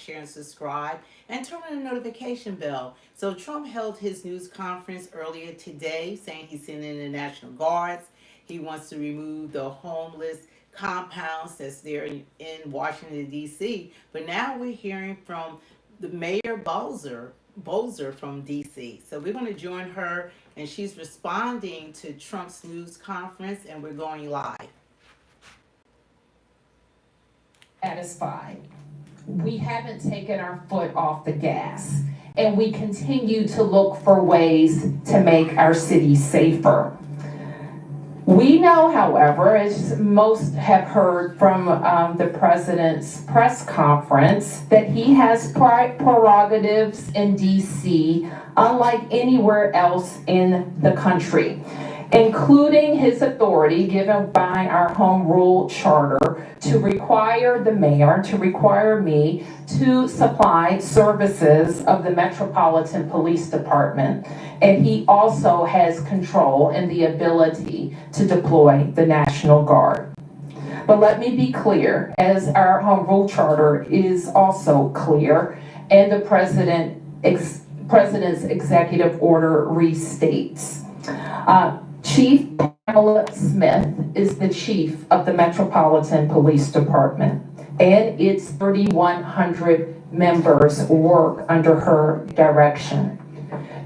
share, and subscribe, and turn on the notification bell. So Trump held his news conference earlier today saying he's sending in the National Guards. He wants to remove the homeless compounds that's there in Washington, D.C. But now we're hearing from the Mayor Bowser from D.C. So we're going to join her, and she's responding to Trump's news conference, and we're going live. Satisfied. We haven't taken our foot off the gas, and we continue to look for ways to make our city safer. We know, however, as most have heard from the president's press conference, that he has prerogatives in DC unlike anywhere else in the country, including his authority given by our home rule charter to require the mayor, to require me to supply services of the Metropolitan Police Department. And he also has control and the ability to deploy the National Guard. But let me be clear, as our home rule charter is also clear, and the president's executive order restates. Chief Pamela Smith is the chief of the Metropolitan Police Department, and its 3,100 members work under her direction.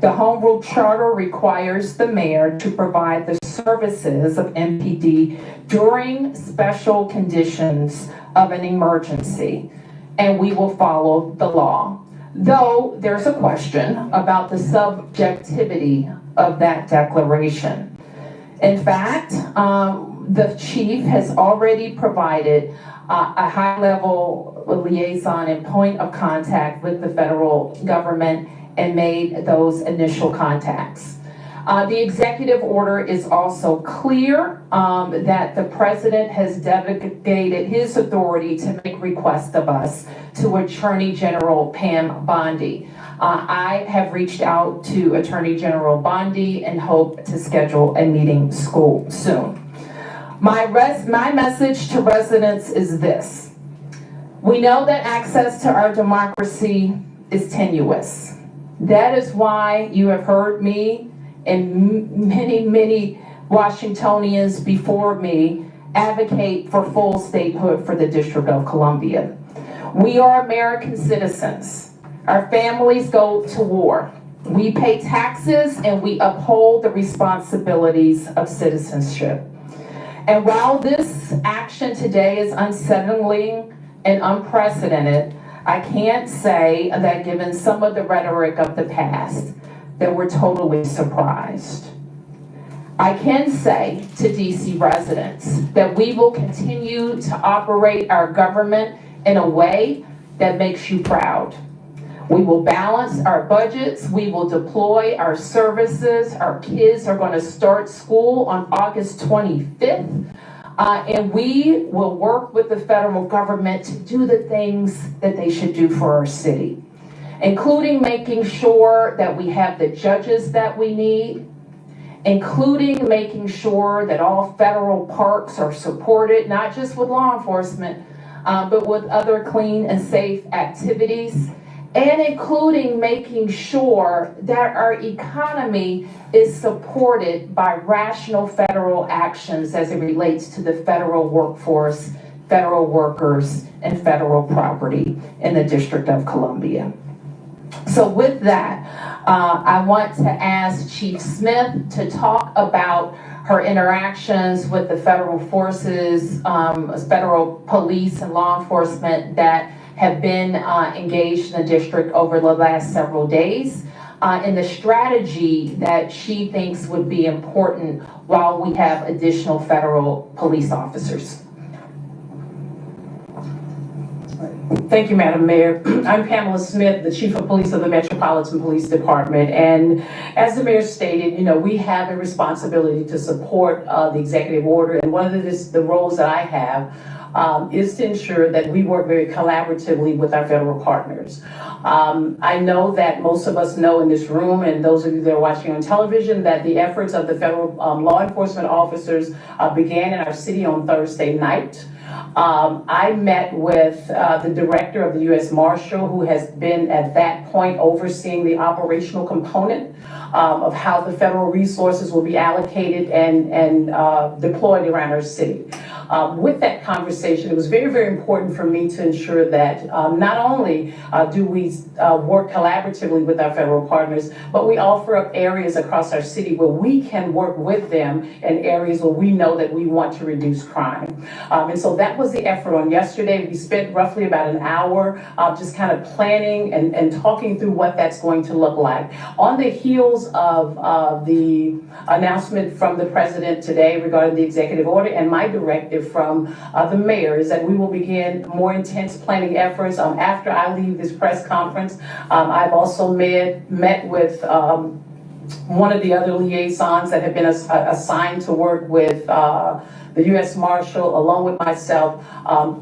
The Home Rule Charter requires the mayor to provide the services of MPD during special conditions of an emergency, and we will follow the law. Though there's a question about the subjectivity of that declaration. In fact, the chief has already provided a high-level liaison and point of contact with the federal government and made those initial contacts. The executive order is also clear that the president has delegated his authority to make requests of us to Attorney General Pam Bondi. I have reached out to Attorney General Bondi and hope to schedule a meeting soon. My message to residents is this. We know that access to our democracy is tenuous. That is why you have heard me and many Washingtonians before me advocate for full statehood for the District of Columbia. We are American citizens. Our families go to war. We pay taxes and we uphold the responsibilities of citizenship. And while this action today is unsettling and unprecedented, I can't say that given some of the rhetoric of the past, that we're totally surprised. I can say to DC residents that we will continue to operate our government in a way that makes you proud. We will balance our budgets, we will deploy our services, our kids are going to start school on August 25th, and we will work with the federal government to do the things that they should do for our city, including making sure that we have the judges that we need, including making sure that all federal parks are supported, not just with law enforcement, but with other clean and safe activities, and including making sure that our economy is supported by rational federal actions as it relates to the federal workforce, federal workers, and federal property in the District of Columbia. So with that, I want to ask Chief Smith to talk about her interactions with the federal forces, federal police and law enforcement that have been engaged in the district over the last several days, and the strategy that she thinks would be important while we have additional federal police officers. Thank you, Madam Mayor. I'm Pamela Smith, the Chief of Police of the Metropolitan Police Department. And as the Mayor stated, we have a responsibility to support the executive order. And one of the roles that I have is to ensure that we work very collaboratively with our federal partners. I know that most of us know in this room, and those of you that are watching on television, that the efforts of the federal law enforcement officers began in our city on Thursday night. I met with the director of the U.S. Marshal, who has been at that point overseeing the operational component of how the federal resources will be allocated and deployed around our city. With that conversation, it was very, very important for me to ensure that not only do we work collaboratively with our federal partners, but we offer up areas across our city where we can work with them in areas where we know that we want to reduce crime. And so that was the effort on yesterday. We spent roughly about an hour just kind of planning and talking through what that's going to look like. On the heels of the announcement from the president today regarding the executive order and my directive from the mayor is that we will begin more intense planning efforts after I leave this press conference. I've also met with one of the other liaisons that have been assigned to work with the U.S. Marshal, along with myself,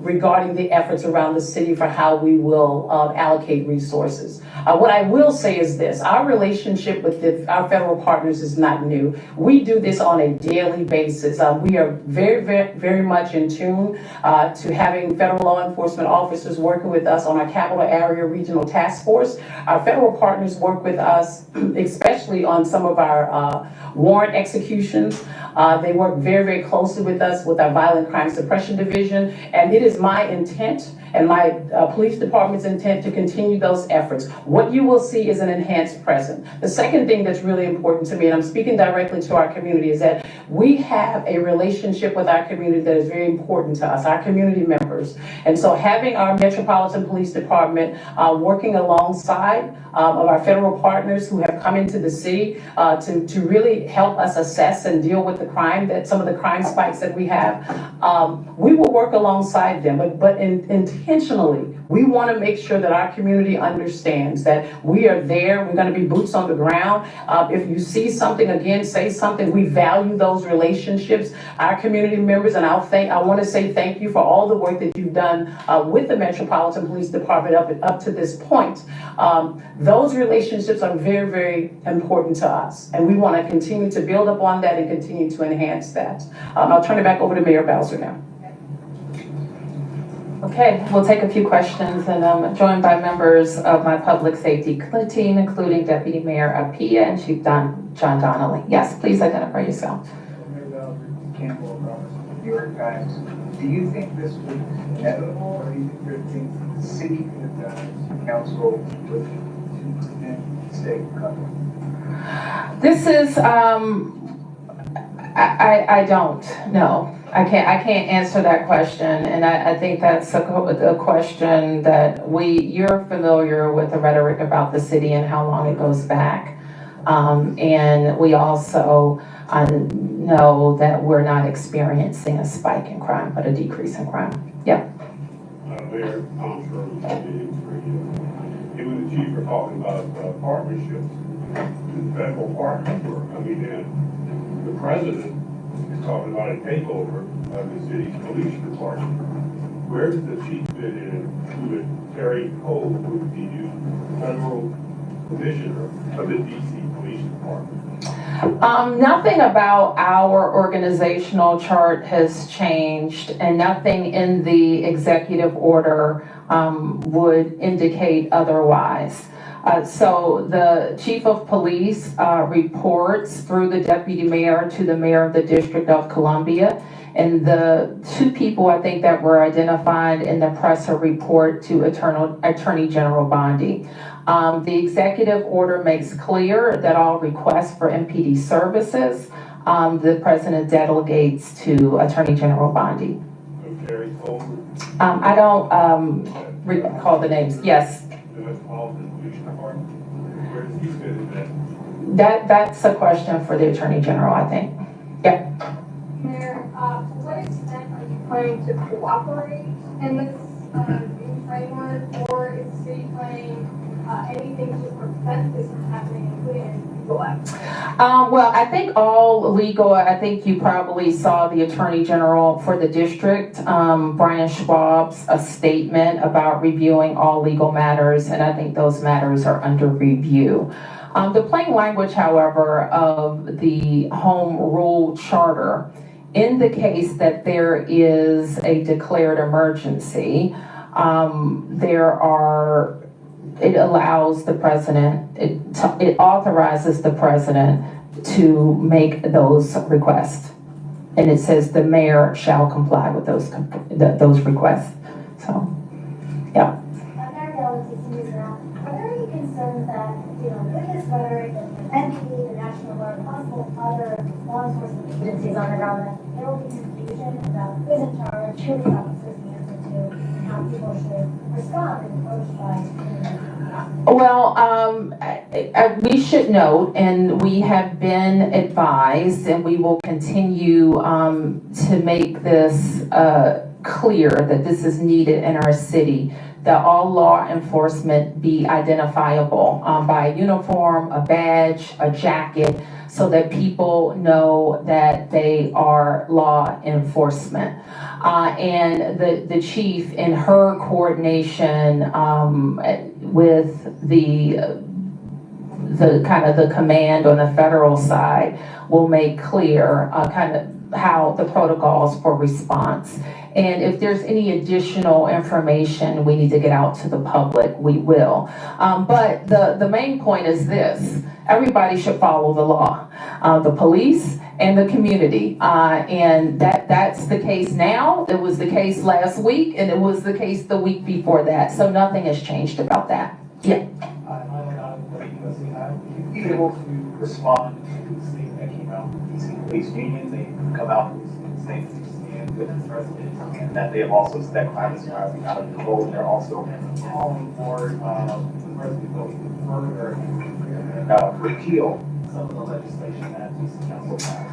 regarding the efforts around the city for how we will allocate resources. What I will say is this: our relationship with our federal partners is not new. We do this on a daily basis. We are very, very, very much in tune to having federal law enforcement officers working with us on our Capital Area Regional Task Force. Our federal partners work with us, especially on some of our warrant executions. They work very, very closely with us with our Violent Crime Suppression Division, and it is my intent and my police department's intent to continue those efforts. What you will see is an enhanced presence. The second thing that's really important to me, and I'm speaking directly to our community, is that we have a relationship with our community that is very important to us, our community members. And so having our Metropolitan Police Department working alongside of our federal partners who have come into the city to really help us assess and deal with the crime, that some of the crime spikes that we have, we will work alongside them, but intentionally, we want to make sure that our community understands that we are there. We're going to be boots on the ground. If you see something, again, say something. We value those relationships. Our community members, and I want to say thank you for all the work that you've done with the Metropolitan Police Department up to this point. Those relationships are very, very important to us, and we want to continue to build upon that and continue to enhance that. I'll turn it back over to Mayor Bowser now. Okay, we'll take a few questions, and I'm joined by members of my public safety team, including Deputy Mayor Apia and Chief John Donnelly. Yes, please identify yourself. Mayor Bowser, Campbell Robertson, New York Times. Do you think this was inevitable, or do you think there are things the city could have done, council, to prevent state cover? This is, I don't know. I can't answer that question, and I think that's a question that you're familiar with the rhetoric about the city and how long it goes back. And we also know that we're not experiencing a spike in crime, but a decrease in crime. Yep. Mayor, I'm sure even the chief are talking about partnerships. The federal partners were coming in. The president is talking about a takeover of the city's police department. Where does the chief fit in who would Terry Cole would be the federal commissioner of the DC Police Department? Nothing about our organizational chart has changed, and nothing in the executive order would indicate otherwise. So the chief of police reports through the deputy mayor to the mayor of the District of Columbia. And the two people I think that were identified in the presser report to Attorney General Bondi. The executive order makes clear that all requests for MPD services, the president delegates to Attorney General Bondi. Terry Cole? I don't recall the names. Yes. That's a question for the Attorney General, I think. Yeah. Mayor, to what extent are you planning to cooperate in this new framework, or is the city planning anything to prevent this from happening, including legal action? Well, I think all legal, I think you probably saw the Attorney General for the district, Brian Schwab's statement about reviewing all legal matters, and I think those matters are under review. The plain language, however, of the Home Rule Charter in the case that there is a declared emergency, it allows the president, it authorizes the president to make those requests. And it says the mayor shall comply with those requests. So, yeah. Are there any concerns that, with this rhetoric, the NPD, the National Guard, possible other law enforcement agencies on the ground, that there will be confusion about who's in charge, who the officers answer to, and how people should respond and approach by Well, we should note, and we have been advised, and we will continue to make this clear that this is needed in our city, that all law enforcement be identifiable by a uniform, a badge, a jacket, so that people know that they are law enforcement. And the chief, in her coordination with the kind of the command on the federal side, will make clear kind of how the protocols for response. And if there's any additional information we need to get out to the public, we will. But the main point is this: everybody should follow the law, the police and the community. And that's the case now. It was the case last week, and it was the case the week before that. So nothing has changed about that. Yeah. Be able to respond to the statement that came out from the DC Police Union. They come out and say that they stand with the president, and that they have also said crime is spiraling out of control. And they're also calling for the president to further repeal some of the legislation that DC Council passed.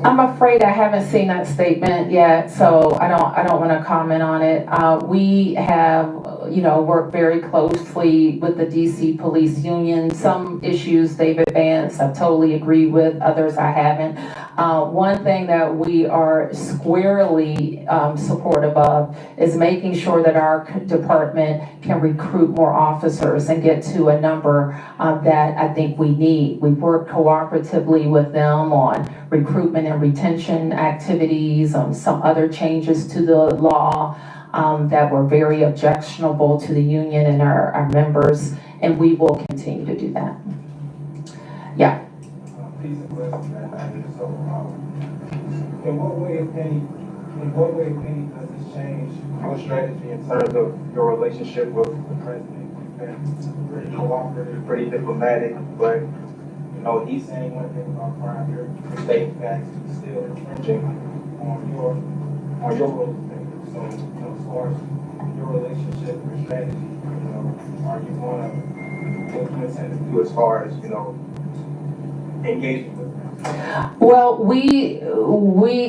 I'm afraid I haven't seen that statement yet, so I don't want to comment on it. We have, worked very closely with the DC Police Union. Some issues they've advanced, I totally agree with. Others I haven't. One thing that we are squarely supportive of is making sure that our department can recruit more officers and get to a number that I think we need. We've worked cooperatively with them on recruitment and retention activities, some other changes to the law that were very objectionable to the union and our members, and we will continue to do that. Yeah. In what way, if any, does this change your strategy in terms of your relationship with the president? You've been pretty cooperative, pretty diplomatic, but he's saying one thing about crime, you're stating facts, still infringing on your role of things. So, as far as your relationship, your strategy, are you going to, what do you intend to do as far as, engaging with them? Well, we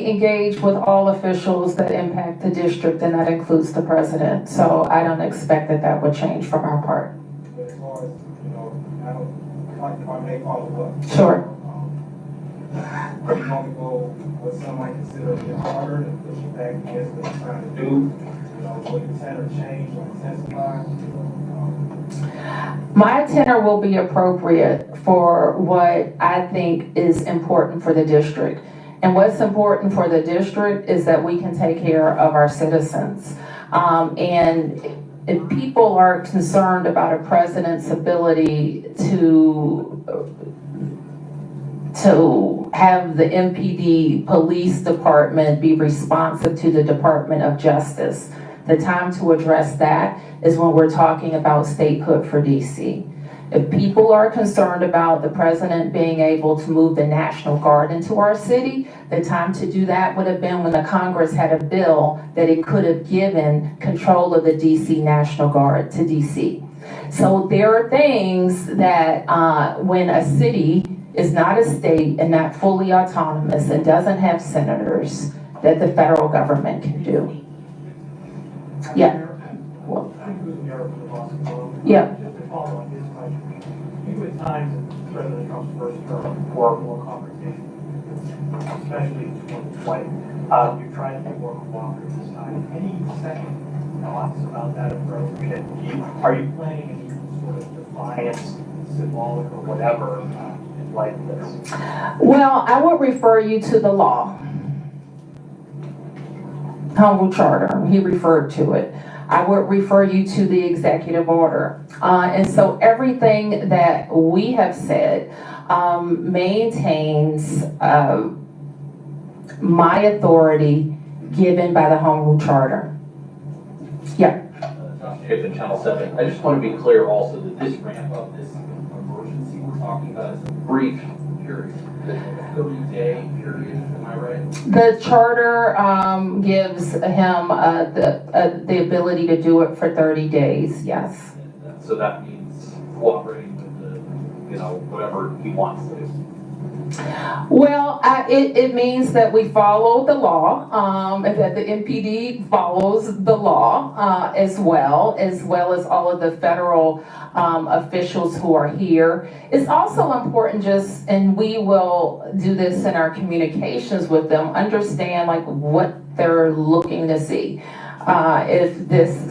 engage with all officials that impact the district, and that includes the president. So I don't expect that would change from our part. But as far as, if I may follow up. Sure. Are you going to go what some might consider a bit harder and push back against what you're trying to do? Will your tenor change or intensify? My tenor will be appropriate for what I think is important for the district. And what's important for the district is that we can take care of our citizens. And if people are concerned about a president's ability to have the MPD police department be responsive to the Department of Justice, the time to address that is when we're talking about statehood for DC. If people are concerned about the president being able to move the National Guard into our city, the time to do that would have been when the Congress had a bill that it could have given control of the DC National Guard to DC. So there are things that when a city is not a state and not fully autonomous and doesn't have senators, that the federal government can do. Yeah. Well, yeah. You at times in President Trump's first term were more confrontational, especially in 2020. You're trying to be more cooperative this time. Any second thoughts about that approach? And are you planning any sort of defiance, symbolic or whatever, in light of this? Well, I would refer you to the law. home rule charter. He referred to it. I would refer you to the executive order. And so everything that we have said maintains my authority given by the home rule charter. Yeah. Chapin, Channel 7. I just want to be clear also that this ramp up, this emergency we're talking about is a brief period. A 30-day period, am I right? The charter gives him the ability to do it for 30 days, yes. So that means cooperating with the, whatever he wants to do. Well, it means that we follow the law, and that the MPD follows the law as well as all of the federal officials who are here. It's also important and we will do this in our communications with them, understand like what they're looking to see.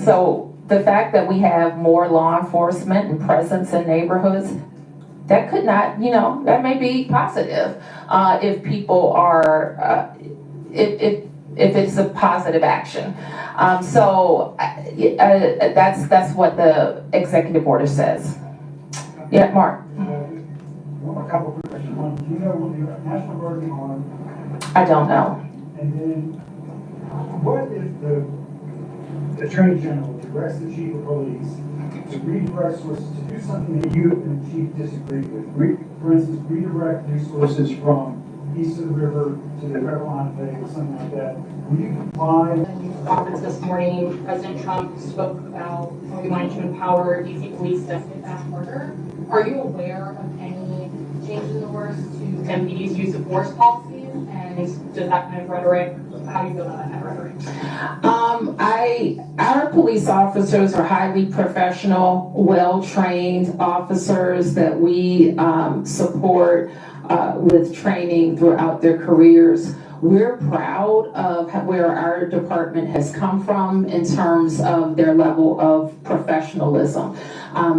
So the fact that we have more law enforcement and presence in neighborhoods, that could not, that may be positive if people are, if it's a positive action. So that's what the executive order says. Yeah, Mark. A couple quick questions. One, do you know when the National Guard is on? I don't know. And then, what if the Attorney General directs the Chief of Police to redirect sources to do something that you and the Chief disagree with? For instance, redirect resources from east of the river to the Red Enclave or something like that. Will you comply? In the conference this morning, President Trump spoke about how he wanted to empower DC police to fit that order. Are you aware of any changes in the works to MPD's use of force policies? And does that kind of rhetoric, how do you feel about that kind of rhetoric? Our police officers are highly professional, well-trained officers that we support with training throughout their careers. We're proud of where our department has come from in terms of their level of professionalism.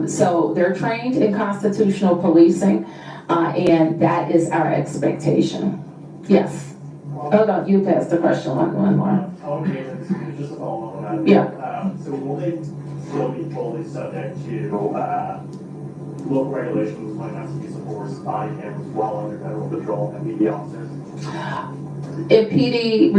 So they're trained in constitutional policing, and that is our expectation. Yes. Oh, no, you passed the question one more. Okay, just a follow-up on that. Yeah. So will they still be fully subject to local regulations when it comes to use of force, body cameras while under federal patrol and PD officers? PD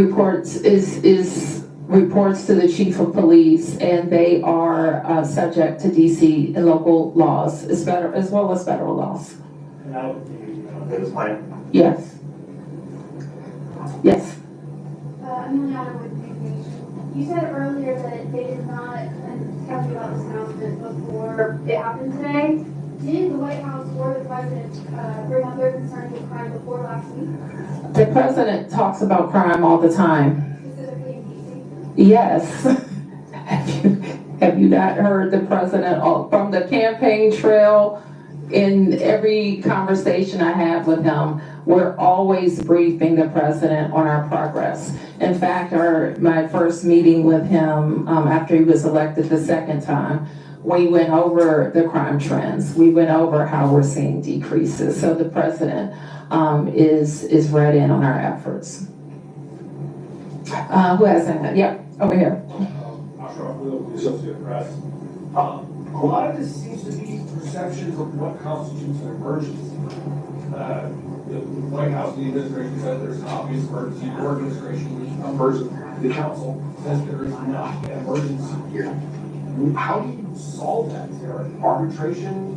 reports to the chief of police, and they are subject to DC and local laws as well as federal laws. And that would continue to this plan? Yes. Yes. Amelia with Nation. You said earlier that they did not tell you about this announcement before it happened today. Did the White House or the President bring up their concerns with crime before last week? The President talks about crime all the time. Specifically in DC? Yes. Have you not heard the President from the campaign trail? In every conversation I have with him, we're always briefing the President on our progress. In fact, my first meeting with him after he was elected the second time, we went over the crime trends. We went over how we're seeing decreases. So the President is read in on our efforts. Who has that? Yep, over here. The Associated Press. A lot of this seems to be perceptions of what constitutes an emergency. The White House, the administration said there's an obvious emergency. Your administration, the council says there is not an emergency here. How do you solve that? Is there an arbitration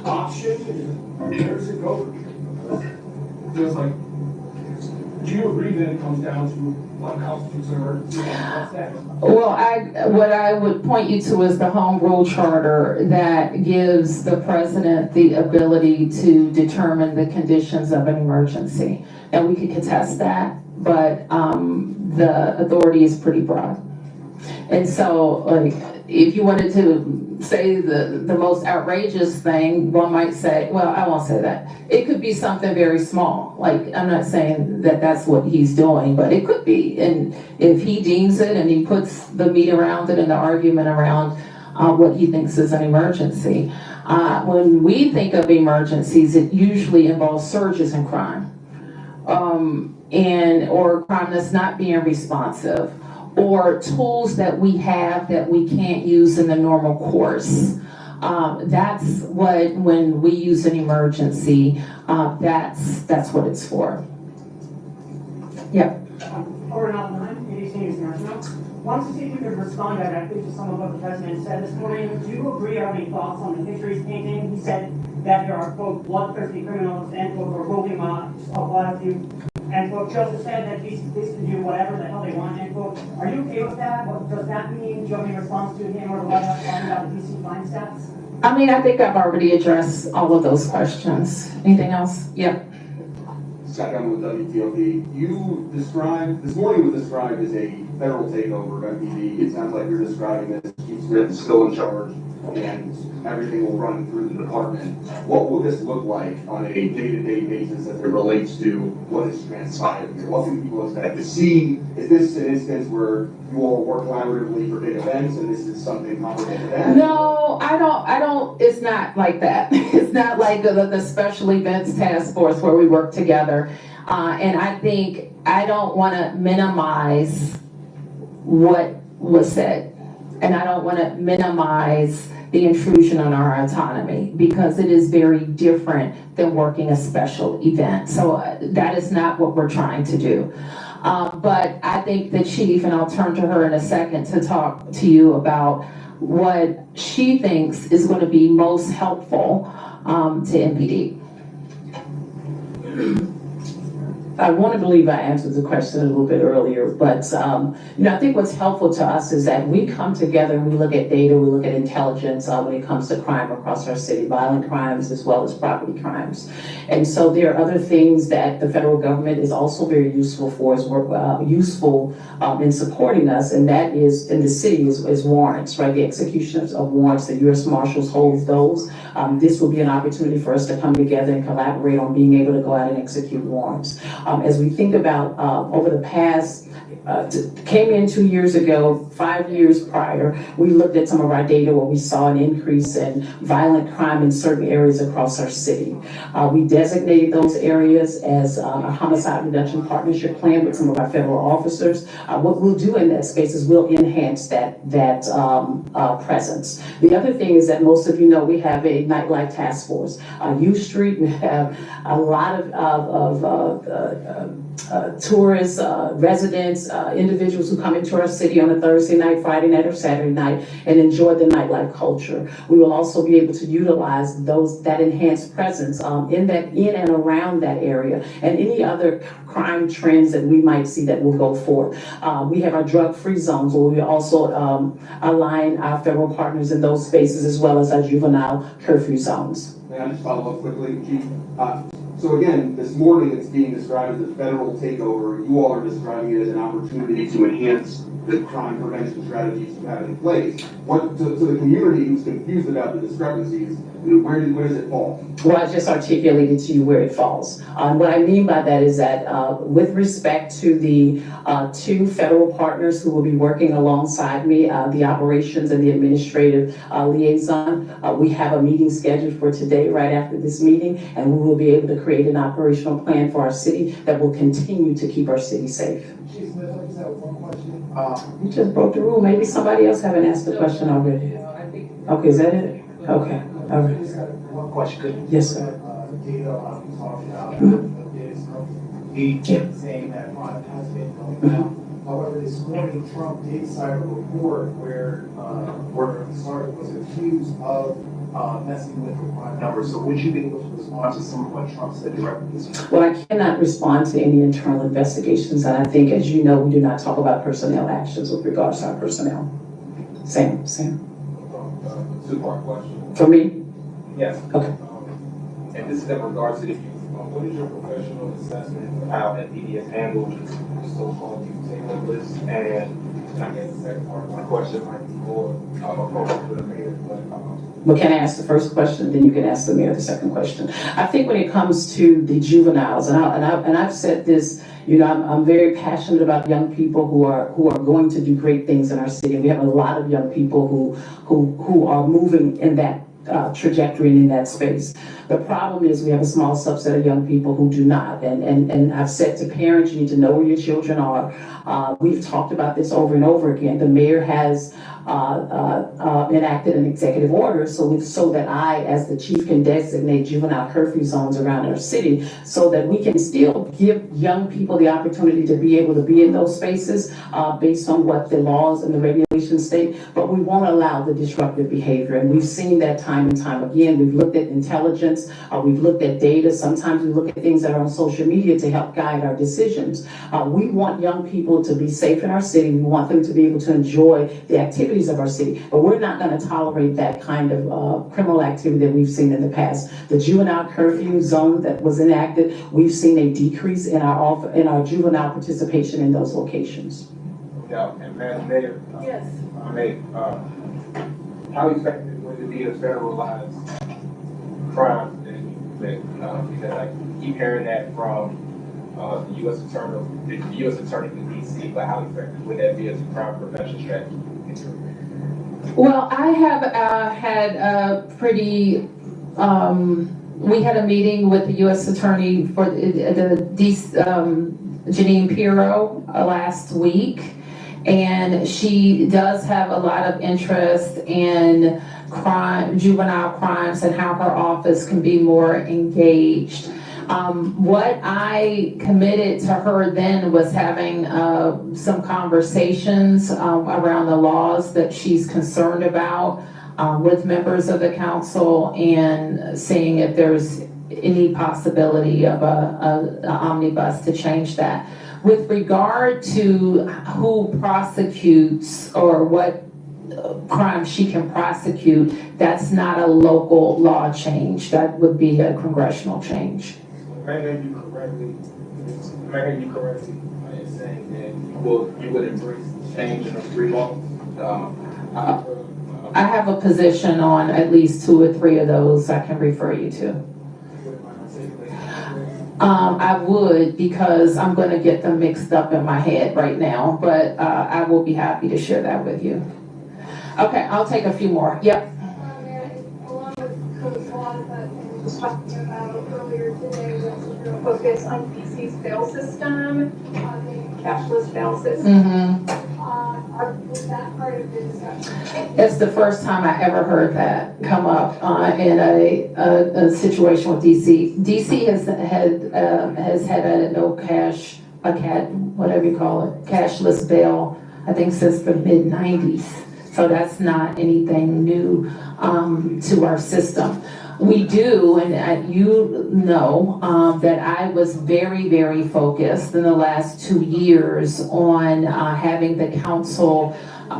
option? Where does it go? It feels like, do you agree that it comes down to what constitutes an emergency and what's next? Well, what I would point you to is the Home Rule Charter that gives the President the ability to determine the conditions of an emergency. And we could contest that, but the authority is pretty broad. And so, like, if you wanted to say the most outrageous thing, one might say, well, I won't say that. It could be something very small. Like, I'm not saying that that's what he's doing, but it could be. And if he deems it and he puts the meat around it and the argument around what he thinks is an emergency. When we think of emergencies, it usually involves surges in crime. Or crime that's not being responsive, or tools that we have that we can't use in the normal course. That's what, when we use an emergency, that's what it's for. Yeah. Over out 9, ABC News National. Wanted to see if you could respond directly to some of what the president said this morning. Do you agree or have any thoughts on the picture he's painting? He said that there are, quote, bloodthirsty criminals, end quote, or roving mobs, a lot of you, end quote. Joseph said that these can do whatever the hell they want, end quote. Are you okay with that? What does that mean? Do you have any response to him or the White House talking about the DC fine stats? I mean, I think I've already addressed all of those questions. Anything else? Yep. Scott Gunn with WTOP. You described, this morning was described as a federal takeover of MPD. It sounds like you're describing this, Chief Smith still in charge, and everything will run through the department. What will this look like on a day-to-day basis as it relates to what has transpired here? What can people expect to see? Is this an instance where you all work collaboratively for big events, and this is something comparable to that? No, I don't, it's not like that. It's not like the special events task force where we work together. And I think I don't want to minimize what was said. And I don't want to minimize the intrusion on our autonomy, because it is very different than working a special event. So that is not what we're trying to do. But I think the chief, and I'll turn to her in a second to talk to you about what she thinks is going to be most helpful to MPD. I want to believe I answered the question a little bit earlier, but I think what's helpful to us is that we come together and we look at data, we look at intelligence when it comes to crime across our city, violent crimes as well as property crimes. And so there are other things that the federal government is also very useful for, useful in supporting us, and that is in the city is warrants, right? The execution of warrants, the U.S. Marshals holds those. This will be an opportunity for us to come together and collaborate on being able to go out and execute warrants. As we think about over the past, came in 2 years ago, 5 years prior, we looked at some of our data where we saw an increase in violent crime in certain areas across our city. We designated those areas as a homicide reduction partnership plan with some of our federal officers. What we'll do in that space is we'll enhance that presence. The other thing is that most of you know we have a nightlife task force. U Street, we have a lot of tourists, residents, individuals who come into our city on a Thursday night, Friday night, or Saturday night and enjoy the nightlife culture. We will also be able to utilize that enhanced presence in and around that area, and any other crime trends that we might see that will go forth. We have our drug-free zones where we also align our federal partners in those spaces, as well as our juvenile curfew zones. May I just follow up quickly, Chief? So again, this morning it's being described as a federal takeover. You all are describing it as an opportunity to enhance the crime prevention strategies you have in place. To the community who's confused about the discrepancies, where does it fall? Well, I just articulated to you where it falls. What I mean by that is that with respect to the two federal partners who will be working alongside me, the operations and the administrative liaison, we have a meeting scheduled for today right after this meeting, and we will be able to create an operational plan for our city that will continue to keep our city safe. Chief Smith, I just have one question. You just broke the rule. Maybe somebody else haven't asked the question already. Okay, is that it? Okay, all right. Just got one question. Yes, sir. Data we talked about is saying that crime has been going down. However, this morning Trump did cite a report where Sarge was accused of messing with the crime numbers. So would you be able to respond to some of what Trump said directly this morning? Well, I cannot respond to any internal investigations, and I think, as you know, we do not talk about personnel actions with regards to our personnel. Sam. Two-part question. For me? Yes. Okay. And this is in regards to what is your professional assessment of how NPD has handled the so-called youth takeover list? And I guess the second part of my question might be more appropriate for the mayor, Well, can I ask the first question, then you can ask the mayor the second question. I think when it comes to the juveniles, and I've said this, I'm very passionate about young people who are going to do great things in our city. We have a lot of young people who are moving in that trajectory in that space. The problem is we have a small subset of young people who do not. And I've said to parents, you need to know where your children are. We've talked about this over and over again. The mayor has enacted an executive order so that I, as the chief, can designate juvenile curfew zones around our city so that we can still give young people the opportunity to be able to be in those spaces based on what the laws and the regulations state, but we won't allow the disruptive behavior. And we've seen that time and time again. We've looked at intelligence, we've looked at data. Sometimes we look at things that are on social media to help guide our decisions. We want young people to be safe in our city. We want them to be able to enjoy the activities of our city, but we're not going to tolerate that kind of criminal activity that we've seen in the past. The juvenile curfew zone that was enacted, we've seen a decrease in our juvenile participation in those locations. Yeah, and Madam Mayor. Yes. How effective would it be to federalize crime that you commit? Because I keep hearing that from the U.S. Attorney in D.C., but how effective would that be as a crime prevention strategy? Well, I have had a pretty, we had a meeting with the U.S. Attorney for Janine Pirro last week, and she does have a lot of interest in juvenile crimes and how her office can be more engaged. What I committed to her then was having some conversations around the laws that she's concerned about with members of the council and seeing if there's any possibility of an omnibus to change that. With regard to who prosecutes or what crime she can prosecute, that's not a local law change. That would be a congressional change. May I hear you correctly in saying that you would embrace change in the three laws? I have a position on at least 2 or 3 of those I can refer you to. I would, because I'm going to get them mixed up in my head right now, but I will be happy to share that with you. Okay, I'll take a few more. Yep. Along with Coach Law that was talking about earlier today, was real focus on DC's bail system, the cashless bail system. Was that part of the discussion? It's the first time I ever heard that come up in a situation with DC. DC has had a no cash, whatever you call it, cashless bail, I think since the mid-90s. So that's not anything new to our system. We do, and you know that I was very, very focused in the last 2 years on having the council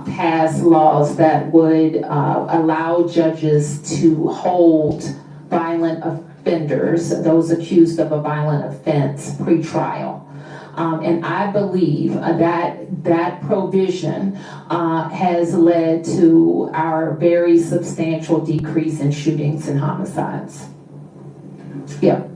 pass laws that would allow judges to hold violent offenders, those accused of a violent offense, pre-trial. And I believe that provision has led to our very substantial decrease in shootings and homicides. Yeah. I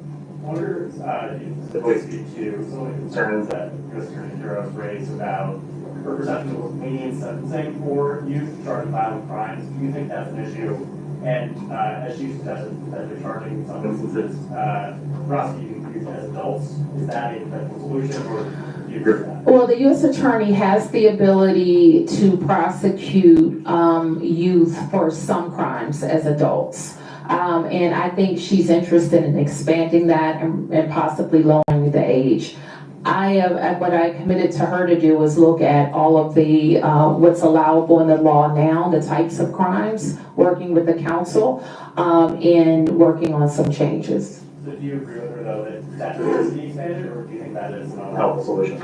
wonder if the voice speak to some of the concerns that U.S. Attorney Bureau raised about her perception of lenient sentencing for youth charged with violent crimes. Do you think that's an issue? And as she suggested, that they're charging in some instances prosecuting youth as adults, is that a potential solution, or do you agree with that? Well, the U.S. Attorney has the ability to prosecute youth for some crimes as adults. And I think she's interested in expanding that and possibly lowering the age. What I committed to her to do was look at all of the what's allowable in the law now, the types of crimes, working with the council, and working on some changes. So do you agree with her, though, that needs to be expanded, or do you think that is an unhelpful solution?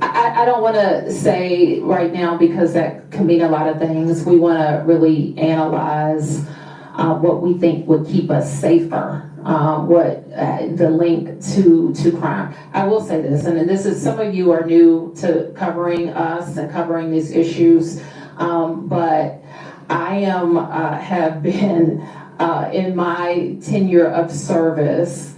I don't want to say right now, because that can mean a lot of things. We want to really analyze what we think would keep us safer, the link to crime. I will say this, and this is, some of you are new to covering us and covering these issues, but I have been in my tenure of service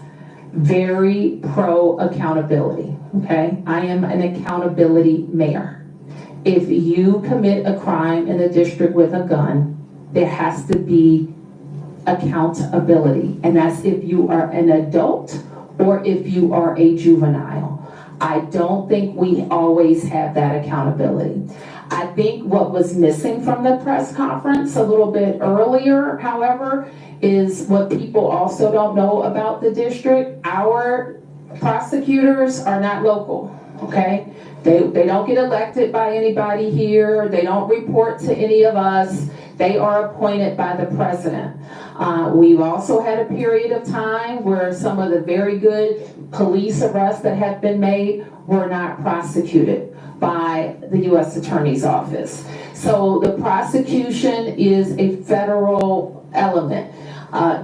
very pro accountability. Okay, I am an accountability mayor. If you commit a crime in the district with a gun, there has to be accountability. And that's if you are an adult or if you are a juvenile. I don't think we always have that accountability. I think what was missing from the press conference a little bit earlier, however, is what people also don't know about the district. Our prosecutors are not local, okay? They don't get elected by anybody here. They don't report to any of us. They are appointed by the president. We've also had a period of time where some of the very good police arrests that have been made were not prosecuted by the U.S. Attorney's Office. So the prosecution is a federal element.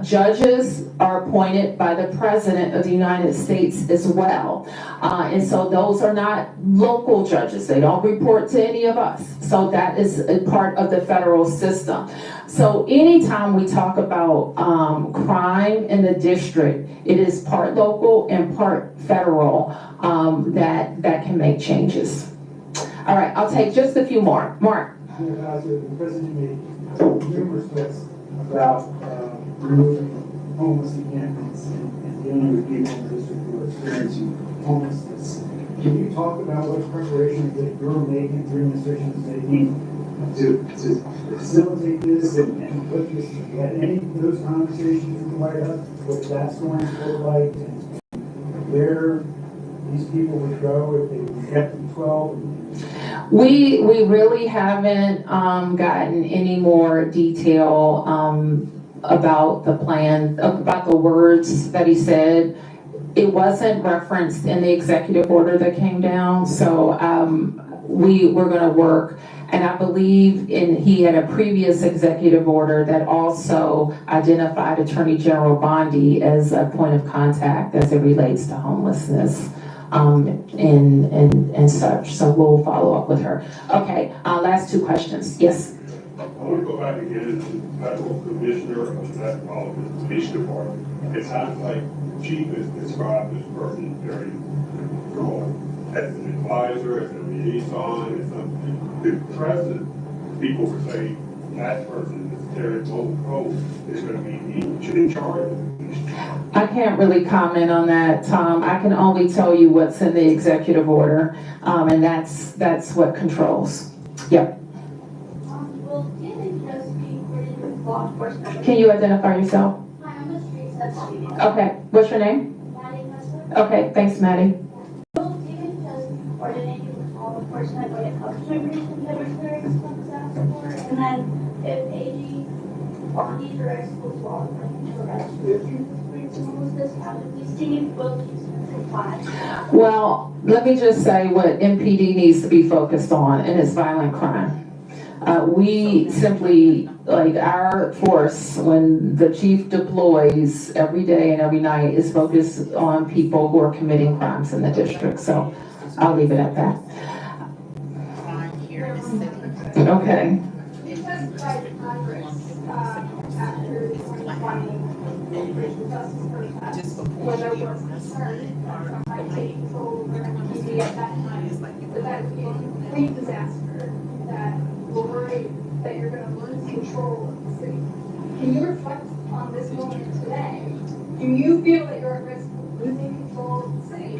Judges are appointed by the President of the United States as well. And so those are not local judges. They don't report to any of us. So that is a part of the federal system. So anytime we talk about crime in the district, it is part local and part federal that can make changes. All right, I'll take just a few more. Mark. The President made numerous threats about removing homeless encampments and dealing with people in the district who are experiencing homelessness. Can you talk about what preparations that you're making, your administration is making to facilitate this and what this, had any of those conversations with the White House, what that's going to look like and where these people would go if they get to 12? We really haven't gotten any more detail about the plan, about the words that he said. It wasn't referenced in the executive order that came down, so we're going to work. And I believe he had a previous executive order that also identified Attorney General Bondi as a point of contact as it relates to homelessness. And such, so we'll follow up with her. Okay, last two questions. Yes? I want to go back again to the federal commissioner of the Metropolitan Police Department. It sounds like the chief is described this person very as an advisor, as a liaison, as the president. People were saying that person is Terry Cole is going to be in charge. I can't really comment on that, Tom. I can only tell you what's in the executive order, and that's what controls. Yep. Well, didn't just be with law enforcement. Can you identify yourself? Hi, I'm a street deputy. Okay. What's your name? Maddie Messer. Okay. Thanks, Maddie. Well, didn't just coordinate with law enforcement when it comes to immigration that was very expensive for, and then if AG Bondi directs those law enforcement to arrest you. Well, let me just say what MPD needs to be focused on, and it's violent crime. We simply, like our force, when the chief deploys every day and every night, is focused on people who are committing crimes in the district. So I'll leave it at that. Crime here in the city. Okay. It testified in Congress after 2020. Where there was concern about taking control over TV at that time, that would be a complete disaster, that we're worried that you're going to lose control of the city. Can you reflect on this moment today? Do you feel that you're at risk of losing control of the city?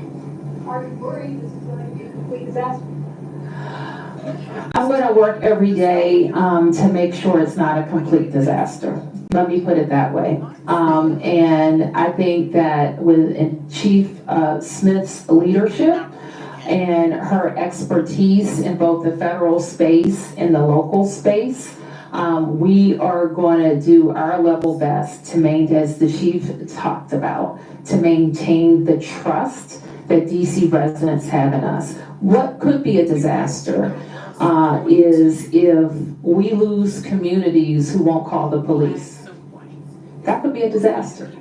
Are you worried this is going to be a complete disaster? I'm going to work every day to make sure it's not a complete disaster. Let me put it that way. And I think that with Chief Smith's leadership and her expertise in both the federal space and the local space, we are going to do our level best to maintain, as the chief talked about, to maintain the trust that DC residents have in us. What could be a disaster is if we lose communities who won't call the police. That could be a disaster.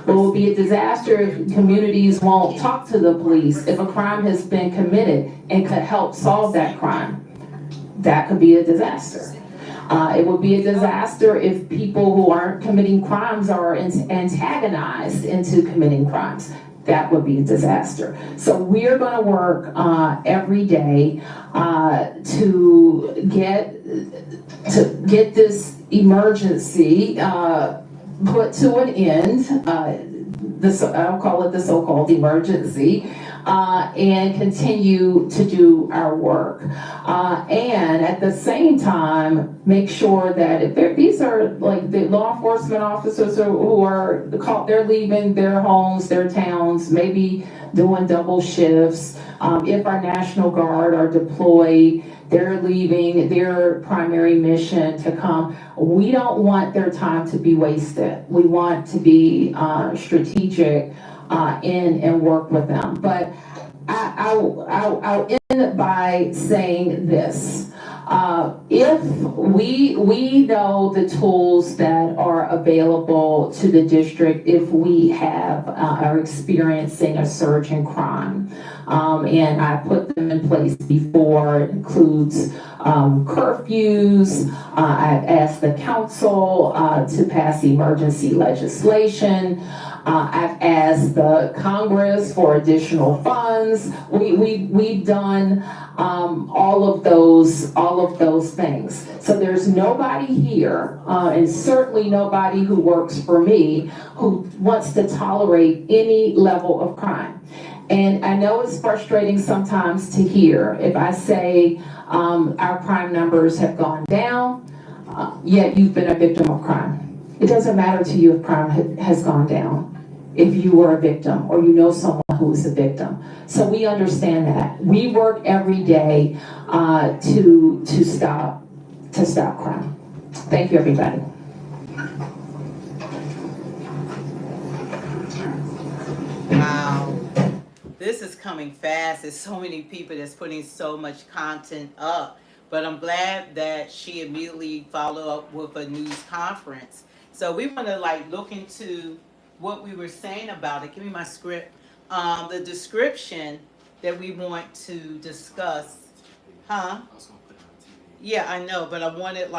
It will be a disaster if communities won't talk to the police, if a crime has been committed and could help solve that crime. That could be a disaster. It would be a disaster if people who aren't committing crimes are antagonized into committing crimes. That would be a disaster. So we're going to work every day to get this emergency put to an end, I'll call it the so-called emergency, and continue to do our work. And at the same time, make sure that if these are like the law enforcement officers they're leaving their homes, their towns, maybe doing double shifts. If our National Guard are deployed, they're leaving their primary mission to come. We don't want their time to be wasted. We want to be strategic and work with them. But I'll end by saying this. If we know the tools that are available to the district if we are experiencing a surge in crime. And I put them in place before. It includes curfews. I've asked the council to pass emergency legislation. I've asked the Congress for additional funds. We've done all of those things. So there's nobody here, and certainly nobody who works for me, who wants to tolerate any level of crime. And I know it's frustrating sometimes to hear if I say our crime numbers have gone down, yet you've been a victim of crime. It doesn't matter to you if crime has gone down, if you were a victim or you know someone who is a victim. So we understand that. We work every day to stop crime. Thank you, everybody. Wow. This is coming fast. There's so many people that's putting so much content up. But I'm glad that she immediately followed up with a news conference. So we want to look into what we were saying about it. Give me my script. The description that we want to discuss. Huh? Yeah, I know, but I wanted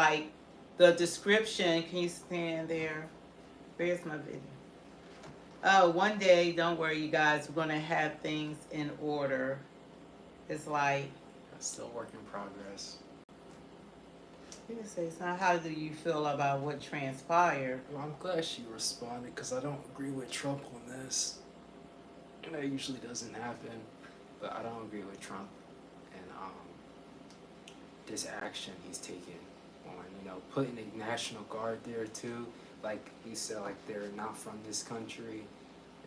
the description. Can you stand there? Where's my video? Oh, one day, don't worry, you guys, we're going to have things in order. It's still work in progress. You can say, so how do you feel about what transpired? Well, I'm glad she responded because I don't agree with Trump on this. And that usually doesn't happen, but I don't agree with Trump and this action he's taking on, putting the National Guard there too. Like you said, they're not from this country.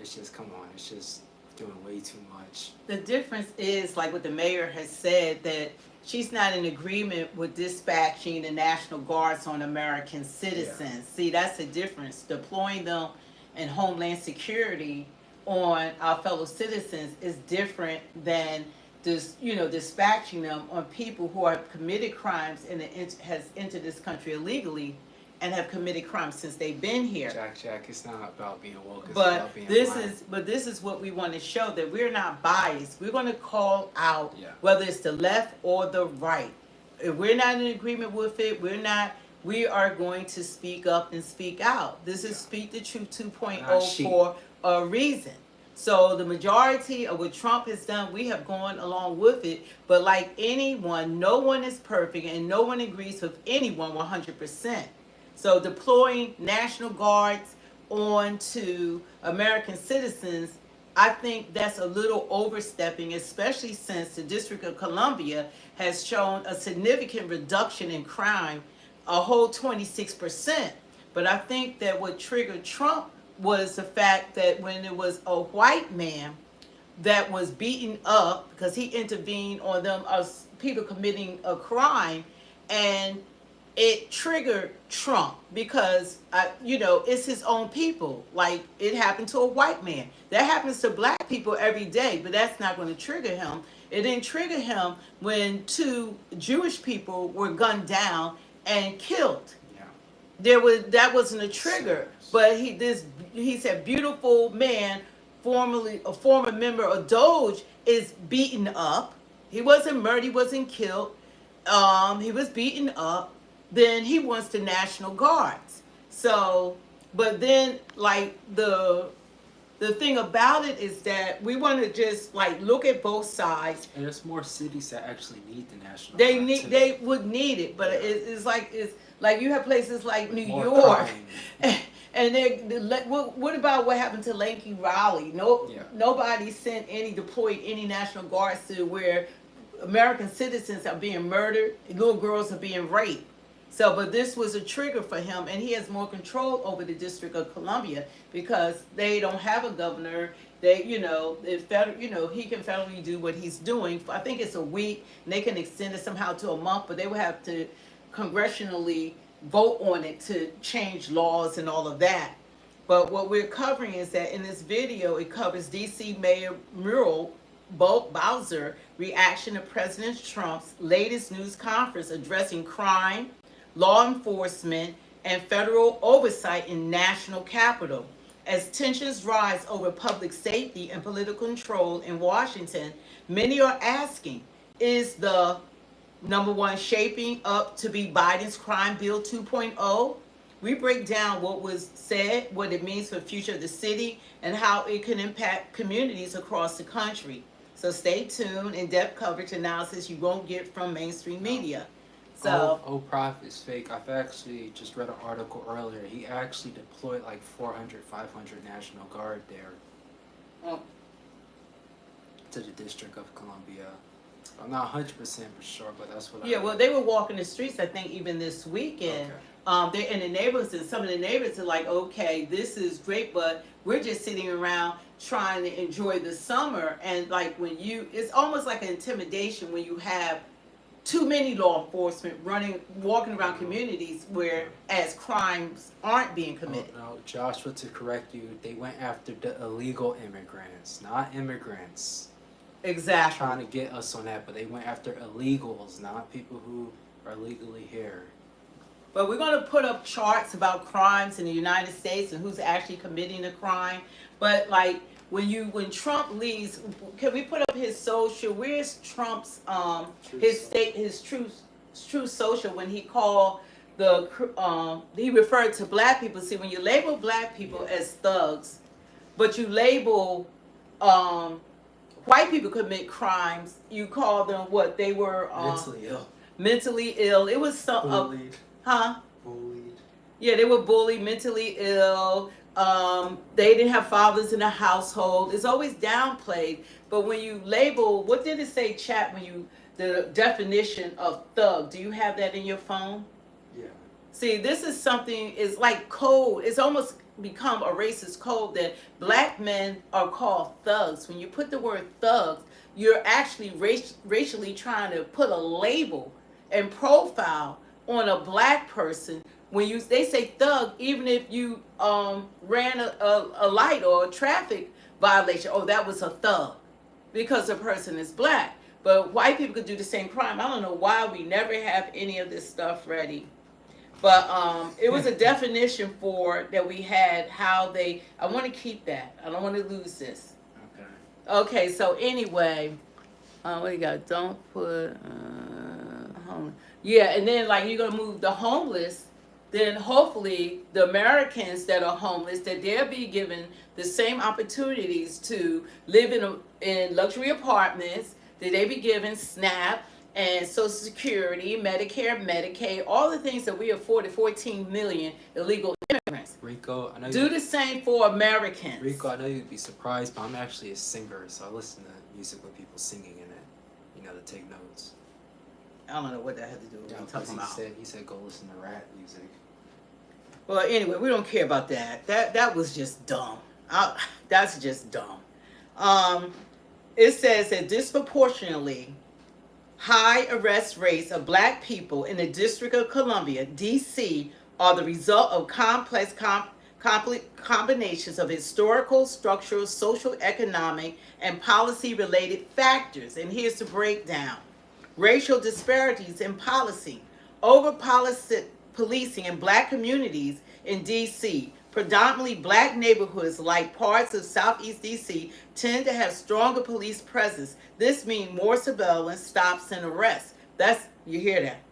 It's just, come on, it's just doing way too much. The difference is, what the mayor has said, that she's not in agreement with dispatching the National Guards on American citizens. Yeah. See, that's the difference. Deploying them in Homeland Security on our fellow citizens is different than dispatching them on people who have committed crimes and has entered this country illegally and have committed crimes since they've been here. Jack, it's not about being woke, it's about being blind. But this is what we want to show, that we're not biased. We're going to call out whether it's the left or the right. If we're not in agreement with it, we are going to speak up and speak out. This is Speak the Truth 2.0 for a reason. So the majority of what Trump has done, we have gone along with it. But like anyone, no one is perfect and no one agrees with anyone 100%. So deploying National Guards onto American citizens, I think that's a little overstepping, especially since the District of Columbia has shown a significant reduction in crime, a whole 26%. But I think that what triggered Trump was the fact that when it was a white man that was beaten up because he intervened on them as people committing a crime, and it triggered Trump because it's his own people. Like, it happened to a white man. That happens to black people every day, but that's not going to trigger him. It didn't trigger him when 2 Jewish people were gunned down and killed. That wasn't a trigger. But he said, beautiful man, a former member of Doge, is beaten up. He wasn't murdered, he wasn't killed. He was beaten up. Then he wants the National Guards. So, but then the thing about it is that we want to just look at both sides. And there's more cities that actually need the National Guard. They would need it, but it's like you have places like New York And what about what happened to Lanky Raleigh? No, Yeah. nobody sent any deployed any National Guards to where American citizens are being murdered, little girls are being raped. So, but this was a trigger for him, and he has more control over the District of Columbia because they don't have a governor. They, if federal, he can federally do what he's doing. I think it's a week, and they can extend it somehow to a month, but they would have to congressionally vote on it to change laws and all of that. But what we're covering is that in this video, it covers D.C. Mayor Muriel Bowser reaction to President Trump's latest news conference addressing crime, law enforcement, and federal oversight in national capital. As tensions rise over public safety and political control in Washington, many are asking, is the number one shaping up to be Biden's crime bill 2.0? We break down what was said, what it means for the future of the city, and how it can impact communities across the country. So stay tuned. In-depth coverage analysis you won't get from mainstream media. So, Prof is fake. I've actually just read an article earlier. He actually deployed like 400, 500 National Guard there to the District of Columbia. I'm not 100% for sure, but that's what I read. well, they were walking the streets, I think, even this weekend. They're in the neighborhoods, and some of the neighbors are like, okay, this is great, but we're just sitting around trying to enjoy the summer. And like it's almost like an intimidation when you have too many law enforcement walking around communities where as crimes aren't being committed. No, Joshua, to correct you, they went after the illegal immigrants, not immigrants. Exactly. Trying to get us on that, but they went after illegals, not people who are legally here. But we're going to put up charts about crimes in the United States and who's actually committing a crime. But like when Trump leaves, can we put up his social? Where's Trump's his true social when he called he referred to black people. See, when you label black people as thugs, but you label white people commit crimes, you call them what? They were Mentally ill. Mentally ill. It was some Bullied. Bullied. Yeah, they were bullied, mentally ill. They didn't have fathers in the household. It's always downplayed. But when you label, what did it say, chat, the definition of thug? Do you have that in your phone? Yeah. See, this is something, it's like code. It's almost become a racist code that black men are called thugs. When you put the word thugs, you're actually racially trying to put a label and profile on a black person. When they say thug, even if you ran a light or a traffic violation, that was a thug because the person is black. But white people could do the same crime. I don't know why we never have any of this stuff ready. But it was a definition that we had I want to keep that. I don't want to lose this. Okay, so anyway, what do you got? Don't put homeless. Yeah, and then like you're going to move the homeless, then hopefully the Americans that are homeless, that they'll be given the same opportunities to live in luxury apartments, that they be given SNAP and Social Security, Medicare, Medicaid, all the things that we afforded 14 million illegal immigrants. Rico, I know Do the same for Americans. Rico, I know you'd be surprised, but I'm actually a singer, so I listen to music with people singing in it, to take notes. I don't know what that had to do with what I'm talking about. He said go listen to rap music. Well, anyway, we don't care about that. That was just dumb. That's just dumb. It says that disproportionately high arrest rates of black people in the District of Columbia, D.C., are the result of complex combinations of historical, structural, social, economic, and policy-related factors. And here's the breakdown. Racial disparities in policy, policing in black communities in D.C., predominantly black neighborhoods like parts of Southeast D.C. tend to have stronger police presence. This means more surveillance, stops, and arrests. You hear that?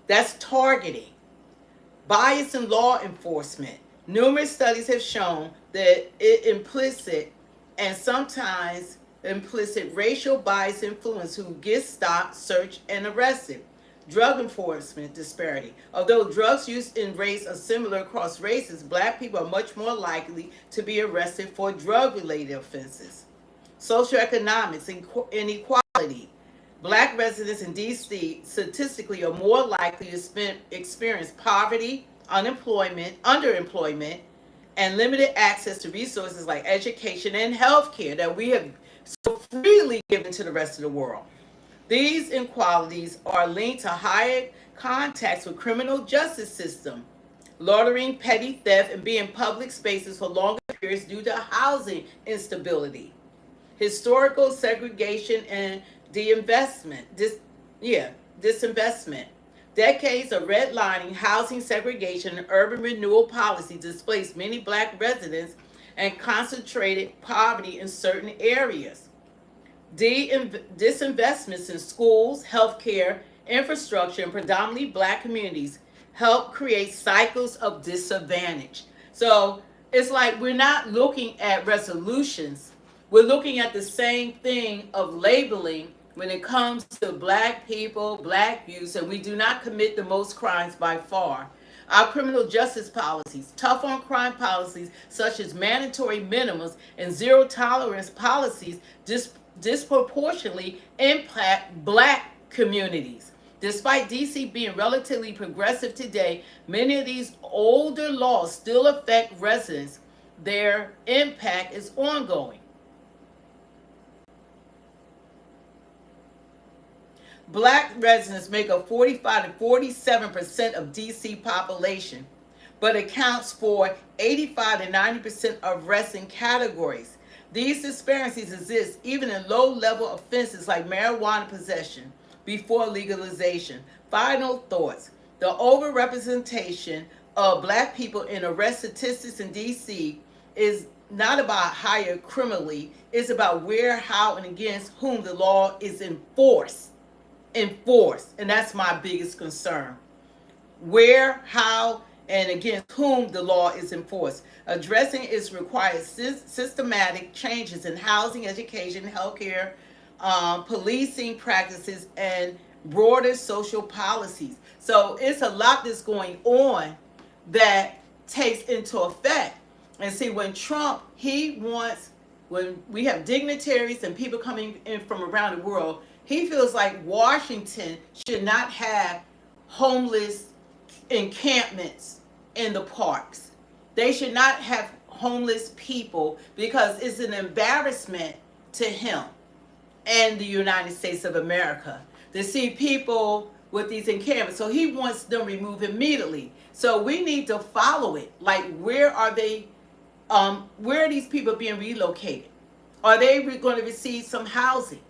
That's targeting. Bias in law enforcement. Numerous studies have shown that implicit and sometimes implicit racial bias influence who gets stopped, searched, and arrested. Drug enforcement disparity. Although drugs used in race are similar across races, black people are much more likely to be arrested for drug-related offenses. Socioeconomics inequality. Black residents in DC statistically are more likely to experience poverty, unemployment, underemployment, and limited access to resources like education and healthcare that we have so freely given to the rest of the world. These inequalities are linked to higher contacts with criminal justice system, loitering, petty theft, and being in public spaces for longer periods due to housing instability, historical segregation, and disinvestment. Decades of redlining, housing segregation, and urban renewal policy displaced many black residents and concentrated poverty in certain areas. Disinvestments in schools, healthcare, infrastructure, and predominantly black communities help create cycles of disadvantage. So it's like we're not looking at resolutions. We're looking at the same thing of labeling when it comes to black people, black youth, and we do not commit the most crimes by far. Our criminal justice policies, tough on crime policies such as mandatory minimums and zero tolerance policies disproportionately impact black communities. Despite DC being relatively progressive today, many of these older laws still affect residents. Their impact is ongoing. Black residents make up 45 to 47% of DC population, but accounts for 85 to 90% of arresting categories. These disparities exist even in low-level offenses like marijuana possession before legalization. Final thoughts. The overrepresentation of black people in arrest statistics in DC is not about higher criminally, it's about where, how, and against whom the law is enforced, and that's my biggest concern. Where, how, and against whom the law is enforced. Addressing it requires systematic changes in housing, education, healthcare, policing practices, and broader social policies. So it's a lot that's going on that takes into effect. And see, when Trump, when we have dignitaries and people coming in from around the world, he feels like Washington should not have homeless encampments in the parks. They should not have homeless people because it's an embarrassment to him and the United States of America to see people with these encampments. So he wants them removed immediately. So we need to follow it. Like, where are they? Where are these people being relocated? Are they going to receive some housing?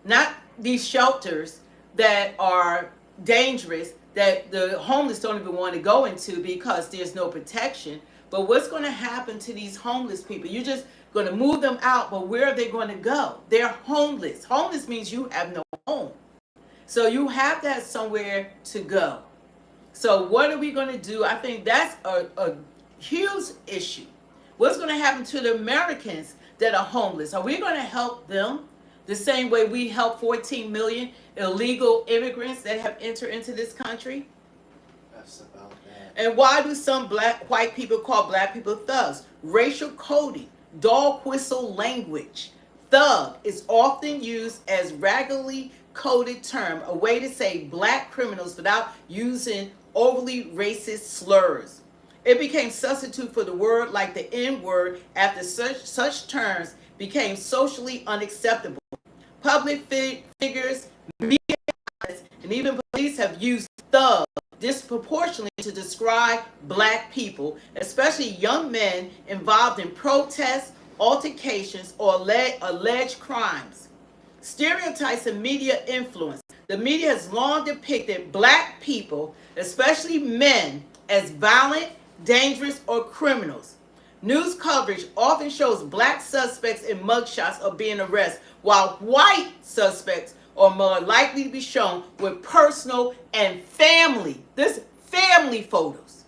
Not these shelters that are dangerous, that the homeless don't even want to go into because there's no protection. But what's going to happen to these homeless people? You're just going to move them out, but where are they going to go? They're homeless. Homeless means you have no home. So you have to have somewhere to go. So what are we going to do? I think that's a huge issue. What's going to happen to the Americans that are homeless? Are we going to help them the same way we help 14 million illegal immigrants that have entered into this country? That's about that. And why do some white people call black people thugs? Racial coding, dog whistle language. Thug is often used as racially coded term, a way to say black criminals without using overly racist slurs. It became substitute for the word like the N-word after such terms became socially unacceptable. Public figures, media outlets, and even police have used thug disproportionately to describe black people, especially young men involved in protests, altercations, or alleged crimes. Stereotypes and media influence. The media has long depicted black people, especially men, as violent, dangerous, or criminals. News coverage often shows black suspects in mugshots of being arrested, while white suspects are more likely to be shown with personal and family photos.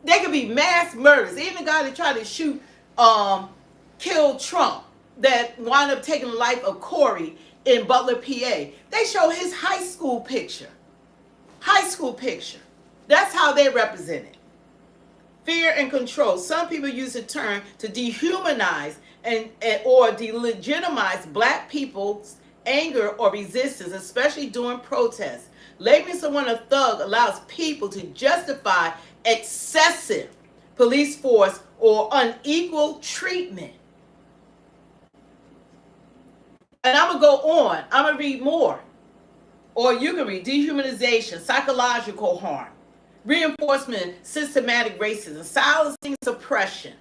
They could be mass murders. Even the guy that tried to kill Trump, that wound up taking the life of Corey in Butler, PA. They show his high school picture. High school picture. That's how they represent it. Fear and control. Some people use the term to dehumanize or delegitimize black people's anger or resistance, especially during protests. Labeling someone a thug allows people to justify excessive police force or unequal treatment. And I'm going to go on. I'm going to read more. Or you can read dehumanization, psychological harm, reinforcement, systematic racism, silencing suppression.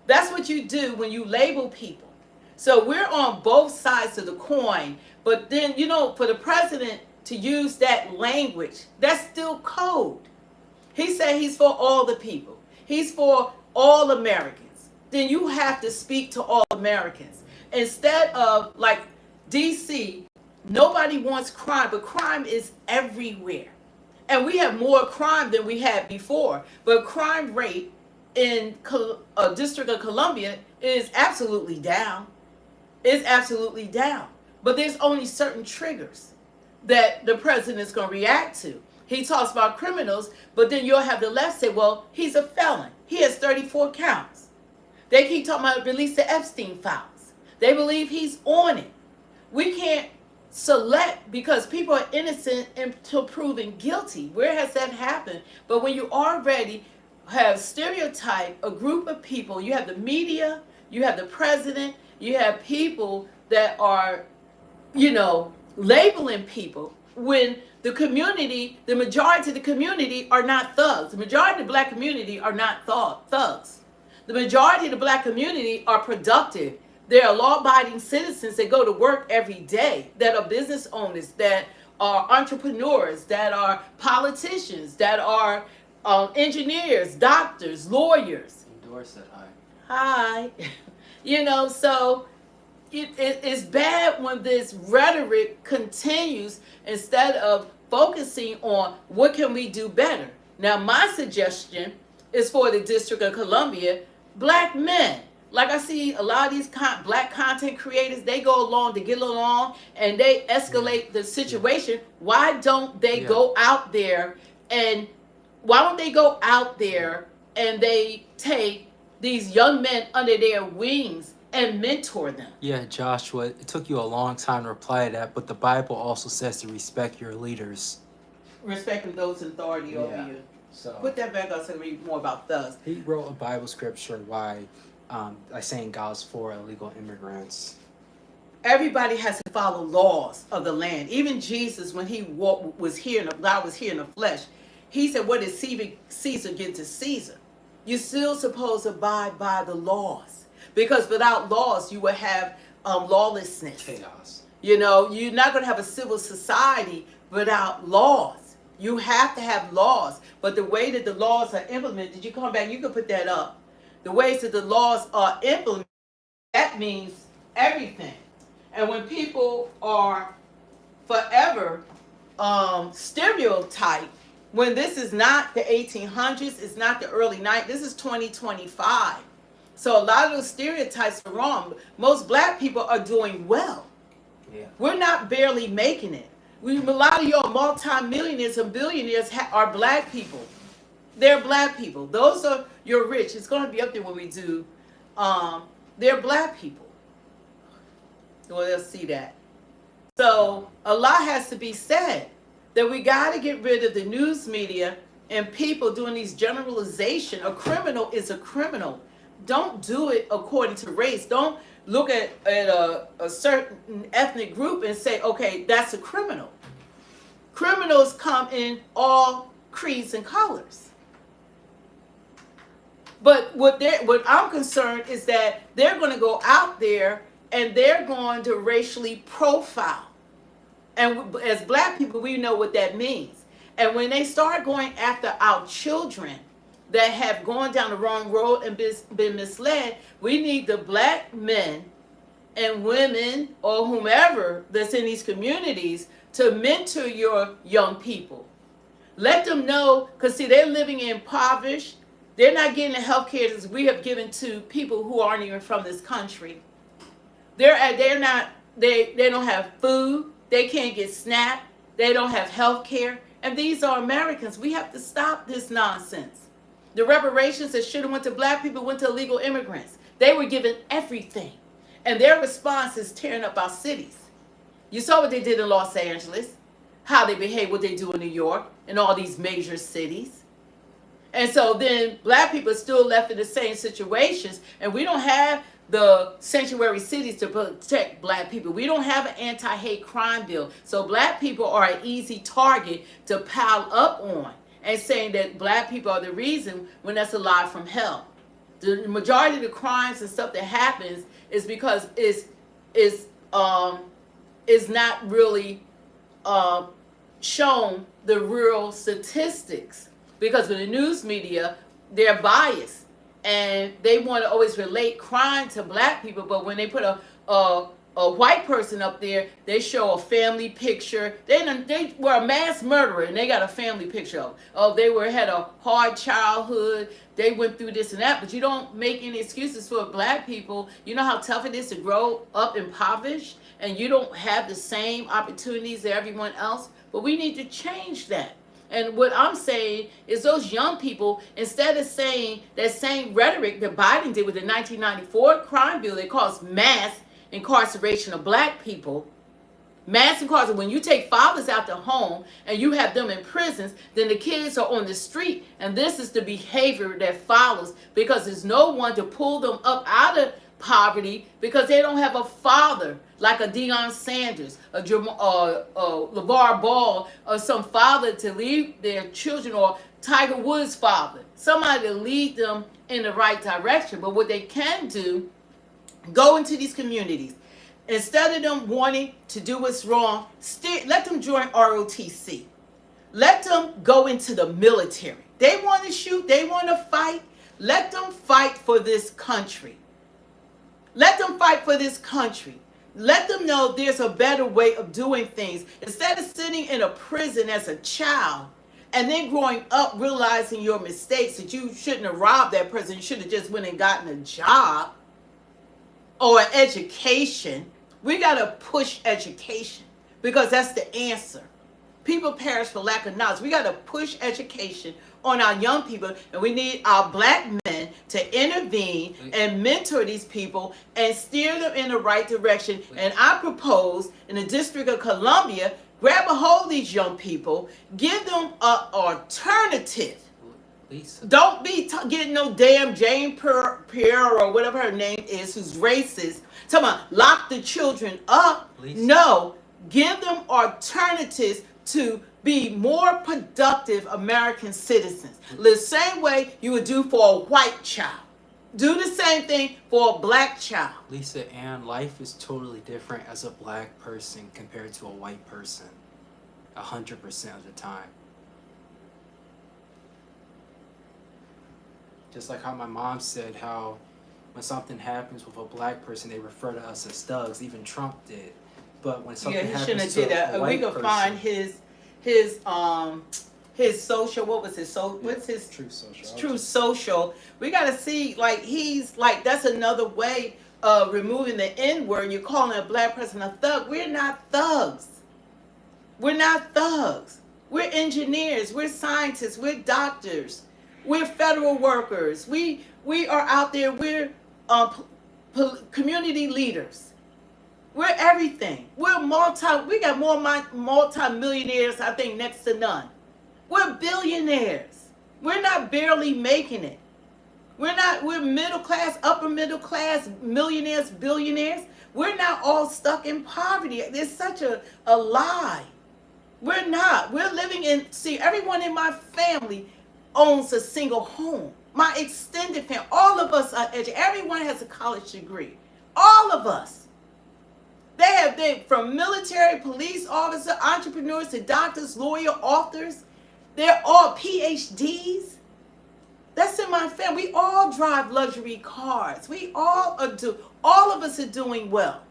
That's what you do when you label people. So we're on both sides of the coin. But then, for the president to use that language, that's still code. He said he's for all the people. He's for all Americans. Then you have to speak to all Americans. Instead of like DC, nobody wants crime, but crime is everywhere. And we have more crime than we had before. But crime rate in District of Columbia is absolutely down. It's absolutely down. But there's only certain triggers that the president is going to react to. He talks about criminals, but then you'll have the left say, well, he's a felon. He has 34 counts. They keep talking about release the Epstein files. They believe he's on it. We can't select because people are innocent until proven guilty. Where has that happened? But when you already have stereotyped a group of people, you have the media, you have the president, you have people that are, labeling people when the community, the majority of the community are not thugs. The majority of the black community are not thugs. The majority of the black community are productive. They are law-abiding citizens that go to work every day, that are business owners, that are entrepreneurs, that are politicians, that are engineers, doctors, lawyers. Endorse said hi. Hi. So it's bad when this rhetoric continues instead of focusing on what can we do better. Now, my suggestion is for the District of Columbia, black men. Like I see a lot of these black content creators, they go along to get along and they escalate the situation. Why don't they go out there and they take these young men under their wings and mentor them? Yeah, Joshua, it took you a long time to reply to that, but the Bible also says to respect your leaders. Respecting those in authority over you. So put that back up so we read more about thugs. He wrote a Bible scripture why saying God's for illegal immigrants. Everybody has to follow laws of the land. Even Jesus, when he was here, God was here in the flesh, he said, what did Caesar give to Caesar? You're still supposed to abide by the laws. Because without laws, you will have lawlessness. Chaos. You're not going to have a civil society without laws. You have to have laws. But the way that the laws are implemented, did you come back? You can put that up. The ways that the laws are implemented, that means everything. And when people are forever stereotyped, when this is not the 1800s, it's not the early 90s, this is 2025. So a lot of those stereotypes are wrong. Most black people are doing well. Yeah. We're not barely making it. A lot of your multimillionaires and billionaires are black people. They're black people. Those are your rich. It's going to be up there when we do. They're black people. Well, they'll see that. So a lot has to be said that we got to get rid of the news media and people doing these generalization. A criminal is a criminal. Don't do it according to race. Don't look at a certain ethnic group and say, okay, that's a criminal. Criminals come in all creeds and colors. But what I'm concerned is that they're going to go out there and they're going to racially profile. And as black people, we know what that means. And when they start going after our children that have gone down the wrong road and been misled, we need the black men and women or whomever that's in these communities to mentor your young people. Let them know, because see, they're living impoverished. They're not getting the health care that we have given to people who aren't even from this country. They don't have food. They can't get SNAP. They don't have health care. And these are Americans. We have to stop this nonsense. The reparations that should have went to black people went to illegal immigrants. They were given everything. And their response is tearing up our cities. You saw what they did in Los Angeles, how they behave, what they do in New York, and all these major cities. And so then black people are still left in the same situations, and we don't have the sanctuary cities to protect black people. We don't have an anti-hate crime bill. So black people are an easy target to pile up on and saying that black people are the reason, when that's a lie from hell. The majority of the crimes and stuff that happens is because is not really shown the real statistics. Because with the news media, they're biased and they want to always relate crime to black people. But when they put a white person up there, they show a family picture. They were a mass murderer and they got a family picture of. Oh, they had a hard childhood. They went through this and that. But you don't make any excuses for black people. You know how tough it is to grow up impoverished and you don't have the same opportunities as everyone else. But we need to change that. And what I'm saying is those young people, instead of saying that same rhetoric that Biden did with the 1994 crime bill that caused mass incarceration of black people, mass incarceration, when you take fathers out the home and you have them in prisons, then the kids are on the street. And this is the behavior that follows because there's no one to pull them up out of poverty because they don't have a father like a Deion Sanders, a LeVar Ball, or some father to lead their children, or Tiger Woods' father, somebody to lead them in the right direction. But what they can do, go into these communities. Instead of them wanting to do what's wrong, let them join ROTC. Let them go into the military. They want to shoot, they want to fight. Let them fight for this country. Let them fight for this country. Let them know there's a better way of doing things. Instead of sitting in a prison as a child and then growing up realizing your mistakes, that you shouldn't have robbed that person, you should have just went and gotten a job or an education. We got to push education because that's the answer. People perish for lack of knowledge. We got to push education on our young people, and we need our black men to intervene and mentor these people and steer them in the right direction. And I propose in the District of Columbia, grab a hold of these young people, give them an alternative. Lisa. Don't be getting no damn Jane Pierre or whatever her name is, who's racist. Talking about lock the children up. Lisa. No, give them alternatives to be more productive American citizens. The same way you would do for a white child. Do the same thing for a black child. Lisa Ann, life is totally different as a black person compared to a white person. 100% of the time. Just like how my mom said how when something happens with a black person, they refer to us as thugs. Even Trump did. But when something happens to a white we could person, find his social, what was his what's his True Social. We got to see, like, he's like, that's another way of removing the N word. You're calling a black person a thug. We're not thugs. We're not thugs. We're engineers. We're scientists. We're doctors. We're federal workers. We are out there. We're community leaders. We're everything. We got more multi-millionaires, I think, next to none. We're billionaires. We're not barely making it. We're middle class, upper middle class, millionaires, billionaires. We're not all stuck in poverty. It's such a lie. We're not. We're living in, see, everyone in my family owns a single home. My extended family, all of us are educated. Everyone has a college degree. All of us. They from military, police officer, entrepreneurs to doctors, lawyer, authors. They're all PhDs. That's in my family. We all drive luxury cars. All of us are doing well.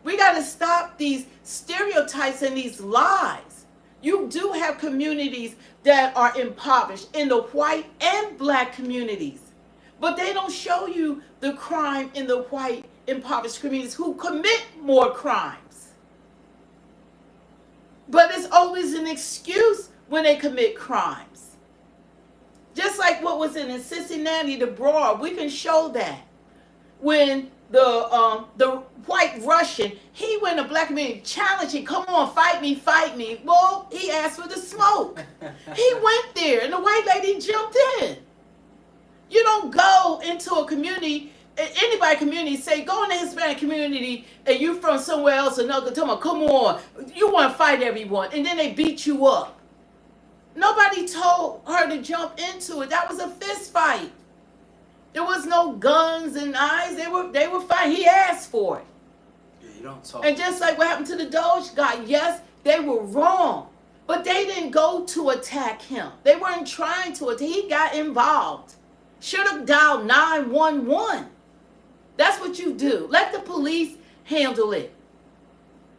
We got to stop these stereotypes and these lies. You do have communities that are impoverished in the white and black communities, but they don't show you the crime in the white impoverished communities who commit more crimes. But it's always an excuse when they commit crimes. Just like what was in Cincinnati, the brawl, we can show that. When the white Russian, he went to black community challenging, come on, fight me, fight me. Well, he asked for the smoke. He went there and the white lady jumped in. You don't go into a community, anybody community, say go in the Hispanic community and you from somewhere else, another, tell them, come on, you want to fight everyone, and then they beat you up. Nobody told her to jump into it. That was a fist fight. There was no guns and knives. They were fine. He asked for it. Yeah, you don't talk. And just like what happened to the Doge guy, yes, they were wrong. But they didn't go to attack him. They weren't trying to attack. He got involved. Should have dialed 911. That's what you do. Let the police handle it.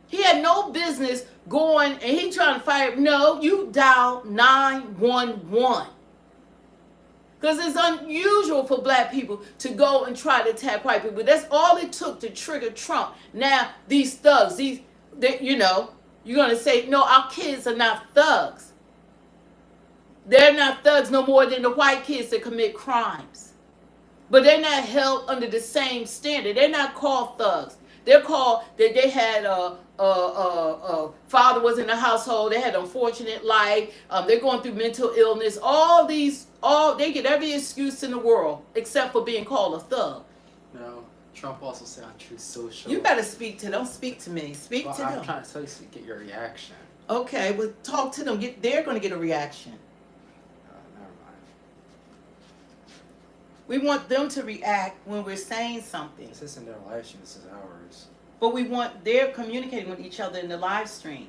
He had no business going and he trying to fight. No, you dial 911. Because it's unusual for black people to go and try to attack white people. That's all it took to trigger Trump. Now, these thugs, you're going to say, no, our kids are not thugs. They're not thugs no more than the white kids that commit crimes. But they're not held under the same standard. They're not called thugs. They're called that they had father was in the household. They had an unfortunate life. They're going through mental illness. They get every excuse in the world except for being called a thug. No, Trump also said on Truth Social. You better speak to them. Speak to me. Speak to them. I'm trying to tell you to get your reaction. Okay, well, talk to them. They're going to get a reaction. Never mind. We want them to react when we're saying something. This isn't their live stream. This is ours. But they're communicating with each other in the live stream.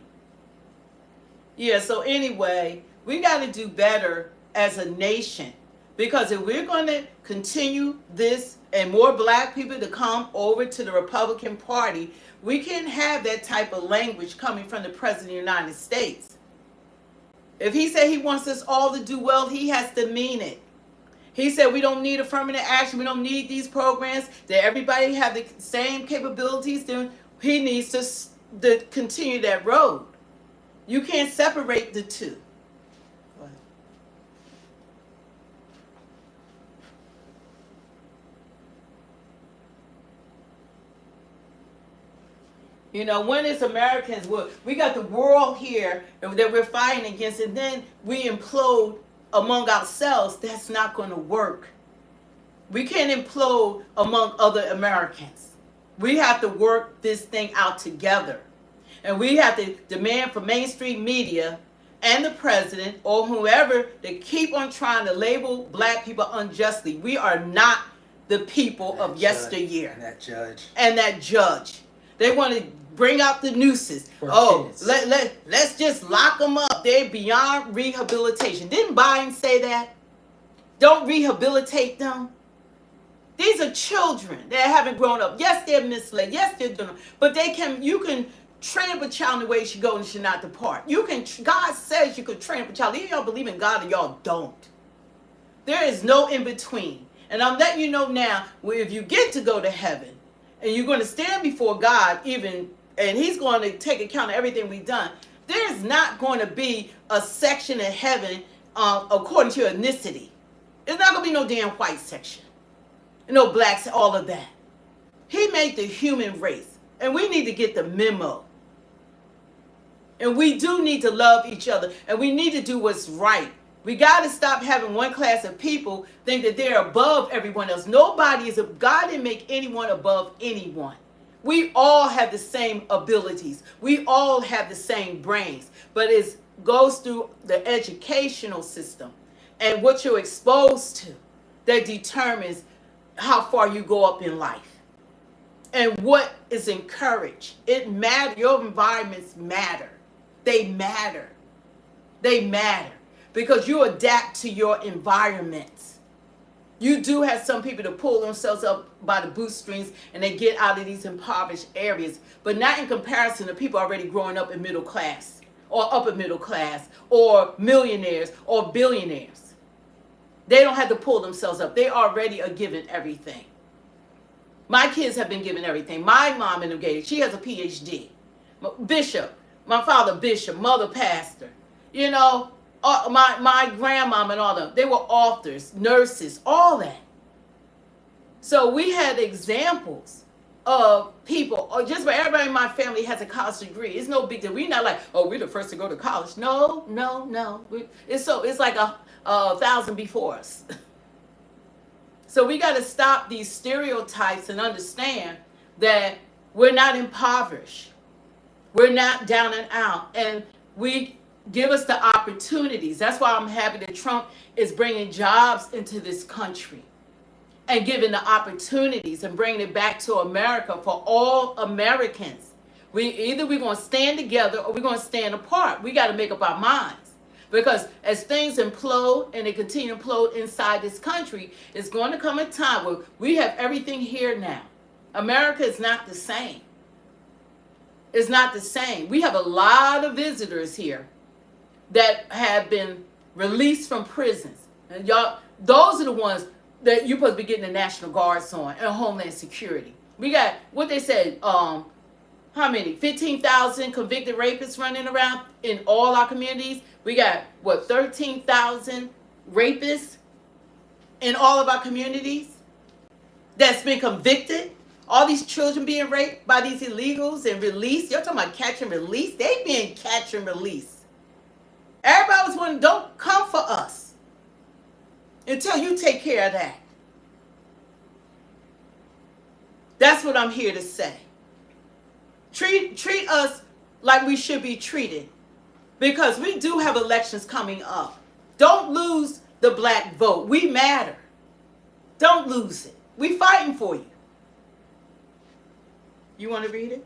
Yeah, so anyway, we got to do better as a nation. Because if we're going to continue this and more black people to come over to the Republican Party, we can't have that type of language coming from the President of the United States. If he said he wants us all to do well, he has to mean it. He said we don't need affirmative action. We don't need these programs. That everybody have the same capabilities. Then he needs to continue that road. You can't separate the two. When it's Americans, we got the world here that we're fighting against, and then we implode among ourselves. That's not going to work. We can't implode among other Americans. We have to work this thing out together. And we have to demand from mainstream media and the president or whoever to keep on trying to label black people unjustly. We are not the people of yesteryear. And that judge. They want to bring out the nooses. Let's just lock them up. They're beyond rehabilitation. Didn't Biden say that? Don't rehabilitate them. These are children that haven't grown up. Yes, they're misled. Yes, they're doing it. But you can train up a child in the way it should go and should not depart. God says you could train up a child. Either y'all believe in God or y'all don't. There is no in between. And I'm letting you know now, if you get to go to heaven, and you're going to stand before God and he's going to take account of everything we've done, there's not going to be a section in heaven according to your ethnicity. There's not going to be no damn white section. No blacks, all of that. He made the human race. And we need to get the memo. And we do need to love each other. And we need to do what's right. We got to stop having one class of people think that they're above everyone else. God didn't make anyone above anyone. We all have the same abilities. We all have the same brains. But it goes through the educational system and what you're exposed to that determines how far you go up in life. And what is encouraged. It matters. Your environments matter. They matter. They matter. Because you adapt to your environments. You do have some people to pull themselves up by the bootstrings and they get out of these impoverished areas, but not in comparison to people already growing up in middle class or upper middle class or millionaires or billionaires. They don't have to pull themselves up. They already are given everything. My kids have been given everything. My mom and them gave it. She has a PhD. Bishop, my father bishop, mother pastor, you know, my grandmom and all them. They were authors, nurses, all that. So we had examples of people, or just about everybody in my family has a college degree. It's no big deal. We're not like, oh, we're the first to go to college. No, no, no. It's like a 1,000 before us. So we got to stop these stereotypes and understand that we're not impoverished. We're not down and out. And we give us the opportunities. That's why I'm happy that Trump is bringing jobs into this country and giving the opportunities and bringing it back to America for all Americans. We're going to stand together or we're going to stand apart. We got to make up our minds. Because as things implode and they continue to implode inside this country, it's going to come a time where we have everything here now. America is not the same. It's not the same. We have a lot of visitors here that have been released from prisons. And y'all, those are the ones that you're supposed to be getting the National Guards on and Homeland Security. We got, what they said, how many? 15,000 convicted rapists running around in all our communities. We got, 13,000 rapists in all of our communities that's been convicted. All these children being raped by these illegals and released. You're talking about catch and release? They being catch and release. Everybody was wondering, don't come for us until you take care of that. That's what I'm here to say. Treat us like we should be treated, because we do have elections coming up. Don't lose the black vote. We matter. Don't lose it. We fighting for you. You want to read it?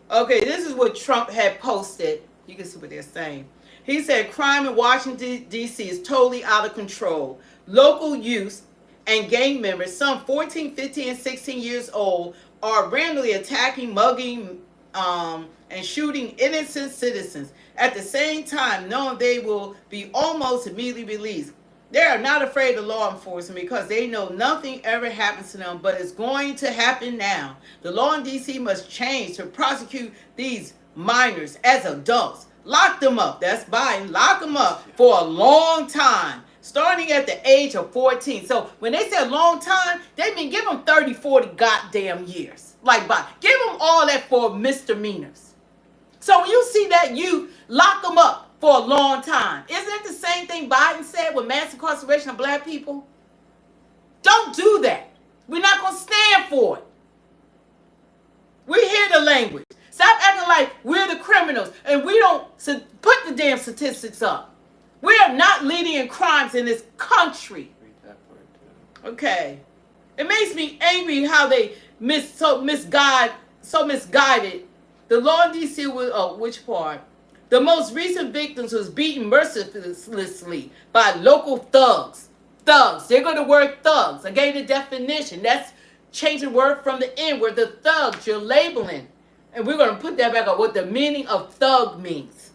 Okay, this is what Trump had posted. You can see what they're saying. He said, crime in Washington, D.C. is totally out of control. Local youth and gang members, some 14, 15, and 16 years old, are randomly attacking, mugging, and shooting innocent citizens. At the same time, knowing they will be almost immediately released. They are not afraid of law enforcement because they know nothing ever happens to them, but it's going to happen now. The law in D.C. must change to prosecute these minors as adults. Lock them up. That's Biden. Lock them up for a long time, starting at the age of 14. So when they say a long time, they mean give them 30, 40 goddamn years. Like Biden. Give them all that for misdemeanors. So when you see that, you lock them up for a long time. Isn't that the same thing Biden said with mass incarceration of black people? Don't do that. We're not going to stand for it. We hear the language. Stop acting like we're the criminals and we don't put the damn statistics up. We are not leading in crimes in this country. Okay. It makes me angry how they so misguided. The law in D.C. was, which part? The most recent victims was beaten mercilessly by local thugs. Thugs. They're going to word thugs. I gave the definition. That's changing word from the N word. The thugs, you're labeling. And we're going to put that back on what the meaning of thug means.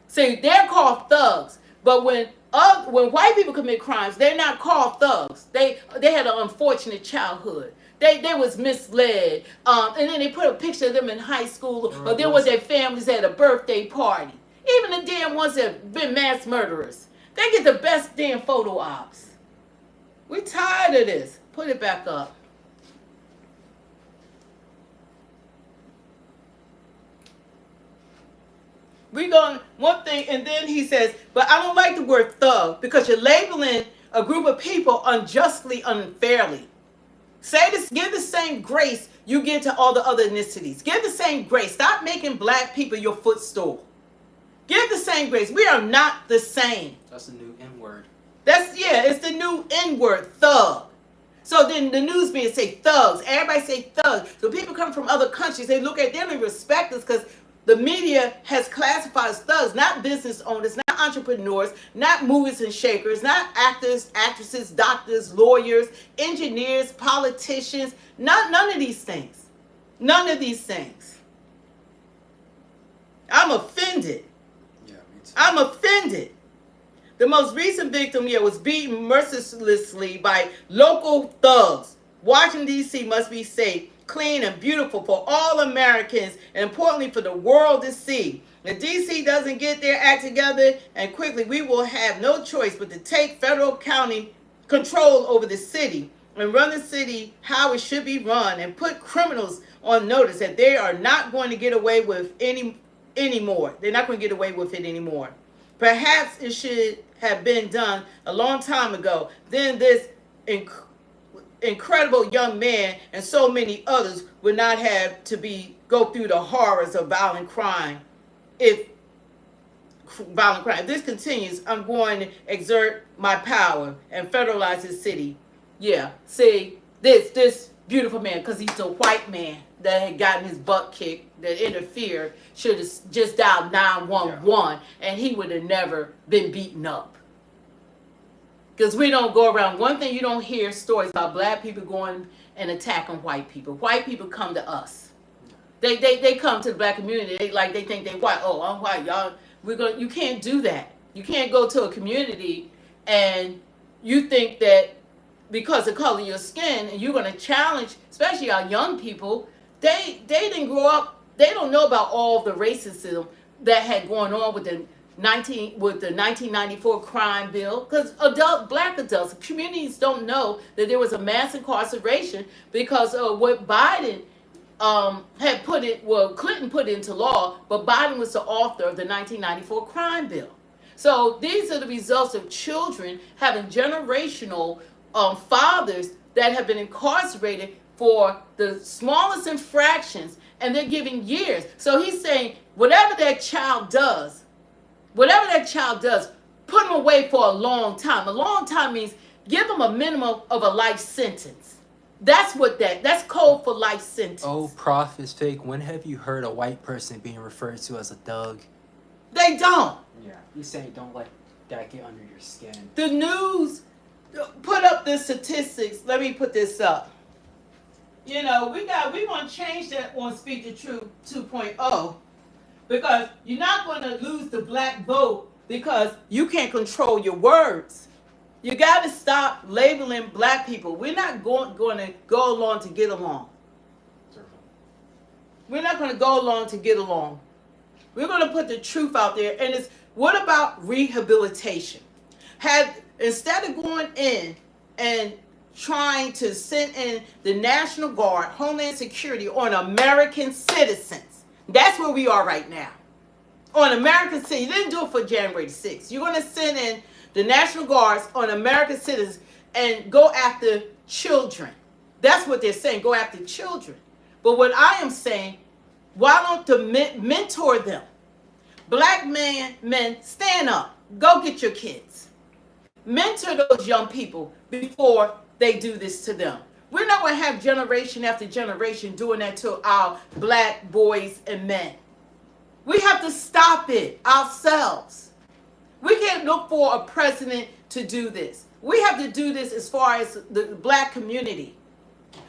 See, they're called thugs. But when white people commit crimes, they're not called thugs. They had an unfortunate childhood. They was misled. And then they put a picture of them in high school, or then with their families at a birthday party. Even the damn ones that have been mass murderers. They get the best damn photo ops. We're tired of this. Put it back up. We're going, one thing, and then he says, but I don't like the word thug because you're labeling a group of people unjustly, unfairly. Say this, give the same grace you give to all the other ethnicities. Give the same grace. Stop making black people your footstool. Give the same grace. We are not the same. That's the new N-word. It's the new N-word, thug. So then the news media say thugs. Everybody say thugs. So people come from other countries, they look at them and respect us because the media has classified as thugs, not business owners, not entrepreneurs, not movers and shakers, not actors, actresses, doctors, lawyers, engineers, politicians, none of these things. None of these things. I'm offended. Yeah, me too. I'm offended. The most recent victim here was beaten mercilessly by local thugs. Washington, D.C. must be safe. clean, and beautiful for all Americans, and importantly for the world to see. If DC doesn't get their act together and quickly, we will have no choice but to take federal county control over the city and run the city how it should be run, and put criminals on notice that they are not going to get away with anymore. They're not going to get away with it anymore. Perhaps it should have been done a long time ago. Then this incredible young man and so many others would not have to go through the horrors of violent crime. If this continues, I'm going to exert my power and federalize this city. Yeah, see, this beautiful man, because he's a white man that had gotten his butt kicked, that interfered, should have just dialed 911, and he would have never been beaten up. Because we don't go around. One thing you don't hear stories about black people going and attacking white people. White people come to us. They come to the black community. They think they white. Oh, I'm white, y'all. You can't do that. You can't go to a community and you think that because of the color of your skin and you're going to challenge, especially our young people. They didn't grow up. They don't know about all the racism that had going on with the 1994 crime bill, because black adults, communities don't know that there was a mass incarceration because of what Biden had Clinton put into law, but Biden was the author of the 1994 crime bill. So these are the results of children having generational fathers that have been incarcerated for the smallest infractions, and they're giving years. So he's saying whatever that child does, put them away for a long time. A long time means give them a minimum of a life sentence. That's code for life sentence. Oh, Prophet's fake. When have you heard a white person being referred to as a thug? They don't. Yeah. You're saying don't let that get under your skin. The news put up the statistics. Let me put this up. We want to change that on Speak the Truth 2.0, because you're not going to lose the black vote because you can't control your words. You got to stop labeling black people. We're not going to go along to get along. We're not going to go along to get along. We're going to put the truth out there. And what about rehabilitation? Instead of going in and trying to send in the National Guard, Homeland Security on American citizens, that's where we are right now. On American citizens. You didn't do it for January 6th. You're going to send in the National Guards on American citizens and go after children. That's what they're saying, go after children. But what I am saying, why don't you mentor them? Black men, stand up. Go get your kids. Mentor those young people before they do this to them. We're not going to have generation after generation doing that to our black boys and men. We have to stop it ourselves. We can't look for a president to do this. We have to do this as far as the black community.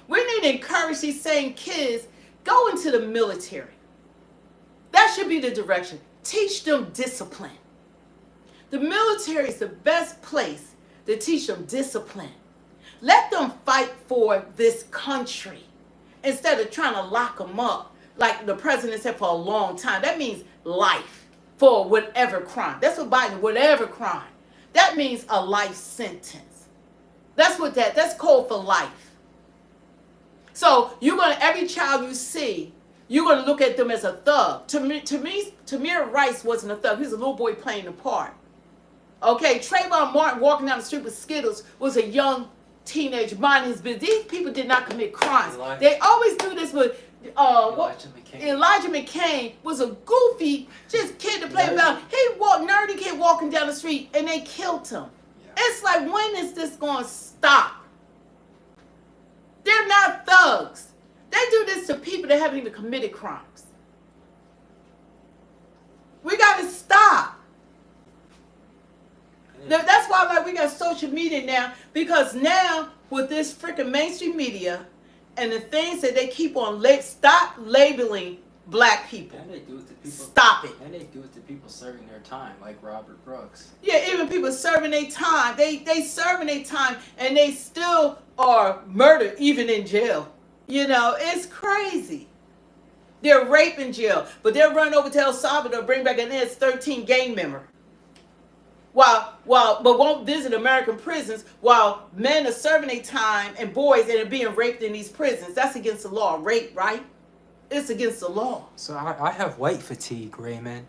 We need to encourage these same kids, go into the military. That should be the direction. Teach them discipline. The military is the best place to teach them discipline. Let them fight for this country instead of trying to lock them up like the president said for a long time. That means life for whatever crime. That's what Biden, whatever crime. That means a life sentence. That's code for life. So every child you see, you're going to look at them as a thug. To me, Tamir Rice wasn't a thug. He was a little boy playing a part. Okay, Trayvon Martin walking down the street with Skittles was a young teenager minding his business. These people did not commit crimes. They always do this with Elijah McCain was a goofy just kid to play about. Nerdy kid walking down the street and they killed him. Yeah. It's like, when is this going to stop? They're not thugs. They do this to people that haven't even committed crimes. We got to stop. That's why we got social media now, because now with this freaking mainstream media and the things that they keep on stop labeling black people. And they do it to people. Stop it. And they do it to people serving their time, like Robert Brooks. Yeah, even people serving their time. They serving their time and they still are murdered, even in jail. You know, it's crazy. They're rape in jail, but they'll run over to El Salvador, bring back an S-13 gang member. But won't visit American prisons while men are serving their time and boys and are being raped in these prisons. That's against the law. Rape, right? It's against the law. So I have white fatigue, Raymond.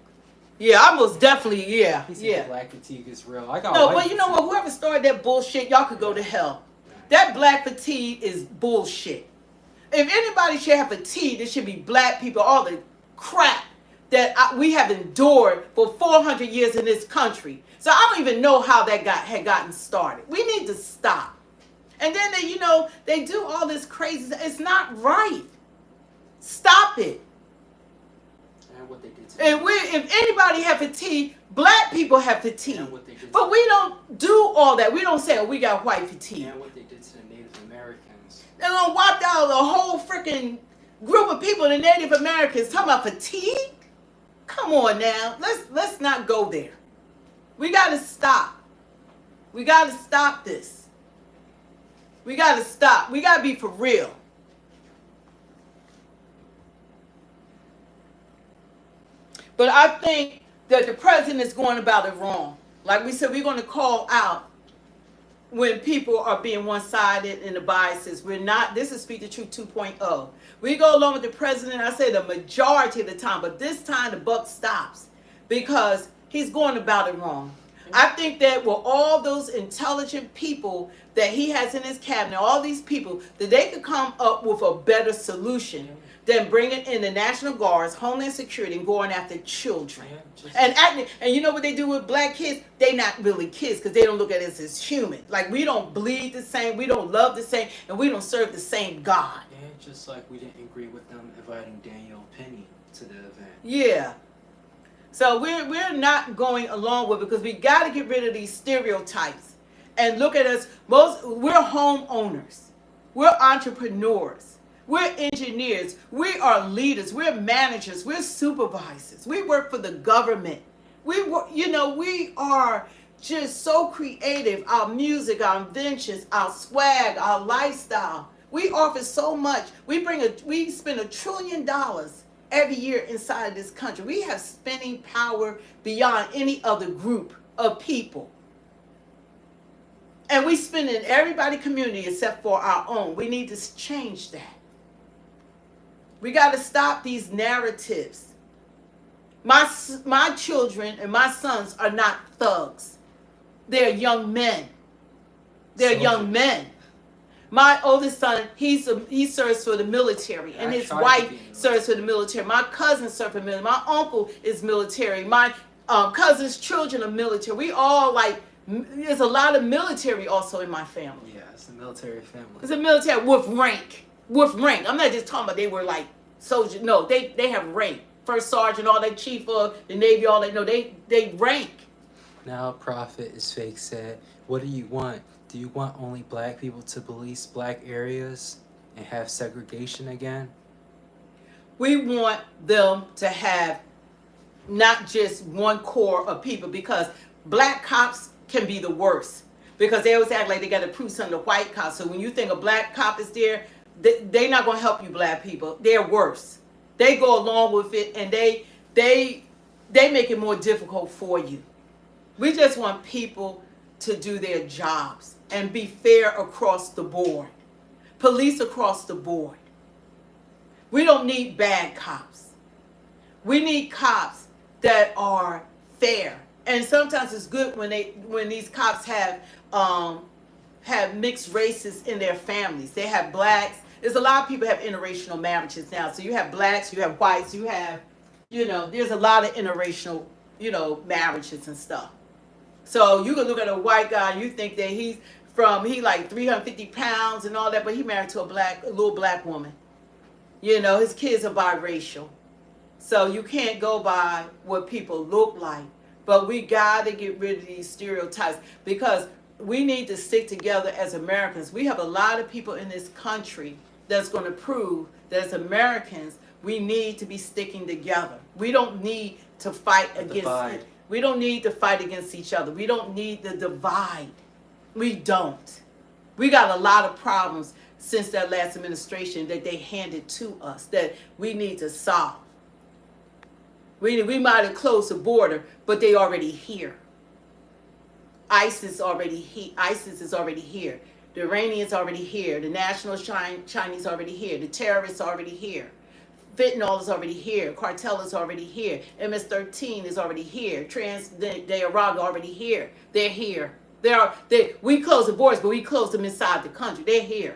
Yeah, I most definitely, yeah. He said black fatigue is real. I got No, white but you know fatigue. what? Whoever started that bullshit, y'all could go to hell. That black fatigue is bullshit. If anybody should have fatigue, it should be black people, all the crap that we have endured for 400 years in this country. So I don't even know how that had gotten started. We need to stop. And then they do all this crazy. It's not right. Stop it. And what they did to And if anybody have fatigue, black people have fatigue. And what they did But we don't do all that. We don't say, oh, we got white fatigue. And what they did to the Native Americans. They're gonna wipe out a whole freaking group of people, the Native Americans, talking about fatigue. Come on now, let's not go there. We gotta stop. We gotta stop this. We gotta stop. We gotta be for real. But I think that the president is going about it wrong. Like we said, we're going to call out when people are being one-sided in the biases. We're not, this is Speak the Truth 2.0. We go along with the president, I say the majority of the time, but this time the buck stops because he's going about it wrong. I think that with all those intelligent people that he has in his cabinet, all these people, that they could come up with a better solution than bringing in the National Guards, Homeland Security, and going after children. And you know what they do with black kids? They not really kids because they don't look at us as human. Like we don't bleed the same, we don't love the same, and we don't serve the same God. Yeah, just like we didn't agree with them inviting Daniel Penny to the event. Yeah. So we're not going along with it because we got to get rid of these stereotypes and look at us. We're homeowners, we're entrepreneurs. We're engineers. We are leaders. We're managers. We're supervisors. We work for the government. We are just so creative. Our music, our inventions, our swag, our lifestyle. We offer so much. We spend $1 trillion every year inside of this country. We have spending power beyond any other group of people. And we spend in everybody's community except for our own. We need to change that. We got to stop these narratives. My children and my sons are not thugs. They're young men. They're young men. My oldest son, he serves for the military, and his wife serves for the military. My cousin serves for the military. My uncle is military. My cousin's children are military. We all there's a lot of military also in my family. Yeah, it's a military family. It's a military with rank. With rank. I'm not just talking about they were like soldiers. No, they have rank. First sergeant, all that, chief of the Navy, all that. No, they rank. Now Prophet is fake said, what do you want? Do you want only black people to police black areas and have segregation again? We want them to have not just one core of people because black cops can be the worst because they always act like they got to prove something to white cops. So when you think a black cop is there, they're not going to help you black people. They're worse. They go along with it and they make it more difficult for you. We just want people to do their jobs and be fair across the board. Police across the board. We don't need bad cops. We need cops that are fair. And sometimes it's good when these cops have mixed races in their families. They have blacks. There's a lot of people have interracial marriages now. So you have blacks, you have whites, you have, there's a lot of interracial, marriages and stuff. So you can look at a white guy, you think that he like 350 pounds and all that, but he married to a little black woman. His kids are biracial. So you can't go by what people look like. But we got to get rid of these stereotypes because we need to stick together as Americans. We have a lot of people in this country that's going to prove that as Americans, we need to be sticking together. We don't need to fight against it. We don't need to fight against each other. We don't need the divide. We don't. We got a lot of problems since that last administration that they handed to us that we need to solve. We might have closed the border, but they already here. ISIS is already here. The Iranians already here. The national Chinese already here. The terrorists already here. Fentanyl is already here. Cartel is already here. MS-13 is already here. They Iraq already here. They're here. We close the borders, but we close them inside the country. They're here.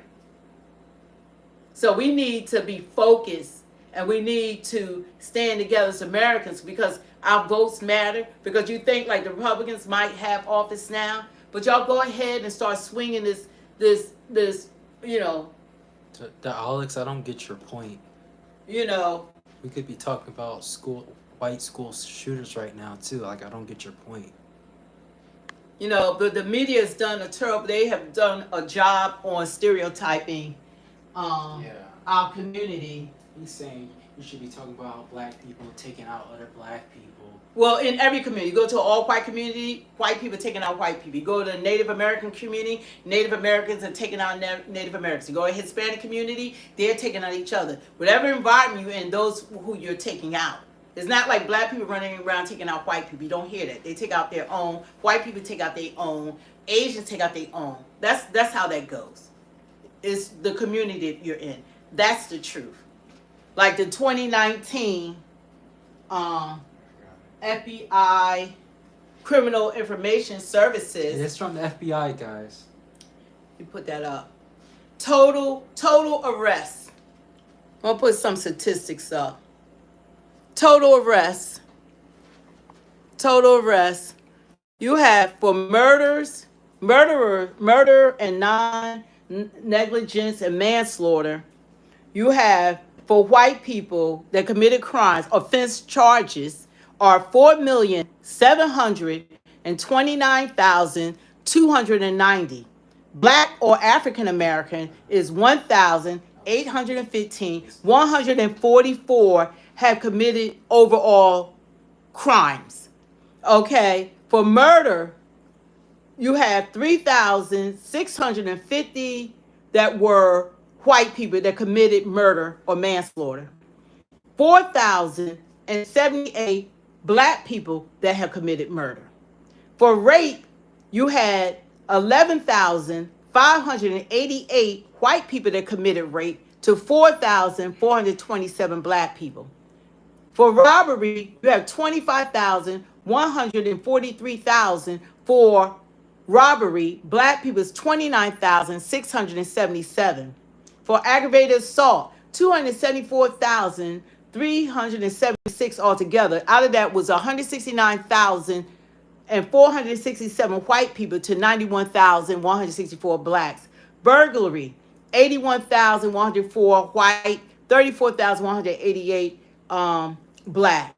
So we need to be focused, and we need to stand together as Americans because our votes matter. Because you think like the Republicans might have office now, but y'all go ahead and start swinging this, you know. The Alex, I don't get your point. You know. We could be talking about white school shooters right now too. Like, I don't get your point. You know, but the media has done they have done a job on stereotyping our community. He's saying you should be talking about black people taking out other black people. Well, in every community, you go to an all-white community, white people taking out white people. You go to the Native American community, Native Americans are taking out Native Americans. You go to a Hispanic community, they're taking out each other. Whatever environment you're in, those who you're taking out. It's not like black people running around taking out white people. You don't hear that. They take out their own. White people take out their own. Asians take out their own. That's how that goes. It's the community that you're in. That's the truth. Like the 2019 FBI Criminal Information Services. It's from the FBI, guys. You put that up. Total arrests. I'm gonna put some statistics up. Total arrests. You have for murder and non-negligence and manslaughter. You have for white people that committed crimes, offense charges are 4,729,290. Black or African American is 1,815. 144 have committed overall crimes. Okay, for murder, you have 3,650 that were white people that committed murder or manslaughter. 4,078 black people that have committed murder. For rape, you had 11,588 white people that committed rape to 4,427 black people. For robbery, you have 25,143,000 for robbery. Black people is 29,677. For aggravated assault, 274,376 altogether. Out of that was 169,467 white people to 91,164 blacks. Burglary, 81,104 white, 34,188 black.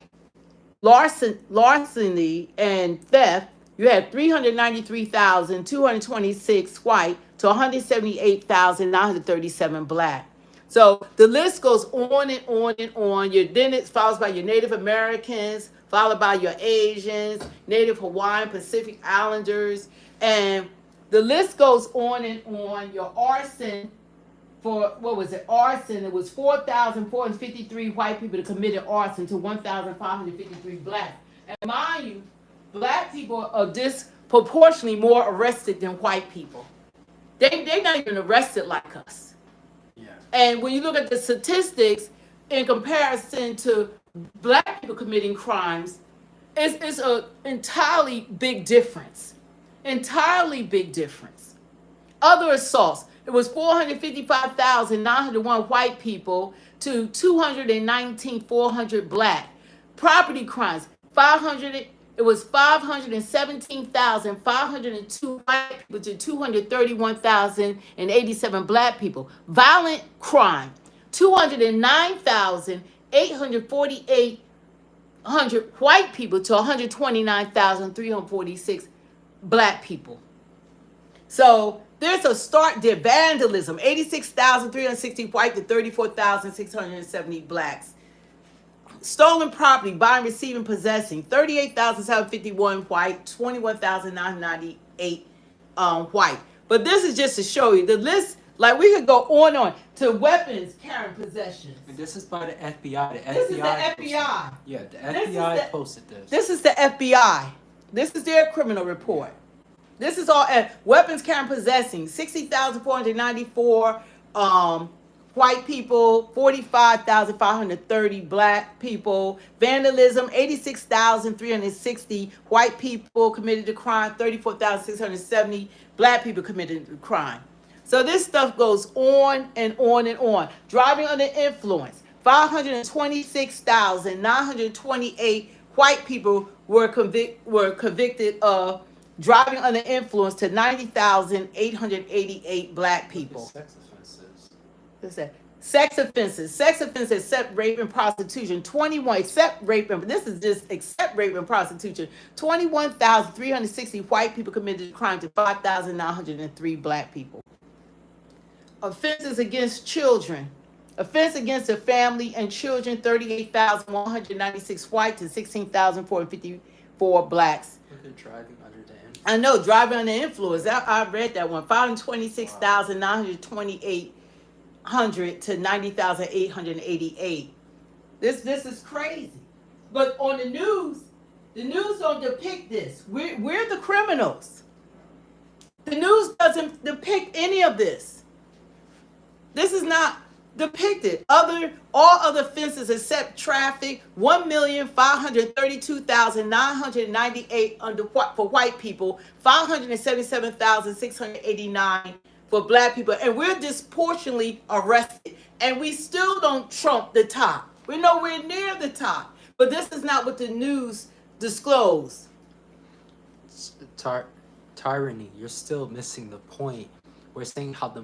Larceny and theft, you had 393,226 white to 178,937 black. So the list goes on and on and on. Then it's followed by your Native Americans, followed by your Asians, Native Hawaiian, Pacific Islanders, and the list goes on and on. Your arson, for what was it? Arson, it was 4,453 white people that committed arson to 1,553 black. And mind you, black people are disproportionately more arrested than white people. They're not even arrested like us. Yeah. And when you look at the statistics in comparison to black people committing crimes, it's an entirely big difference. Entirely big difference. Other assaults, it was 455,901 white people to 219,400 black. Property crimes, 517,502 white people to 231,087 black people. Violent crime, 209,848 white people to 129,346 black people. So there's a start there. Vandalism, 86,360 white to 34,670 blacks. Stolen property, buying, receiving, possessing, 38,751 white, 21,998 white. But this is just to show you the list Like we could go on and on to weapons carrying possessions. And this is by the FBI. The This is the FBI. FBI. Yeah, the This is FBI posted this. This is the FBI. This is their criminal report. This is all weapons carrying possessing 60,494 white people, 45,530 black people, vandalism 86,360 white people committed the crime, 34,670 black people committed the crime. So this stuff goes on and on and on. Driving under influence, 526,928 white people were convicted of driving under influence to 90,888 black people. Sex offenses. What's that? Sex offenses. Sex offenses except rape and prostitution. 21 except rape and this is just except rape and prostitution. 21,360 white people committed the crime to 5,903 black people. Offenses against children. Offense against the family and children, 38,196 white to 16,454 blacks. Look at driving under the influence. I know, driving under influence. I read that one. 526,928 to 90,888. This is crazy. But on the news don't depict this. We're the criminals. The news doesn't depict any of this. This is not depicted. All other offenses except traffic, 1,532,998 for white people, 577,689 for black people, and we're disproportionately arrested, and we still don't trump the top. We're nowhere near the top. But this is not what the news disclosed. Tyranny. You're still missing the point. We're saying how the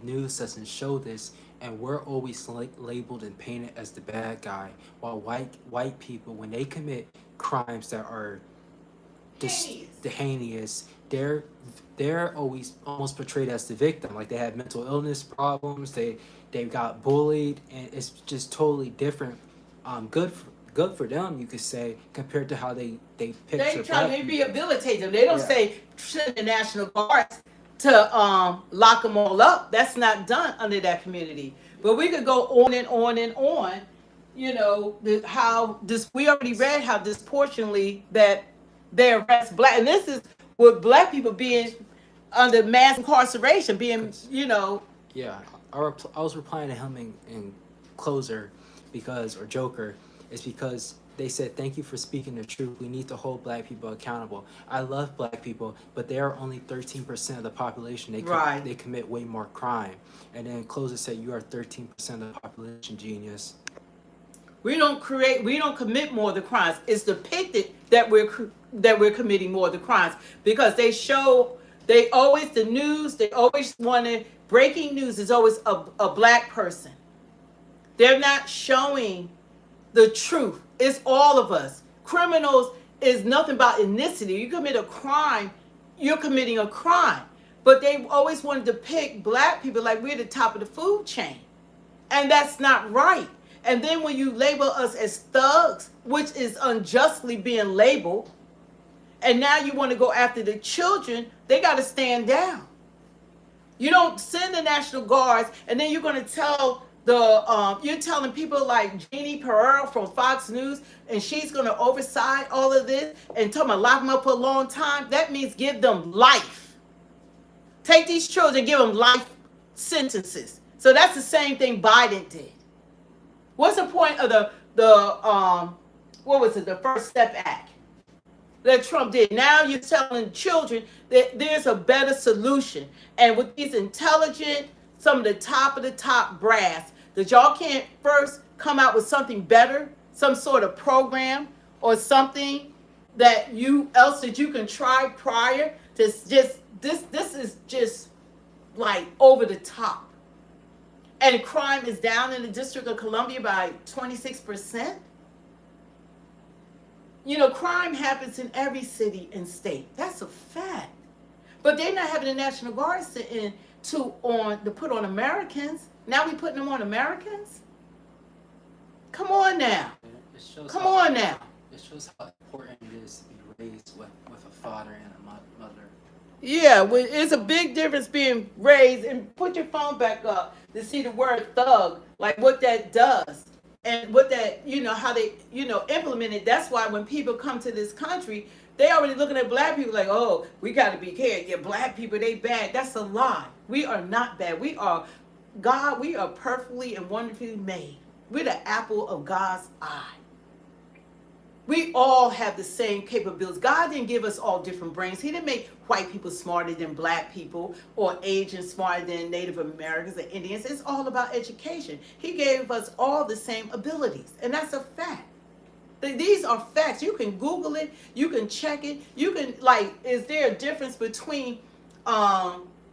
news doesn't show this, and we're always labeled and painted as the bad guy, while white people, when they commit crimes that are heinous, they're always almost portrayed as the victim, like they have mental illness problems, they got bullied, and it's just totally different. Good for them, you could say, compared to how they picture. They try to rehabilitate them. They don't say send the National Guards to lock them all up. That's not done under that community. But we could go on and on and on. You know, we already read how disproportionately that they arrest black, and this is with black people being under mass incarceration, being, Yeah, I was replying to him in Closer or Joker, is because they said, thank you for speaking the truth. We need to hold black people accountable. I love black people, but they are only 13% of the population. They commit way more crime. And then Closer said, you are 13% of the population, genius. We don't commit more of the crimes. It's depicted that we're committing more of the crimes because the news, they always wanted, breaking news is always a black person. They're not showing the truth. It's all of us. Criminals is nothing about ethnicity. You commit a crime, you're committing a crime. But they always want to depict black people like we're the top of the food chain. And that's not right. And then when you label us as thugs, which is unjustly being labeled, and now you want to go after the children, they got to stand down. You don't send the National Guards, and then you're going to tell you're telling people like Jeannie Pereira from Fox News, and she's going to oversight all of this and tell them to lock them up for a long time. That means give them life. Take these children, give them life sentences. So that's the same thing Biden did. What's the point of the First Step Act that Trump did? Now you're telling children that there's a better solution. And with these intelligent, some of the top brass, that y'all can't first come out with something better, some sort of program or something that you can try prior to just this is just like over the top. And crime is down in the District of Columbia by 26%. Crime happens in every city and state. That's a fact. But they're not having the National Guard to put on Americans. Now we putting them on Americans? Come on now. It shows how important it is to be raised with a father and a mother. Yeah, well, it's a big difference being raised, and put your phone back up to see the word thug, like what that does and what that, how they, implement it. That's why when people come to this country, they already looking at black people like, oh, we got to be careful. Yeah, black people, they bad. That's a lie. We are not bad. We are, God, we are perfectly and wonderfully made. We're the apple of God's eye. We all have the same capabilities. God didn't give us all different brains. He didn't make white people smarter than black people or Asians smarter than Native Americans or Indians. It's all about education. He gave us all the same abilities, and that's a fact. These are facts. You can Google it. You can check it. You can, like, is there a difference between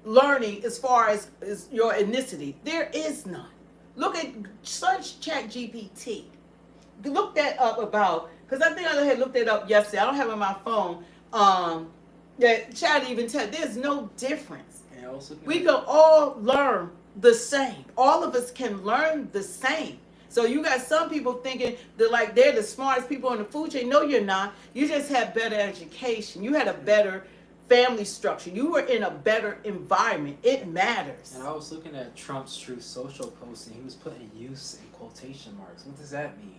learning as far as your ethnicity? There is none. Look at, search Chat GPT. Look that up about, because I think I had looked it up yesterday. I don't have it on my phone. That Chad even said there's no difference. We can all learn the same. All of us can learn the same. So you got some people thinking that like they're the smartest people on the food chain. No, you're not. You just have better education. You had a better family structure. You were in a better environment. It matters. And I was looking at Trump's Truth Social post, and he was putting youth in quotation marks. What does that mean?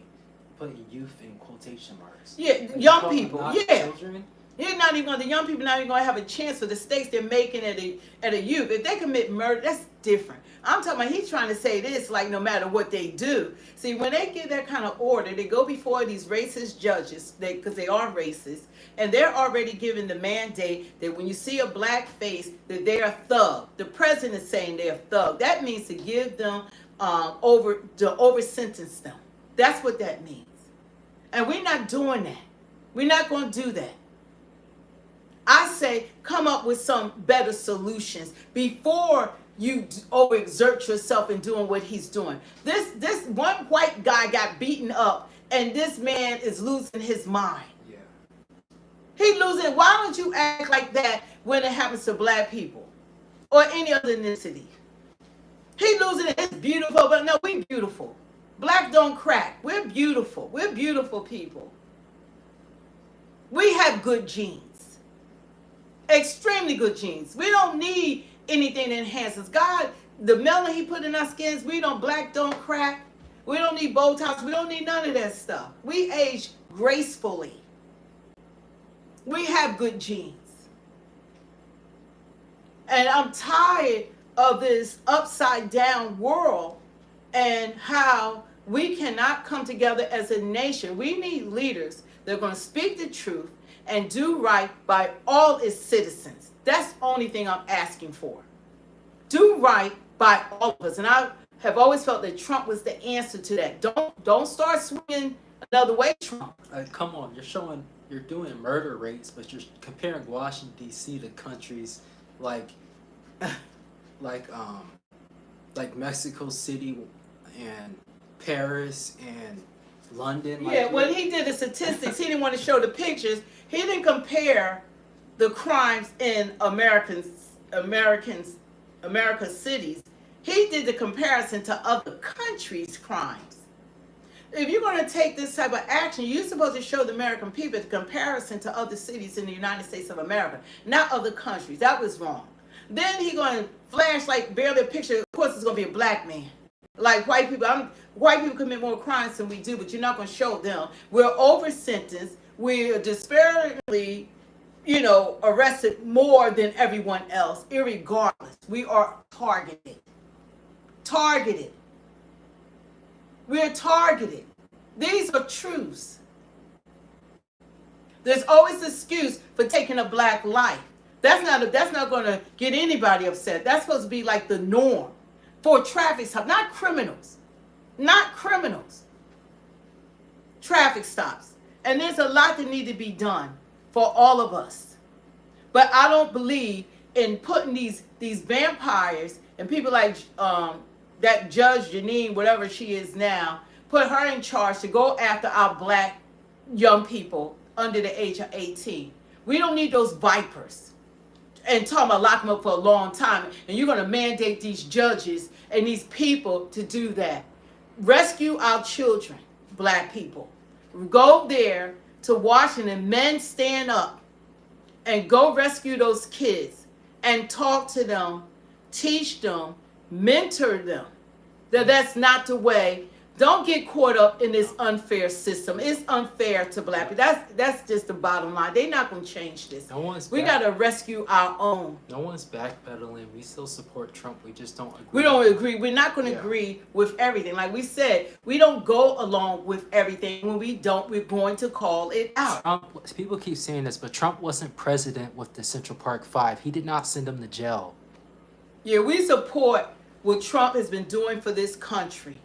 Putting youth in quotation marks. Yeah, Like, young people. Yeah. Children? You're not even going. The young people not even going to have a chance for the stakes they're making at a youth. If they commit murder, that's different. I'm talking about he's trying to say this like no matter what they do. See, when they get that kind of order, they go before these racist judges because they are racist, and they're already given the mandate that when you see a black face, that they are thug. The president is saying they're thug. That means to give them over sentence them. That's what that means. And we're not doing that. We're not going to do that. I say come up with some better solutions before you overexert yourself in doing what he's doing. This one white guy got beaten up, and this man is losing his mind. Yeah. He losing. Why don't you act like that when it happens to black people or any other ethnicity? He losing it. It's beautiful, but no, we beautiful. Black don't crack. We're beautiful. We're beautiful people. We have good genes. Extremely good genes. We don't need anything that enhances. God, the melanin he put in our skins, black don't crack. We don't need Botox. We don't need none of that stuff. We age gracefully. We have good genes. And I'm tired of this upside down world and how we cannot come together as a nation. We need leaders that are going to speak the truth and do right by all its citizens. That's the only thing I'm asking for. Do right by all of us. And I have always felt that Trump was the answer to that. Don't start swinging another way, Trump. Come on, you're doing murder rates, but you're comparing Washington D.C. to countries like Mexico City and Paris and London. Yeah, when he did the statistics, he didn't want to show the pictures. He didn't compare the crimes in America's cities. He did the comparison to other countries' crimes. If you're going to take this type of action, you're supposed to show the American people the comparison to other cities in the United States of America, not other countries. That was wrong. Then he going to flash like barely a picture. Of course, it's going to be a black man. Like white people commit more crimes than we do, but you're not going to show them. We're over sentenced. We're disparately, arrested more than everyone else, irregardless. We are targeted. Targeted. We're targeted. These are truths. There's always an excuse for taking a black life. That's not going to get anybody upset. That's supposed to be like the norm for traffic stops, not criminals. Not criminals. Traffic stops. And there's a lot that need to be done for all of us. But I don't believe in putting these vampires and people like that Judge Janine, whatever she is now, put her in charge to go after our black young people under the age of 18. We don't need those vipers. And talking about lock them up for a long time. And you're going to mandate these judges and these people to do that. Rescue our children, black people. Go there to Washington. Men stand up. and go rescue those kids and talk to them, teach them, mentor them. That's not the way. Don't get caught up in this unfair system. It's unfair to black people. That's just the bottom line. They're not going to change this. We got to rescue our own. No one's backpedaling. We still support Trump. We just don't agree. We don't agree. We're not going to agree with everything. Like we said, we don't go along with everything. When we don't, we're going to call it out. People keep saying this, but Trump wasn't president with the Central Park Five. He did not send them to jail. Yeah, we support what Trump has been doing for this country.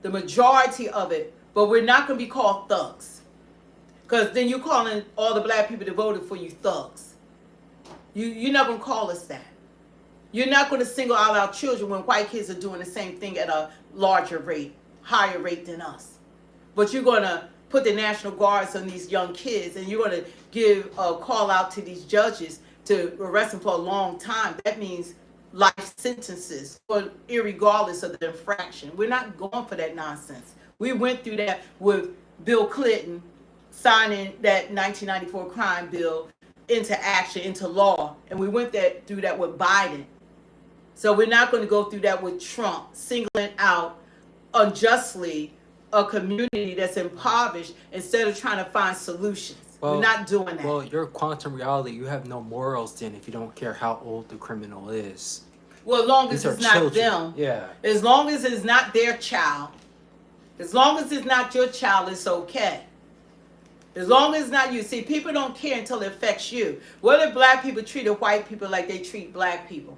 The majority of it, but we're not going to be called thugs, because then you're calling all the black people that voted for you thugs. You're not going to call us that. You're not going to single out our children when white kids are doing the same thing at a larger rate, higher rate than us. But you're going to put the National Guards on these young kids, and you're going to give a call out to these judges to arrest them for a long time. That means life sentences, or irregardless of the infraction. We're not going for that nonsense. We went through that with Bill Clinton signing that 1994 crime bill into action, into law, and we went through that with Biden. So we're not going to go through that with Trump, singling out unjustly a community that's impoverished instead of trying to find solutions. We're not doing that. Well, you're quantum reality. You have no morals then if you don't care how old the criminal is. Well, as long as it's not them. Yeah. As long as it's not their child. As long as it's not your child, it's okay. As long as it's not you. See, people don't care until it affects you. What if black people treated white people like they treat black people?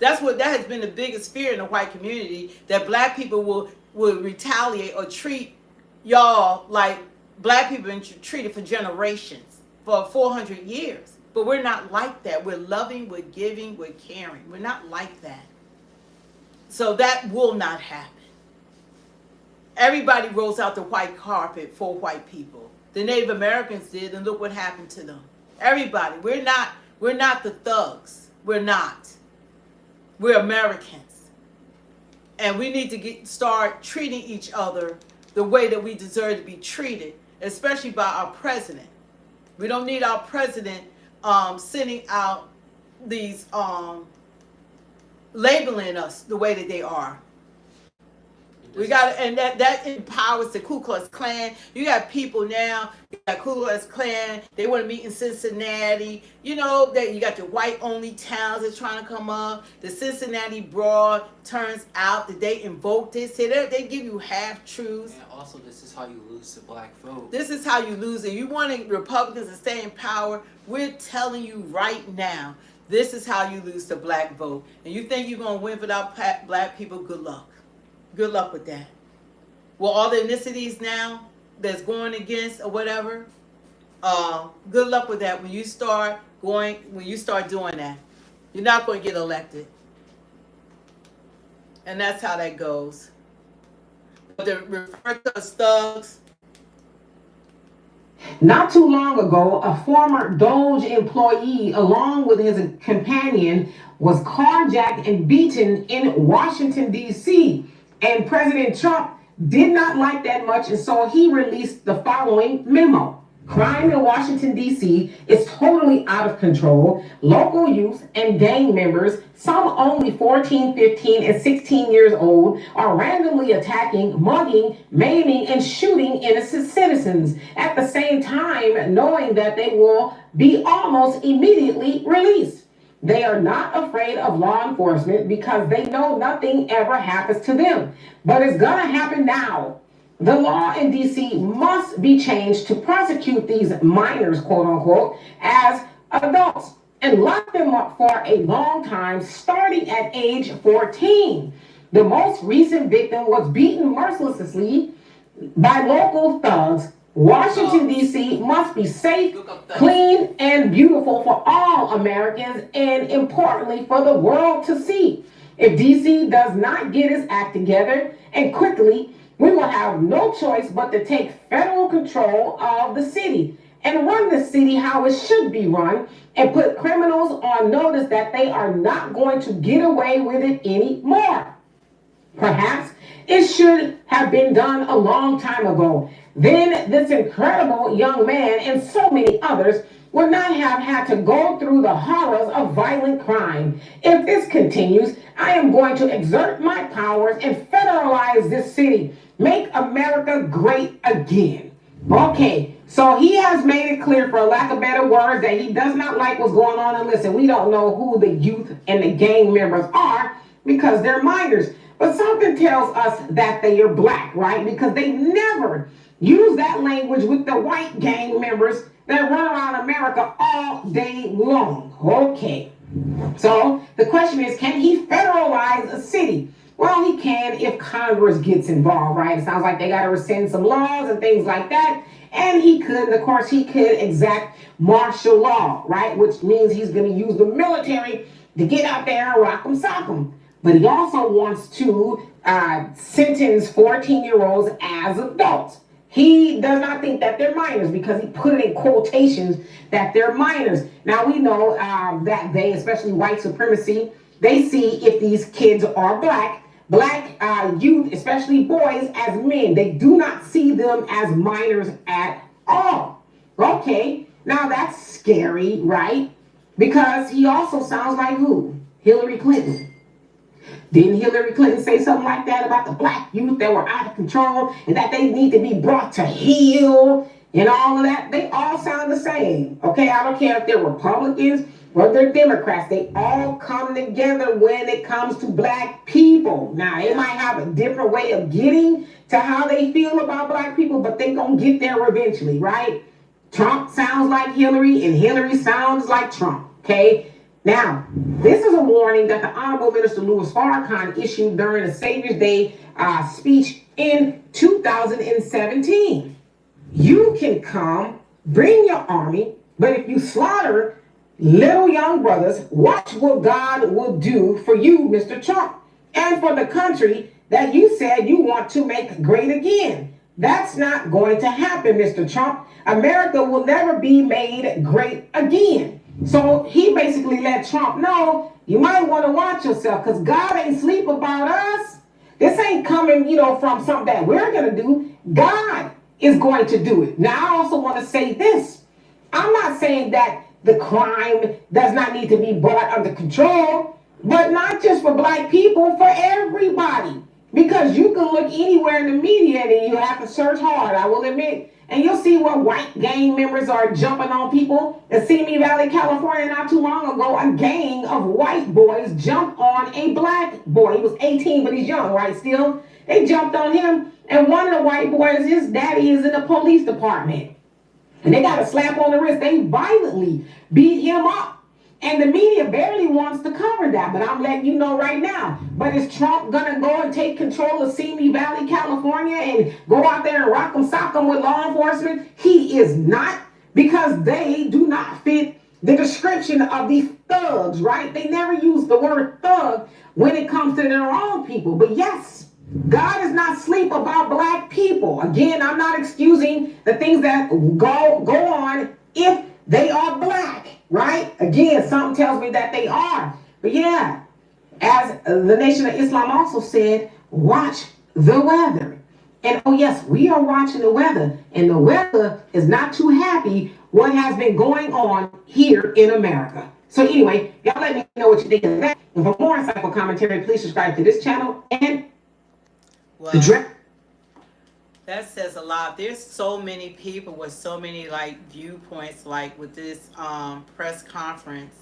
That has been the biggest fear in the white community, that black people will retaliate or treat y'all like black people have been treated for generations, for 400 years. But we're not like that. We're loving, we're giving, we're caring. We're not like that. So that will not happen. Everybody rolls out the white carpet for white people. The Native Americans did, and look what happened to them. Everybody. We're not the thugs. We're not. We're Americans. And we need to start treating each other the way that we deserve to be treated, especially by our president. We don't need our president sending out these labeling us the way that they are. We got, and that empowers the Ku Klux Klan. You got people now, you got Ku Klux Klan, they want to meet in Cincinnati. You know, that you got the white-only towns that's trying to come up. The Cincinnati Broad turns out that they invoke this. They give you half-truths. And also, this is how you lose the black vote. This is how you lose it. You want Republicans to stay in power? We're telling you right now, this is how you lose the black vote. And you think you're going to win without black people? Good luck. Good luck with that. Well, all the ethnicities now that's going against or whatever, good luck with that. When you start doing that, you're not going to get elected. And that's how that goes. But to refer to us thugs. Not too long ago, a former Doge employee, along with his companion, was carjacked and beaten in Washington, D.C. And President Trump did not like that much, and so he released the following memo. Crime in Washington, D.C. is totally out of control. Local youth and gang members, some only 14, 15, and 16 years old, are randomly attacking, mugging, maiming, and shooting innocent citizens, at the same time knowing that they will be almost immediately released. They are not afraid of law enforcement because they know nothing ever happens to them. But it's gonna happen now. The law in DC must be changed to prosecute these minors, quote unquote, as adults and lock them up for a long time, starting at age 14. The most recent victim was beaten mercilessly by local thugs. Washington, D.C. must be safe, clean, and beautiful for all Americans, and importantly, for the world to see. If D.C. does not get its act together, and quickly, we will have no choice but to take federal control of the city and run the city how it should be run, and put criminals on notice that they are not going to get away with it anymore. Perhaps it should have been done a long time ago. Then this incredible young man and so many others would not have had to go through the horrors of violent crime. If this continues, I am going to exert my powers and federalize this city. Make America great again. Okay, so he has made it clear, for lack of better words, that he does not like what's going on. And listen, we don't know who the youth and the gang members are because they're minors. But something tells us that they are black, right? Because they never use that language with the white gang members that run around America all day long. Okay. So the question is, can he federalize a city? Well, he can if Congress gets involved, right? It sounds like they got to rescind some laws and things like that. And he could, of course, he could exact martial law, right? Which means he's going to use the military to get out there and rock 'em, sock 'em. But he also wants to sentence 14-year-olds as adults. He does not think that they're minors because he put it in quotations that they're minors. Now we know that they, especially white supremacy, they see if these kids are black youth, especially boys, as men. They do not see them as minors at all. Okay, now that's scary, right? Because he also sounds like who? Hillary Clinton. Didn't Hillary Clinton say something like that about the black youth that were out of control and that they need to be brought to heel and all of that? They all sound the same. Okay, I don't care if they're Republicans or they're Democrats. They all come together when it comes to black people. Now, they might have a different way of getting to how they feel about black people, but they gonna get there eventually, right? Trump sounds like Hillary and Hillary sounds like Trump, okay? Now, this is a warning that the Honorable Minister Louis Farrakhan issued during the Savior's Day speech in 2017. You can come, bring your army, but if you slaughter little young brothers, watch what God will do for you, Mr. Trump, and for the country that you said you want to make great again. That's not going to happen, Mr. Trump. America will never be made great again. So he basically let Trump know, you might want to watch yourself because God ain't sleep about us. This ain't coming, from something that we're going to do. God is going to do it. Now, I also want to say this. I'm not saying that the crime does not need to be brought under control, but not just for black people, for everybody. Because you can look anywhere in the media and you have to search hard, I will admit, and you'll see where white gang members are jumping on people. In Simi Valley, California, not too long ago, a gang of white boys jumped on a black boy. He was 18, but he's young, right, still? They jumped on him, and one of the white boys, his daddy is in the police department. And they got a slap on the wrist. They violently beat him up. And the media barely wants to cover that, but I'm letting you know right now. But is Trump gonna go and take control of Simi Valley, California and go out there and rock 'em, sock 'em with law enforcement? He is not, because they do not fit the description of these thugs, right? They never use the word thug when it comes to their own people. But yes, God is not asleep about black people. Again, I'm not excusing the things that go on if they are black, right? Again, something tells me that they are. But yeah, as the Nation of Islam also said, watch the weather. And oh yes, we are watching the weather. And the weather is not too happy what has been going on here in America. So anyway, y'all let me know what you think of that. And for more insightful commentary, please subscribe to this channel and that says a lot. There's so many people with so many viewpoints with this press conference.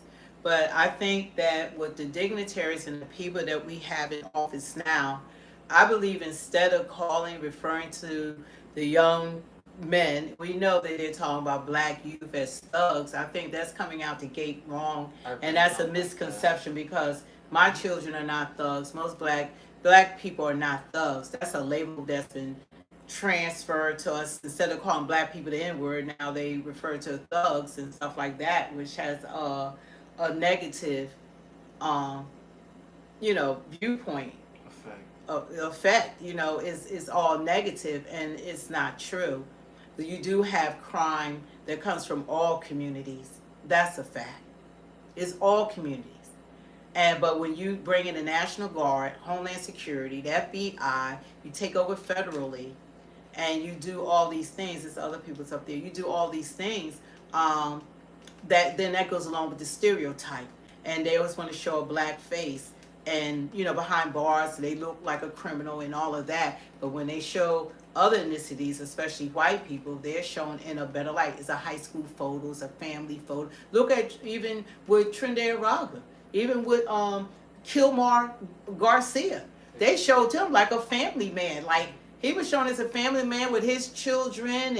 But I think that with the dignitaries and the people that we have in office now, I believe instead of referring to the young men, we know that they're talking about black youth as thugs. I think that's coming out the gate wrong, and that's a misconception because my children are not thugs. Most black people are not thugs. That's a label that's been transferred to us. Instead of calling black people the N-word, now they refer to thugs and stuff like that, which has a negative viewpoint effect. Is all negative, and it's not true. You do have crime that comes from all communities. That's a fact. It's all communities. But when you bring in the National Guard, Homeland Security, the FBI, you take over federally, and you do all these things. There's other people's up there. You do all these things. that goes along with the stereotype, and they always want to show a black face, and behind bars they look like a criminal and all of that. But when they show other ethnicities, especially white people, they're shown in a better light. It's a high school photo, it's a family photo. Look at even with Trinidad Raga, even with Kilmar Garcia, they showed him like a family man. Like he was shown as a family man with his children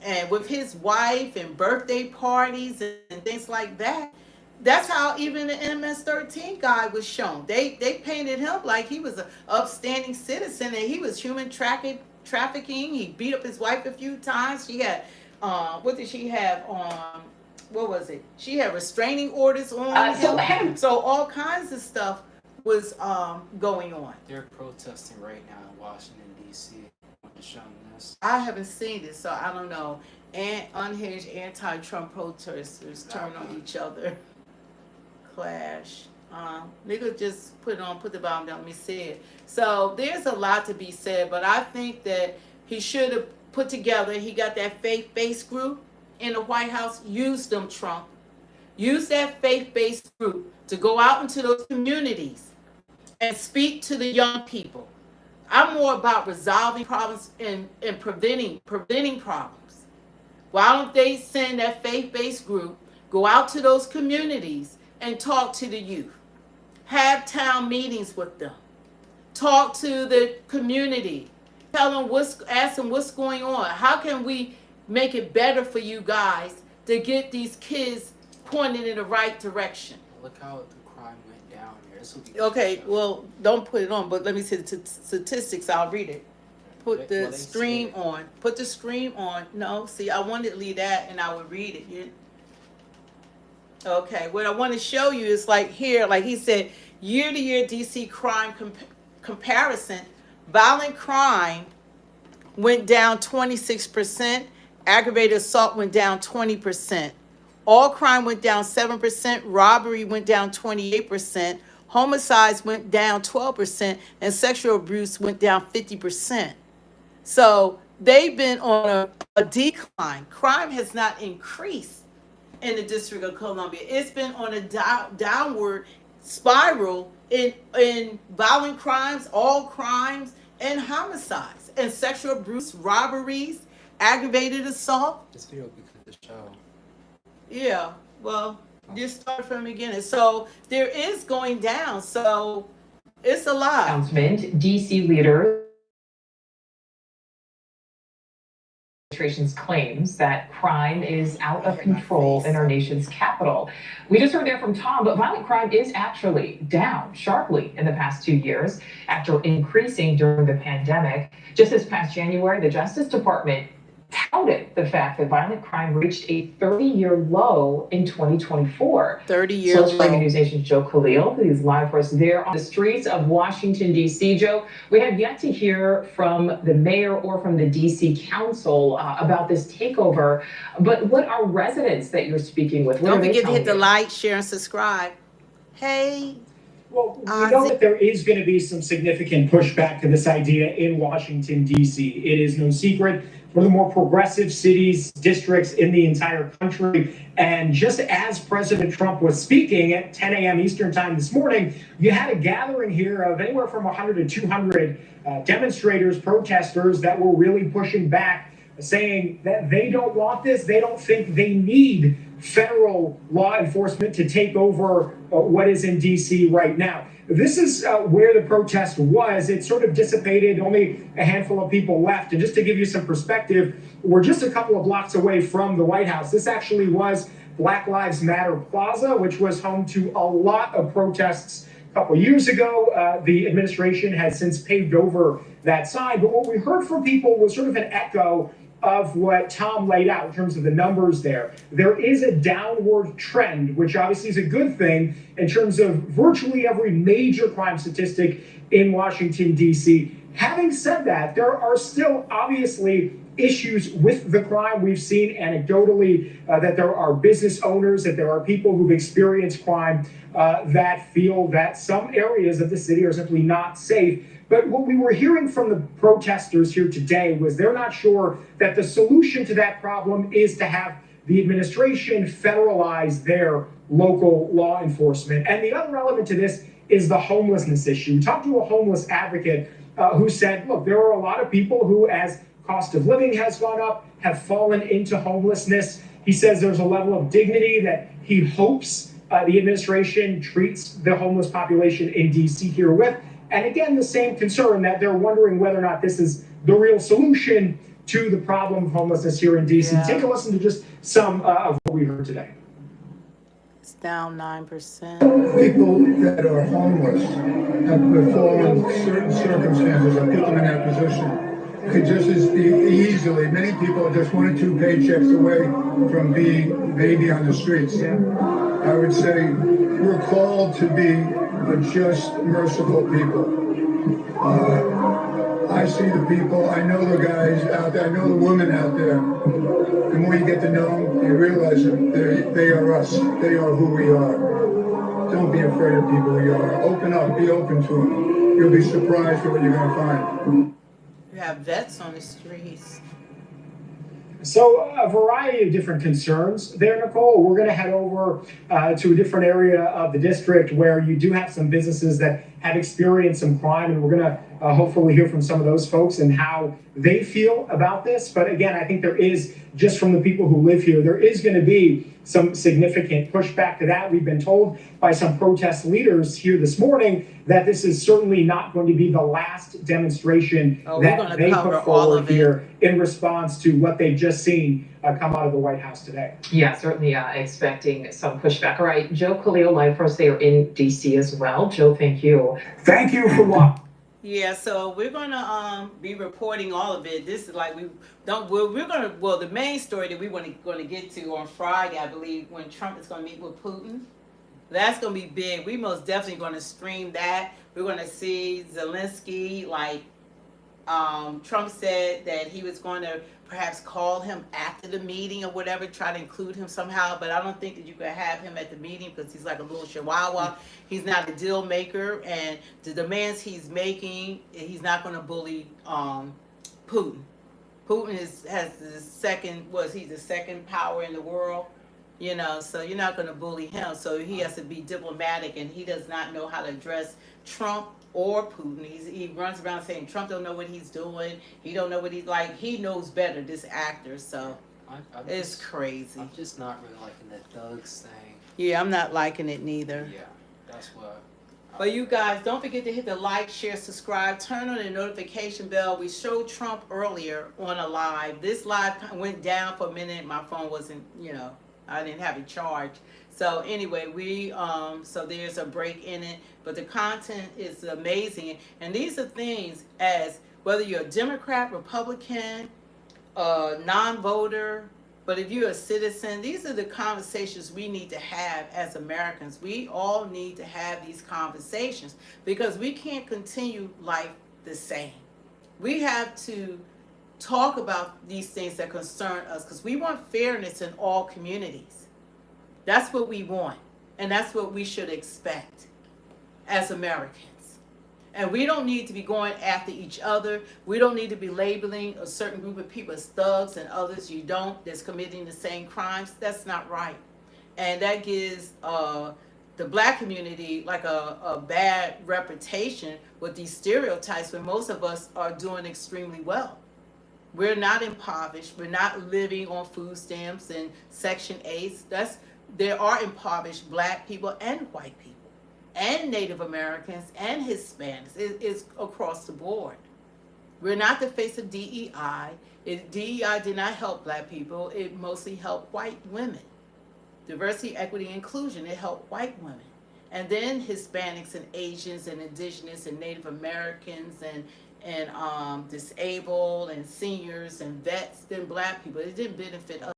and with his wife and birthday parties and things like that. That's how even the MS-13 guy was shown. They painted him like he was an upstanding citizen, and he was human trafficking. He beat up his wife a few times. She had what did she have on? What was it? She had restraining orders on him. So all kinds of stuff was going on. They're protesting right now in Washington, D.C. Showing this. I haven't seen this, so I don't know. And unhinged anti-Trump protesters turn on each other. Clash. Nigga just put the bomb down. Let me see it. So there's a lot to be said, but I think that he should have put together. He got that faith-based group in the White House. Use them, Trump. Use that faith-based group to go out into those communities and speak to the young people. I'm more about resolving problems and preventing problems. Why don't they send that faith-based group, go out to those communities and talk to the youth? Have town meetings with them. Talk to the community. Tell them ask them what's going on. How can we make it better for you guys to get these kids pointed in the right direction? Look how the crime went down here. This will be Okay, well, don't put it on, but let me see the statistics. I'll read it. Put the stream on. Put the stream on. No, see, I wanted to leave that and I would read it. Okay, what I want to show you is like here, like he said, year-to-year DC crime comparison. Violent crime went down 26%. Aggravated assault went down 20%. All crime went down 7%. Robbery went down 28%. Homicides went down 12%. And sexual abuse went down 50%. So they've been on a decline. Crime has not increased in the District of Columbia. It's been on a downward spiral in violent crimes, all crimes, and homicides, and sexual abuse, robberies, aggravated assault. This video will be for the show. Yeah, well, just start from the beginning. So there is going down. So it's a lot. Announcement, DC leaders administration's claims that crime is out of control in our nation's capital. We just heard there from Tom, but violent crime is actually down sharply in the past 2 years after increasing during the pandemic. Just this past January, the Justice Department touted the fact that violent crime reached a 30-year low in 2024. 30-year low. So low. News Nation's Joe Khalil, who's live for us there on the streets of Washington, D.C. Joe, we have yet to hear from the mayor or from the D.C. Council about this takeover. But what are residents that you're speaking with? Don't forget to hit the like, share, and subscribe. Hey. Well, we know that there is going to be some significant pushback to this idea in Washington, D.C. It is no secret. One of the more progressive cities, districts in the entire country. And just as President Trump was speaking at 10 a.m. Eastern time this morning, you had a gathering here of anywhere from 100 to 200 demonstrators, protesters that were really pushing back, saying that they don't want this. They don't think they need federal law enforcement to take over what is in D.C. right now. This is where the protest was. It sort of dissipated, only a handful of people left. And just to give you some perspective, we're just a couple of blocks away from the White House. This actually was Black Lives Matter Plaza, which was home to a lot of protests a couple of years ago. The administration has since paved over that side. But what we heard from people was sort of an echo of what Tom laid out in terms of the numbers there. There is a downward trend, which obviously is a good thing in terms of virtually every major crime statistic in Washington, D.C. Having said that, there are still obviously issues with the crime. We've seen anecdotally that there are business owners, that there are people who've experienced crime that feel that some areas of the city are simply not safe. But what we were hearing from the protesters here today was they're not sure that the solution to that problem is to have the administration federalize their local law enforcement. And the other element to this is the homelessness issue. We talked to a homeless advocate who said, look, there are a lot of people who, as cost of living has gone up, have fallen into homelessness. He says there's a level of dignity that he hopes the administration treats the homeless population in DC here with. And again, the same concern that they're wondering whether or not this is the real solution to the problem of homelessness here in DC. Yeah. Take a listen to just some of what we heard today. It's down 9%. People that are homeless have fallen certain circumstances that put them in that position. Could just as easily, many people are just 1 or 2 paychecks away from being maybe on the streets. I would say we're called to be a just, merciful people. I see the people, I know the guys out there, I know the women out there. The more you get to know them, you realize that they are us. They are who we are. Don't be afraid of people who you are. Open up, be open to them. You'll be surprised at what you're going to find. You have vets on the streets. So a variety of different concerns there, Nicole. We're going to head over to a different area of the district where you do have some businesses that have experienced some crime, and we're going to hopefully hear from some of those folks and how they feel about this. But again, I think there is, just from the people who live here, there is going to be some significant pushback to that. We've been told by some protest leaders here this morning that this is certainly not going to be the last demonstration that they put forward here in response to what they've just seen come out of the White House today. Yeah, certainly expecting some pushback. All right, Joe Khalil, live for us there in DC as well. Joe, thank you. Thank you for what? Yeah, so we're gonna be reporting all of it. This is like the main story that we want to get to on Friday, I believe, when Trump is gonna meet with Putin. That's gonna be big. We most definitely gonna stream that. We're gonna see Zelensky, like Trump said that he was going to perhaps call him after the meeting or whatever, try to include him somehow, but I don't think that you could have him at the meeting because he's like a little chihuahua. He's not a deal maker, and the demands he's making, he's not going to bully Putin. Putin has the second, he's the second power in the world, you know, so you're not going to bully him. So he has to be diplomatic, and he does not know how to address Trump or Putin. He runs around saying Trump don't know what he's doing. He don't know what he's like. He knows better, this actor. So it's crazy. I'm just not really liking that thugs thing. Yeah, I'm not liking it neither. Yeah, that's what. But you guys, don't forget to hit the like, share, subscribe, turn on the notification bell. We showed Trump earlier on a live. This live went down for a minute. My phone wasn't, I didn't have it charged. So anyway, so there's a break in it, but the content is amazing. And these are things as whether you're a Democrat, Republican, non-voter, but if you're a citizen, these are the conversations we need to have as Americans. We all need to have these conversations because we can't continue life the same. We have to talk about these things that concern us because we want fairness in all communities. That's what we want, and that's what we should expect as Americans. And we don't need to be going after each other. We don't need to be labeling a certain group of people as thugs and others you don't, that's committing the same crimes. That's not right. And that gives the black community like a bad reputation with these stereotypes when most of us are doing extremely well. We're not impoverished. We're not living on food stamps and Section 8s. There are impoverished black people and white people and Native Americans and Hispanics. It's across the board. We're not the face of DEI. DEI did not help black people. It mostly helped white women. Diversity, equity, inclusion, it helped white women. And then Hispanics and Asians and Indigenous and Native Americans and disabled and seniors and vets, then black people. It didn't benefit us.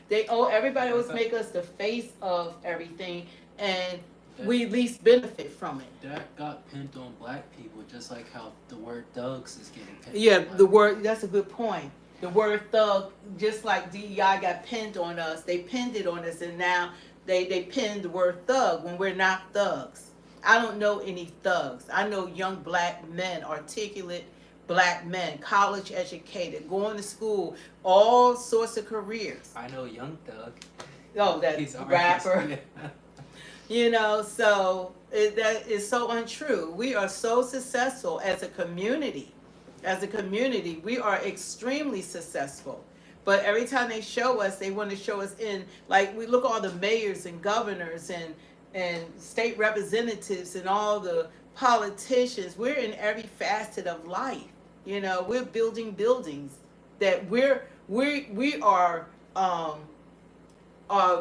Everybody always make us the face of everything, and we least benefit from it. That got pinned on black people, just like how the word thugs is getting pinned. Yeah, the word, that's a good point. The word thug, just like DEI got pinned on us, they pinned it on us, and now they pinned the word thug when we're not thugs. I don't know any thugs. I know young black men, articulate black men, college educated, going to school, all sorts of careers. I know Young Thug. Oh, that He's already- rapper. You know, so that is so untrue. We are so successful as a community. As a community, we are extremely successful. But every time they show us, they want to show us in, like, we look at all the mayors and governors and state representatives and all the politicians. We're in every facet of life. You know, we're building buildings that we are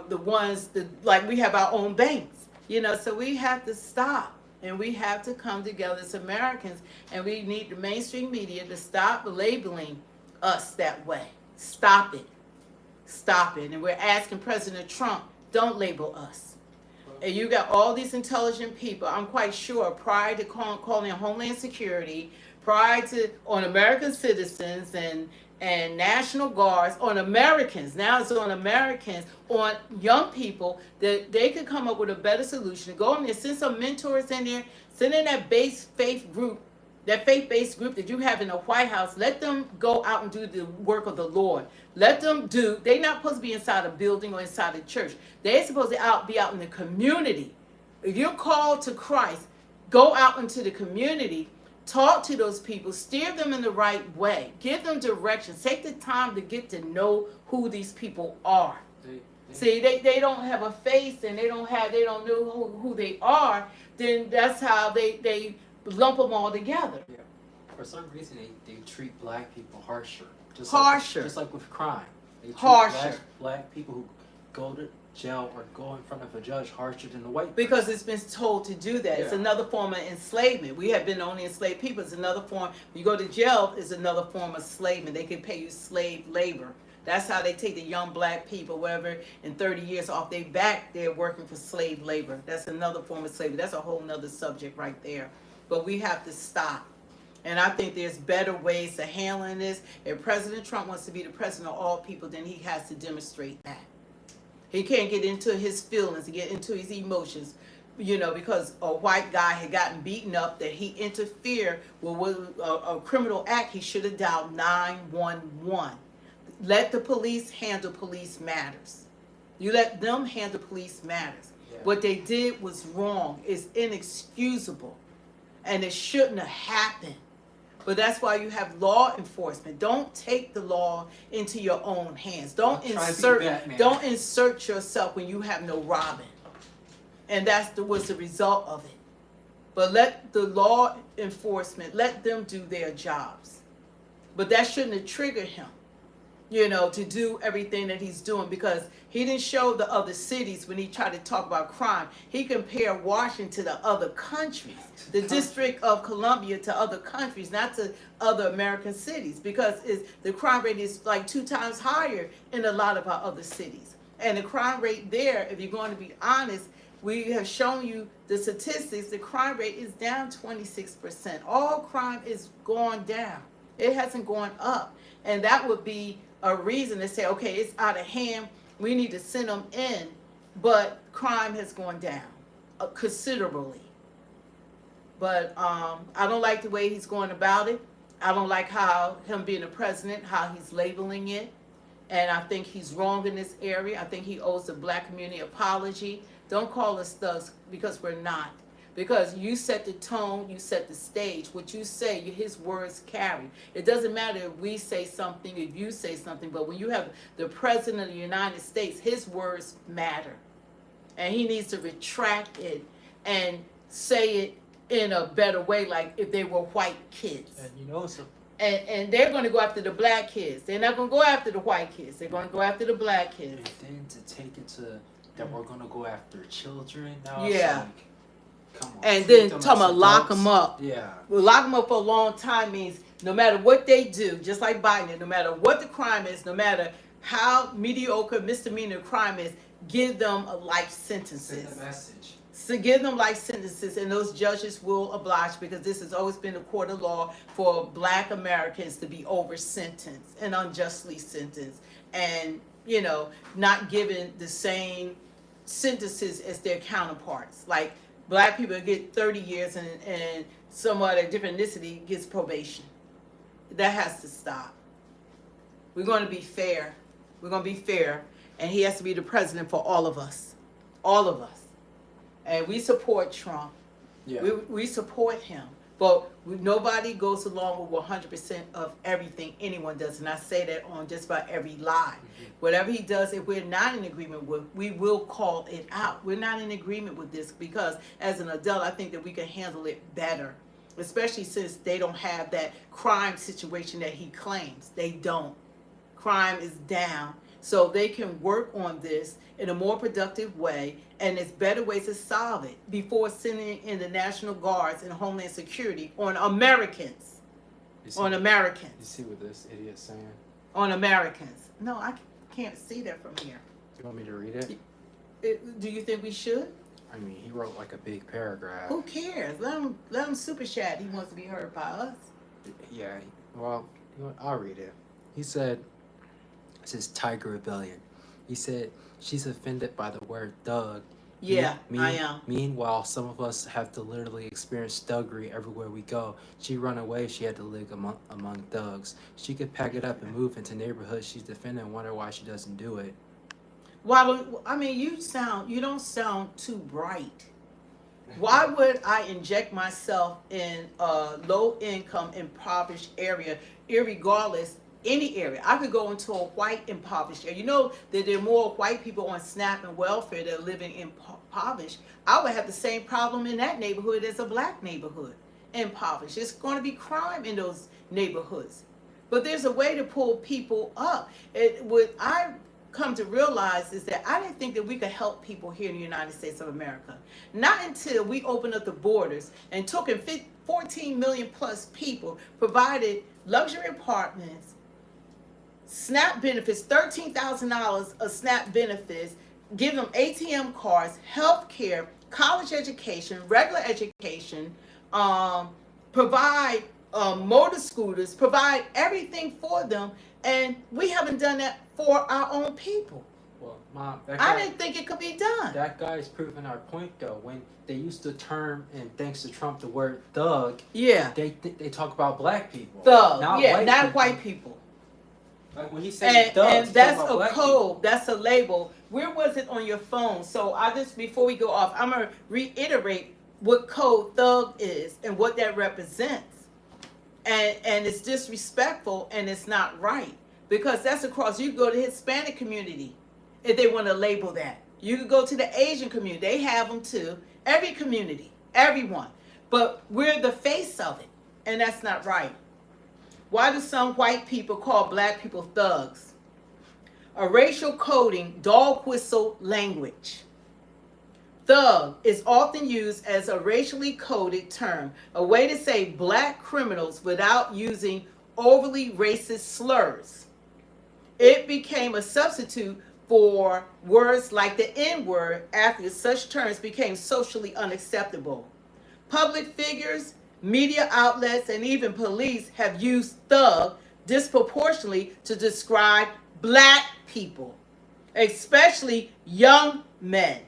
the ones that, like, we have our own banks, you know, so we have to stop and we have to come together as Americans, and we need the mainstream media to stop labeling us that way. Stop it. Stop it. And we're asking President Trump, don't label us. And you got all these intelligent people, I'm quite sure, prior to calling Homeland Security, prior to on American citizens and National Guards, on Americans, now it's on Americans, on young people, that they could come up with a better solution. Go in there, send some mentors in there, send in that faith-based group that you have in the White House. Let them go out and do the work of the Lord. Let them do, they're not supposed to be inside a building or inside a church. They're supposed to be out in the community. If you're called to Christ, go out into the community. Talk to those people, steer them in the right way, give them directions, take the time to get to know who these people are. See, they don't have a face and they don't know who they are, then that's how they lump them all together. Yeah. For some reason, they treat black people harsher. Just like with crime. They treat Harsher. Black people who go to jail or go in front of a judge harsher than the white Because it's been told to do that. It's Yeah. another form of enslavement. We have been only enslaved people. It's another form. When you go to jail, it's another form of enslavement. They can pay you slave labor. That's how they take the young black people, whatever, in 30 years off their back, they're working for slave labor. That's another form of slavery. That's a whole nother subject right there. But we have to stop. And I think there's better ways to handling this. If President Trump wants to be the president of all people, then he has to demonstrate that. He can't get into his feelings, get into his emotions, you know, because a white guy had gotten beaten up, that he interfered with a criminal act. He should have dialed 911. Let the police handle police matters. You let them handle police matters. Yeah. What they did was wrong. It's inexcusable. And it shouldn't have happened. But that's why you have law enforcement. Don't take the law into your own hands. Don't insert yourself when you have no Robin. And that was the result of it. But let the law enforcement, let them do their jobs. But that shouldn't have triggered him, you know, to do everything that he's doing, because he didn't show the other cities when he tried to talk about crime. He compared Washington to other countries, the District of Columbia to other countries, not to other American cities, because the crime rate is like 2 times higher in a lot of our other cities. And the crime rate there, if you're going to be honest, we have shown you the statistics, the crime rate is down 26%. All crime is going down. It hasn't gone up. And that would be a reason to say, okay, it's out of hand, we need to send them in, but crime has gone down considerably. But I don't like the way he's going about it. I don't like how him being the president, how he's labeling it. And I think he's wrong in this area. I think he owes the black community an apology. Don't call us thugs, because we're not. Because you set the tone, you set the stage. What you say, his words carry. It doesn't matter if we say something, if you say something, but when you have the president of the United States, his words matter. And he needs to retract it and say it in a better way, like if they were white kids. And you know, so and they're going to go after the black kids. They're not going to go after the white kids. They're going to go after the black kids. And then to take it to that we're going to go after children now. Yeah. Come on, and then talking about lock them up. Yeah. Well, lock them up for a long time means no matter what they do, just like Biden, no matter what the crime is, no matter how mediocre misdemeanor crime is, give them a life sentences. Send a message. So give them life sentences, and those judges will oblige, because this has always been a court of law for black Americans to be over sentenced and unjustly sentenced, and, you know, not given the same sentences as their counterparts. Like, black people get 30 years and some other different ethnicity gets probation. That has to stop. We're going to be fair. We're going to be fair. And he has to be the president for all of us. All of us. And we support Trump. Yeah. We support him. But nobody goes along with 100% of everything anyone does. And I say that on just about every lie. Mm-hmm. Whatever he does, if we're not in agreement with, we will call it out. We're not in agreement with this because as an adult, I think that we can handle it better. Especially since they don't have that crime situation that he claims. They don't. Crime is down. So they can work on this in a more productive way, and there's better ways to solve it before sending in the National Guards and Homeland Security on Americans. On Americans. You see what this idiot's saying? On Americans. No, I can't see that from here. You want me to read it? Do you think we should? I mean, he wrote like a big paragraph. Who cares? Let him super chat. He wants to be heard by us. Yeah, well, you know what? I'll read it. He said, it says Tiger Rebellion. He said, she's offended by the word thug. Yeah, I am. Meanwhile, some of us have to literally experience thuggery everywhere we go. She run away, she had to live among thugs. She could pack it up and move into neighborhoods she's defending and wonder why she doesn't do it. Well, I mean, you don't sound too bright. Why would I inject myself in a low-income, impoverished area, irregardless, any area? I could go into a white impoverished area. You know that there are more white people on SNAP and welfare that are living impoverished. I would have the same problem in that neighborhood as a black neighborhood, impoverished. It's going to be crime in those neighborhoods. But there's a way to pull people up. What I come to realize is that I didn't think that we could help people here in the United States of America. Not until we opened up the borders and took in 14 million plus people, provided luxury apartments, SNAP benefits, $13,000 of SNAP benefits, give them ATM cards, health care, college education, regular education, provide motor scooters, provide everything for them, and we haven't done that for our own people. Well, Mom, I didn't think it could be done. That guy's proving our point, though. When they used the term, and thanks to Trump, the word thug, yeah, they talk about black people. Thug, not yeah, white not people. white people. Like when he said thugs, and that's a black code, people. that's a label. Where was it on your phone? So I just, before we go off, I'm gonna reiterate what code thug is and what that represents. And it's disrespectful and it's not right. Because that's across, you can go to the Hispanic community if they want to label that. You could go to the Asian community, they have them too. Every community, everyone. But we're the face of it, and that's not right. Why do some white people call black people thugs? A racial coding, dog whistle language. Thug is often used as a racially coded term, a way to say black criminals without using overly racist slurs. It became a substitute for words like the N-word after such terms became socially unacceptable. Public figures, media outlets, and even police have used thug disproportionately to describe black people, especially young men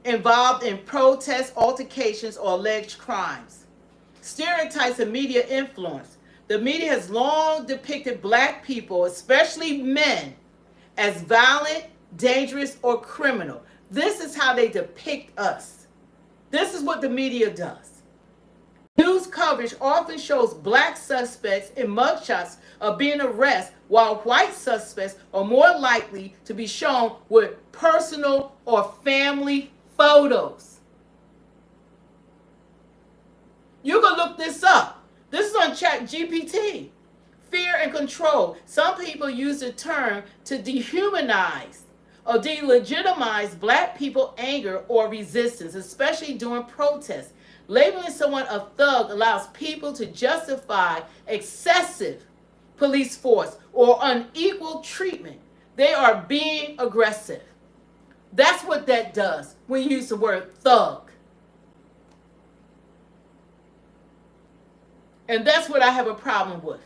involved in protests, altercations, or alleged crimes. Stereotypes and media influence. The media has long depicted black people, especially men, as violent, dangerous, or criminal. This is how they depict us. This is what the media does. News coverage often shows black suspects in mugshots of being arrested, while white suspects are more likely to be shown with personal or family photos. You can look this up. This is on ChatGPT. Fear and control. Some people use the term to dehumanize or delegitimize black people's anger or resistance, especially during protests. Labeling someone a thug allows people to justify excessive police force or unequal treatment. They are being aggressive. That's what that does when you use the word thug. And that's what I have a problem with.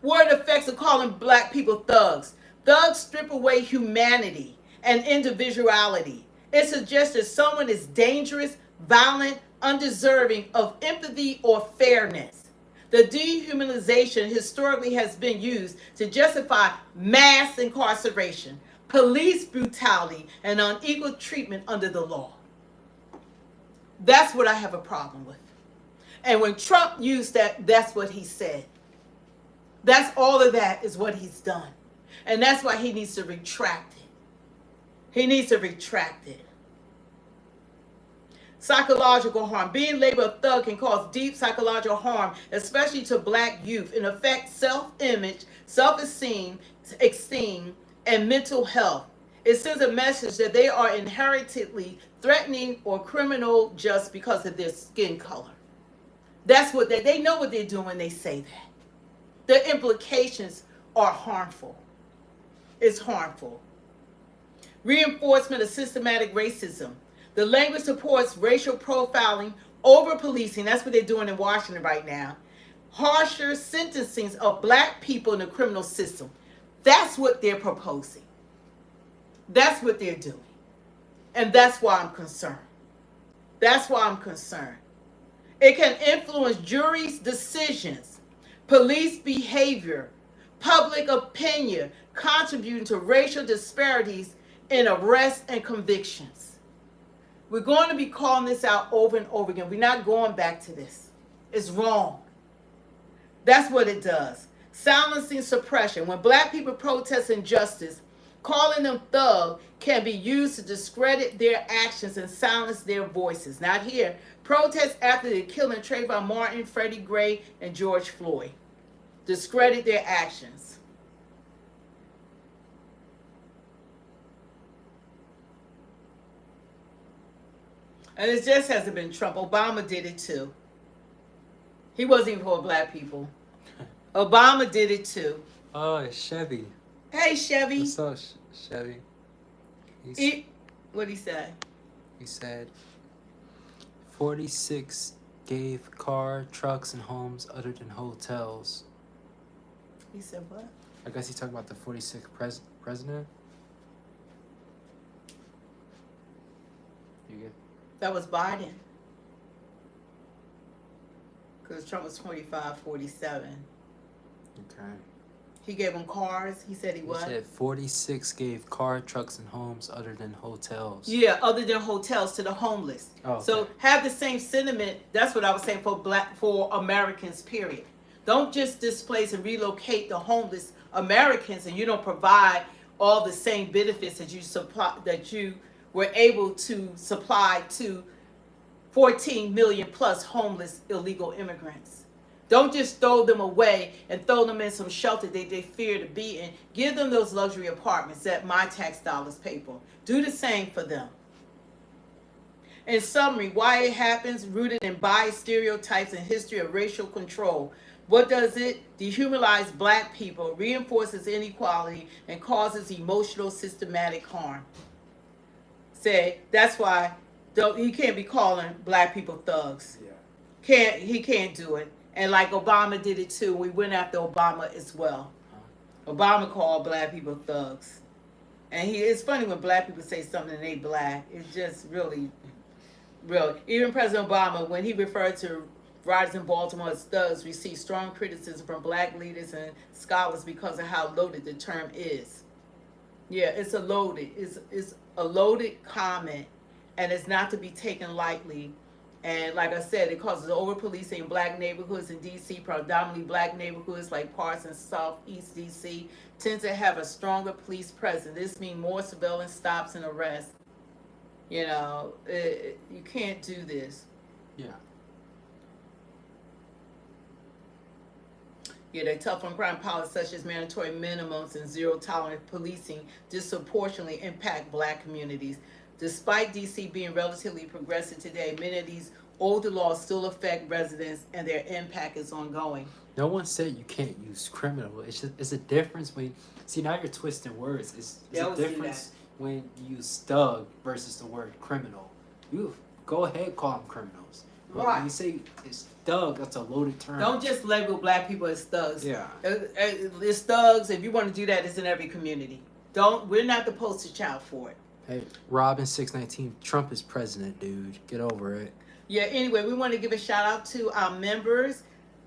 Word effects of calling black people thugs. Thugs strip away humanity and individuality. It suggests that someone is dangerous, violent, undeserving of empathy or fairness. The dehumanization historically has been used to justify mass incarceration, police brutality, and unequal treatment under the law. That's what I have a problem with. And when Trump used that, that's what he said. That's all of that is what he's done. And that's why he needs to retract it. He needs to retract it. Psychological harm. Being labeled a thug can cause deep psychological harm, especially to black youth, and affect self-image, self-esteem, and mental health. It sends a message that they are inherently threatening or criminal just because of their skin color. That's what they know what they're doing when they say that. The implications are harmful. It's harmful. Reinforcement of systematic racism. The language supports racial profiling, over policing. That's what they're doing in Washington right now. Harsher sentencing of black people in the criminal system. That's what they're proposing. That's what they're doing. And that's why I'm concerned. That's why I'm concerned. It can influence juries' decisions, police behavior, public opinion, contributing to racial disparities in arrests and convictions. We're going to be calling this out over and over again. We're not going back to this. It's wrong. That's what it does. Silencing suppression. When black people protest injustice, calling them thug can be used to discredit their actions and silence their voices. Not here. Protests after the killing of Trayvon Martin, Freddie Gray, and George Floyd. Discredit their actions. And it just hasn't been Trump. Obama did it too. He wasn't even for black people. Obama did it too. Oh, it's Chevy. Hey, Chevy. What's up, Chevy? What'd he say? He said 46 gave car, trucks, and homes other than hotels. He said what? I guess he's talking about the 46th president. You get? That was Biden. Because Trump was 25, 47. Okay. He gave them cars. He said he what? He said 46 gave car, trucks, and homes other than hotels. Yeah, other than hotels to the homeless. Oh, okay. So have the same sentiment. That's what I was saying for Americans, period. Don't just displace and relocate the homeless Americans and you don't provide all the same benefits that you were able to supply to 14 million plus homeless illegal immigrants. Don't just throw them away and throw them in some shelter that they fear to be in. Give them those luxury apartments that my tax dollars pay for. Do the same for them. In summary, why it happens, rooted in bias, stereotypes, and history of racial control. What does it? Dehumanize black people, reinforces inequality, and causes emotional, systematic harm. Say, that's why he can't be calling black people thugs. Yeah. He can't do it. And like Obama did it too. We went after Obama as well. Obama called black people thugs. And it's funny when black people say something and they black. It's just really. Even President Obama, when he referred to rioters in Baltimore as thugs, received strong criticism from black leaders and scholars because of how loaded the term is. Yeah, it's a loaded comment, and it's not to be taken lightly. And like I said, it causes over-policing in black neighborhoods in D.C., predominantly black neighborhoods like parts in southeast D.C., tend to have a stronger police presence. This means more surveillance stops and arrests. You know, you can't do this. Yeah. Yeah, they're tough on crime policies such as mandatory minimums and zero-tolerance policing disproportionately impact black communities. Despite D.C. being relatively progressive today, many of these older laws still affect residents and their impact is ongoing. No one said you can't use criminal. It's a difference when... See, now you're twisting words. It's a difference when you use thug versus the word criminal. You go ahead, call them criminals. But Right. when you say it's thug, that's a loaded term. Don't just label black people as thugs. Yeah. It's thugs. If you want to do that, it's in every community. We're not the poster child for it. Hey, Robin 619, Trump is president, dude. Get over it. Yeah, anyway, we want to give a shout out to our members.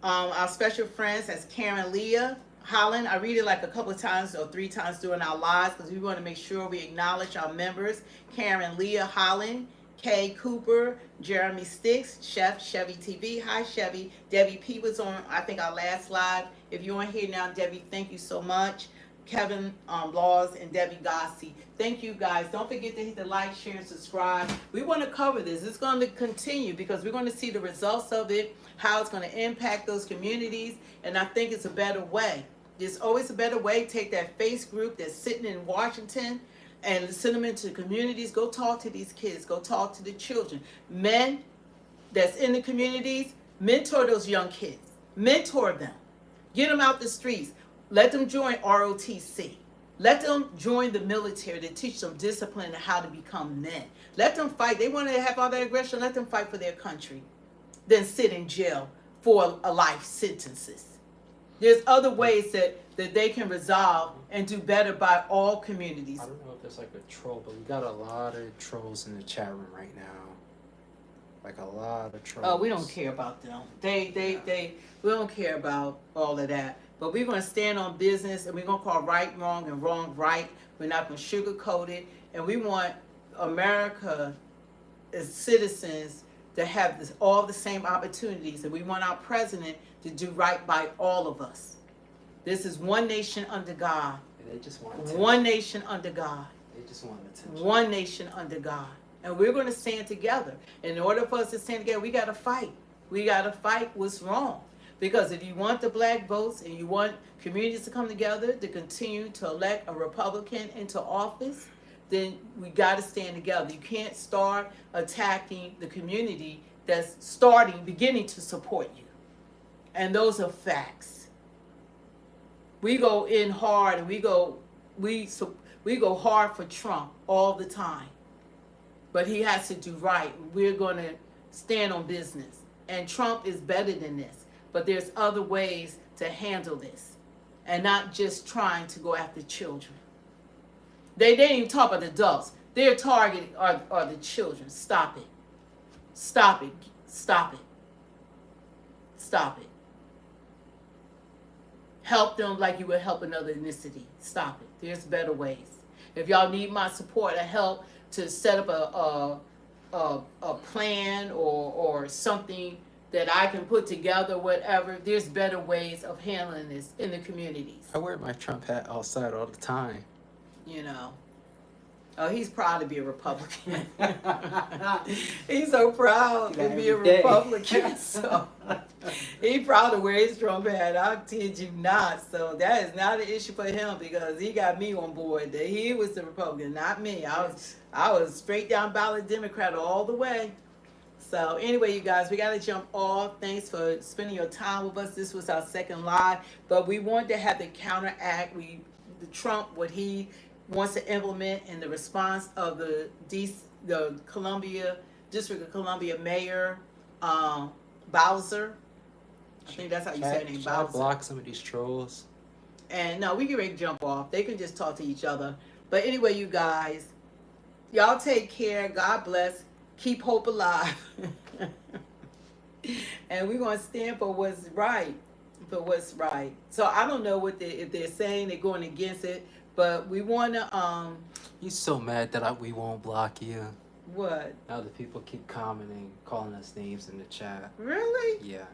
Our special friends, that's Karen Leah Holland. I read it like a couple of times or 3 times during our lives because we want to make sure we acknowledge our members. Karen Leah Holland, Kay Cooper, Jeremy Sticks, Chef Chevy TV. Hi, Chevy. Debbie P was on, I think, our last live. If you're on here now, Debbie, thank you so much. Kevin Laws and Debbie Gossi. Thank you, guys. Don't forget to hit the like, share, and subscribe. We want to cover this. It's going to continue because we're going to see the results of it, how it's going to impact those communities, and I think it's a better way. There's always a better way. Take that face group that's sitting in Washington and send them into communities. Go talk to these kids. Go talk to the children. Men that's in the communities, mentor those young kids. Mentor them. Get them out the streets. Let them join ROTC. Let them join the military to teach them discipline and how to become men. Let them fight. They want to have all that aggression. Let them fight for their country. Then sit in jail for a life sentences. There's other ways that they can resolve and do better by all communities. I don't know if there's like a troll, but we got a lot of trolls in the chat room right now. Like a lot of trolls. Oh, we don't care about them. We don't care about all of that. But we're going to stand on business, and we're going to call right wrong and wrong right. We're not going to sugarcoat it. And we want America as citizens to have all the same opportunities. And we want our president to do right by all of us. This is one nation under God. They just want attention. One nation under God. They just want attention. One nation under God. And we're going to stand together. In order for us to stand together, we got to fight. We got to fight what's wrong. Because if you want the black votes and you want communities to come together to continue to elect a Republican into office, then we got to stand together. You can't start attacking the community that's beginning to support you. And those are facts. We go in hard and we go hard for Trump all the time. But he has to do right. We're going to stand on business. And Trump is better than this. But there's other ways to handle this. And not just trying to go after children. They didn't even talk about the adults. Their target are the children. Stop it. Stop it. Stop it. Stop it. Help them like you would help another ethnicity. Stop it. There's better ways. If y'all need my support or help to set up a plan or something that I can put together, whatever, there's better ways of handling this in the communities. I wear my Trump hat outside all the time. You know. Oh, he's proud to be a Republican. He's so proud to be a Republican. So he's proud to wear his Trump hat. I'll kid you not. So that is not an issue for him because he got me on board. That he was the Republican, not me. I was straight down ballot Democrat all the way. So anyway, you guys, we got to jump off. Thanks for spending your time with us. This was our second live, but we wanted to have the counteract. The Trump, what he wants to implement in the response of the Columbia District of Columbia Mayor Bowser. I think that's how you say her name, Should I Bowser. block some of these trolls? And no, we get ready to jump off. They can just talk to each other. But anyway, you guys, y'all take care. God bless. Keep hope alive. And we're going to stand for what's right. For what's right. So I don't know if they're saying they're going against it, but we want to... You're so mad that we won't block you. What? Now the people keep commenting, calling us names in the chat. Really? Yeah.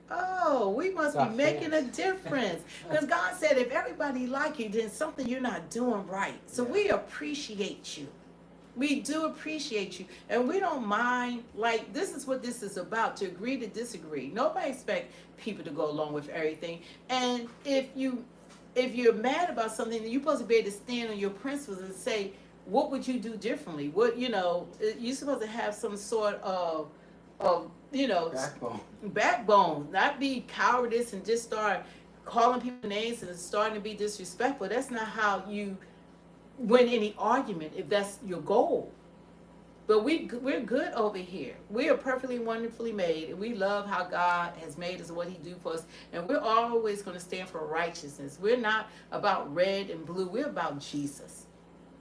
Oh, we must be Got making a difference. Because God said if everybody like you, then something you're not doing right. So we appreciate you. We do appreciate you. And we don't mind, like, this is what this is about, to agree to disagree. Nobody expects people to go along with everything. And if you're mad about something, then you're supposed to be able to stand on your principles and say, what would you do differently? What, you're supposed to have some sort of backbone, not be cowardice and just start calling people names and starting to be disrespectful. That's not how you win any argument if that's your goal. But we're good over here. We are perfectly wonderfully made, and we love how God has made us and what he do for us. And we're always going to stand for righteousness. We're not about red and blue. We're about Jesus.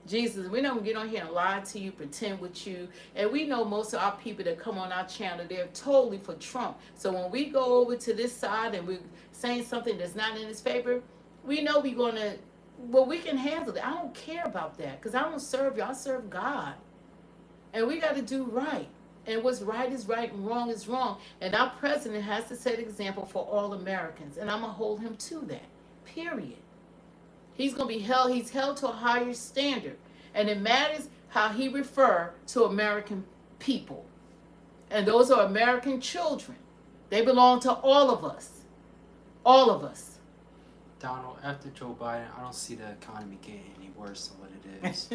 Jesus, we're not gonna get on here and lie to you, pretend with you. And we know most of our people that come on our channel, they're totally for Trump. So when we go over to this side and we're saying something that's not in his favor, we know we're gonna, well, we can handle it. I don't care about that because I don't serve you, I serve God. And we got to do right. And what's right is right and wrong is wrong. And our president has to set an example for all Americans. And I'm going to hold him to that. Period. He's going to be held, he's held to a higher standard. And it matters how he refer to American people. And those are American children. They belong to all of us. All of us. Donald, after Joe Biden, I don't see the economy getting any worse than what it is.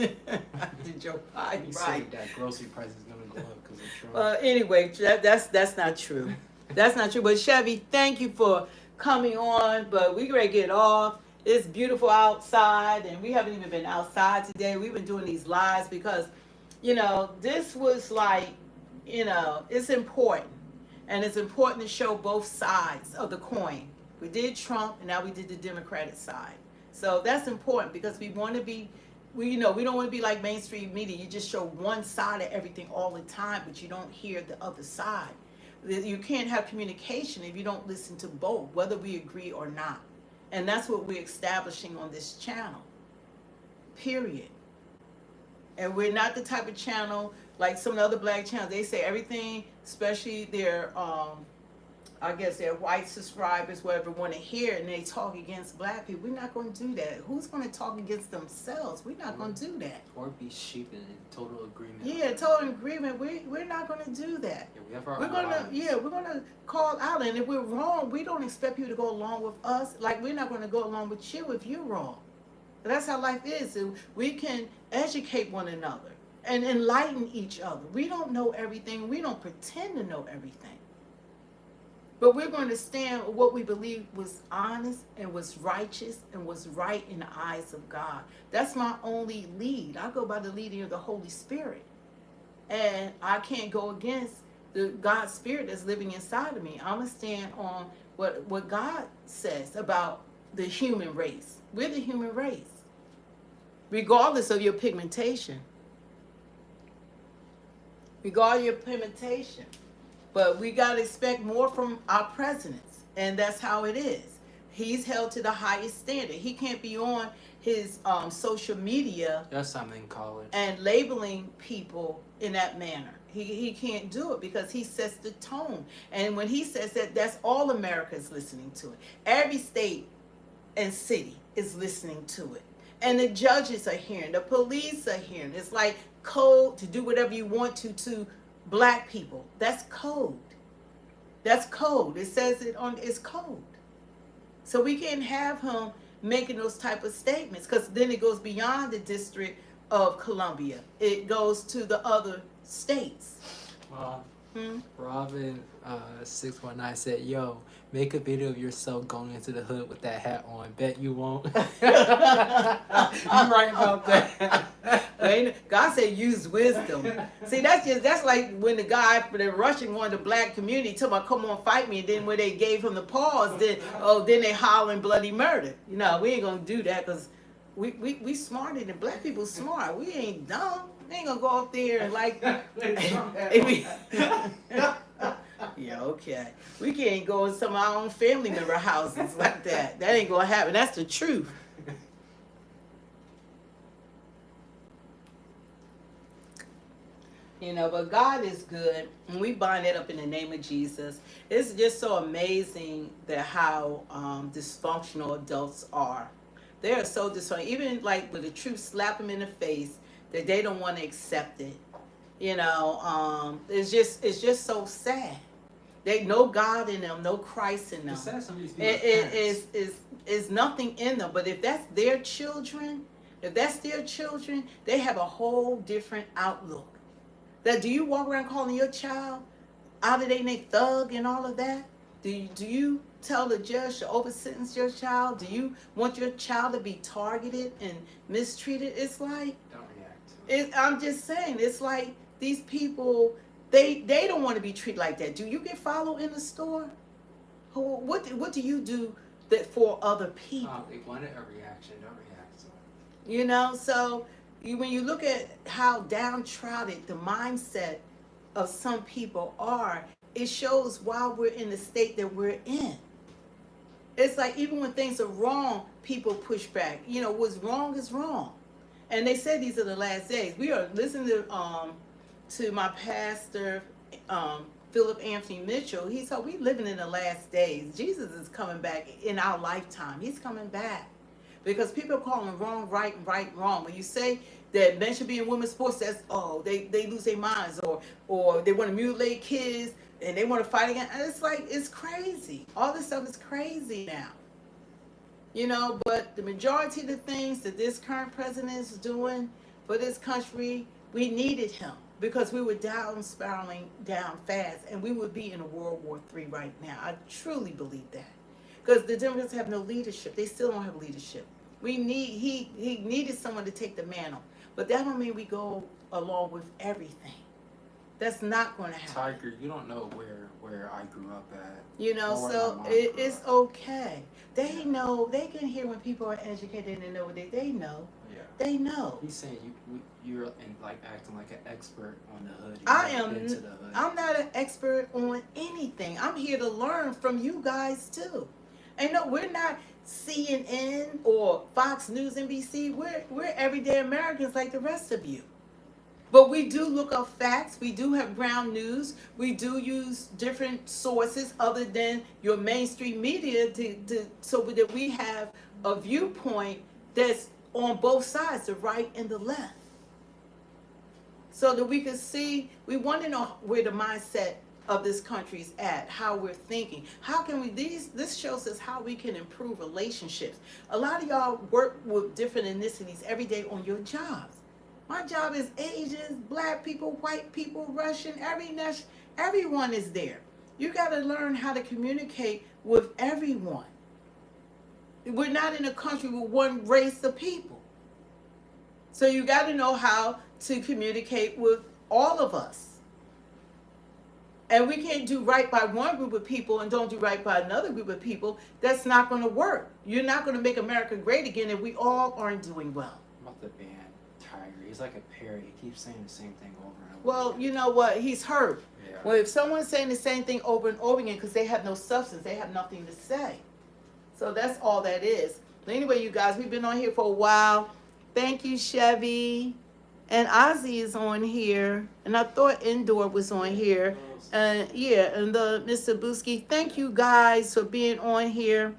After Joe Biden, He right. said that grocery price is going to go up because of Trump. Anyway, that's not true. That's not true. But Chevy, thank you for coming on. But we ready to get off. It's beautiful outside, and we haven't even been outside today. We've been doing these lives because, this was like, it's important. And it's important to show both sides of the coin. We did Trump, and now we did the Democratic side. So that's important because we want to be, we don't want to be like mainstream media. You just show one side of everything all the time, but you don't hear the other side. You can't have communication if you don't listen to both, whether we agree or not. And that's what we're establishing on this channel. Period. And we're not the type of channel like some of the other black channels. They say everything, especially their I guess their white subscribers, whatever, want to hear it, and they talk against black people. We're not going to do that. Who's going to talk against themselves? We're not going to do that. Or be sheep in total agreement. Yeah, total agreement. We're not going to do that. Yeah, we have our We're going to call out, and if we're wrong, we don't expect you to go along with us. Like we're not going to go along with you if you're wrong. That's how life is. We can educate one another and enlighten each other. We don't know everything. We don't pretend to know everything. But we're going to stand on what we believe was honest and was righteous and was right in the eyes of God. That's my only lead. I go by the leading of the Holy Spirit. And I can't go against the God's Spirit that's living inside of me. I'm going to stand on what God says about the human race. We're the human race, regardless of your pigmentation. Regardless of your pigmentation. But we got to expect more from our presidents, and that's how it is. He's held to the highest standard. He can't be on his social media. That's something in college. And labeling people in that manner. He can't do it because he sets the tone. And when he says that, that's all America is listening to it. Every state and city is listening to it. And the judges are hearing, the police are hearing. It's like code to do whatever you want to black people. That's code. That's code. It says it on, it's code. So we can't have him making those type of statements because then it goes beyond the District of Columbia. It goes to the other states. Robin 619 said, "Yo, make a video of yourself going into the hood with that hat on. Bet you won't." You right about that. God said use wisdom. See, that's like when the guy for the Russian one, the black community, told him, "Come on, fight me." And then when they gave him the pause, then they hollering bloody murder. We ain't gonna do that because we smarter than black people. Smart. We ain't dumb. We ain't gonna go up there and like. Yeah, okay. We can't go in some of our own family member houses like that. That ain't gonna happen. That's the truth. But God is good, and we bind it up in the name of Jesus. It's just so amazing that how dysfunctional adults are. They are so dysfunctional. Even like with the truth, slap them in the face, that they don't want to accept it. It's just so sad. They no God in them, no Christ in them. It is nothing in them. But if that's their children, they have a whole different outlook. Do you walk around calling your child out of their neck thug and all of that? Do you tell the judge to over-sentence your child? Do you want your child to be targeted and mistreated? It's like, don't react. I'm just saying, it's like these people, they don't want to be treated like that. Do you get followed in the store? What do you do that for other people? They wanted a reaction, don't react. So when you look at how downtrodden the mindset of some people are, it shows why we're in the state that we're in. It's like even when things are wrong, people push back. You know, what's wrong is wrong. And they said these are the last days. We are listening to my pastor, Philip Anthony Mitchell. He said we living in the last days. Jesus is coming back in our lifetime. He's coming back. Because people are calling wrong right and right wrong. When you say that men should be in women's sports, that's they lose their minds, or they want to mutilate kids and they want to fight again. And it's like it's crazy. All this stuff is crazy now. You know, but the majority of the things that this current president is doing for this country, we needed him because we were down spiraling down fast, and we would be in a World War III right now. I truly believe that. Because the Democrats have no leadership. They still don't have leadership. He needed someone to take the mantle. But that don't mean we go along with everything. That's not going to happen. Tiger, you don't know where I grew up at. You know, so it's okay. They know, they can hear when people are educated and know what they know. Yeah. They know. He's saying you're like acting like an expert on the hood. I am. I'm not an expert on anything. I'm here to learn from you guys too. And no, we're not CNN or Fox News, NBC. We're everyday Americans like the rest of you. But we do look up facts. We do have ground news. We do use different sources other than your mainstream media so that we have a viewpoint that's on both sides, the right and the left. So that we can see, we want to know where the mindset of this country is at, how we're thinking. How can we, this shows us how we can improve relationships. A lot of y'all work with different ethnicities every day on your jobs. My job is Asians, black people, white people, Russian, everyone is there. You got to learn how to communicate with everyone. We're not in a country with one race of people. So you got to know how to communicate with all of us. And we can't do right by one group of people and don't do right by another group of people. That's not going to work. You're not going to make America great again if we all aren't doing well. I'm about to ban Tiger. He's like a parrot. He keeps saying the same thing over and over. Well, you know what? He's hurt. Yeah. Well, if someone's saying the same thing over and over again because they have no substance, they have nothing to say. So that's all that is. But anyway, you guys, we've been on here for a while. Thank you, Chevy. And Ozzy is on here. And I thought Indoor was on here. Yeah, and Mr. Booski. Thank you guys for being on here.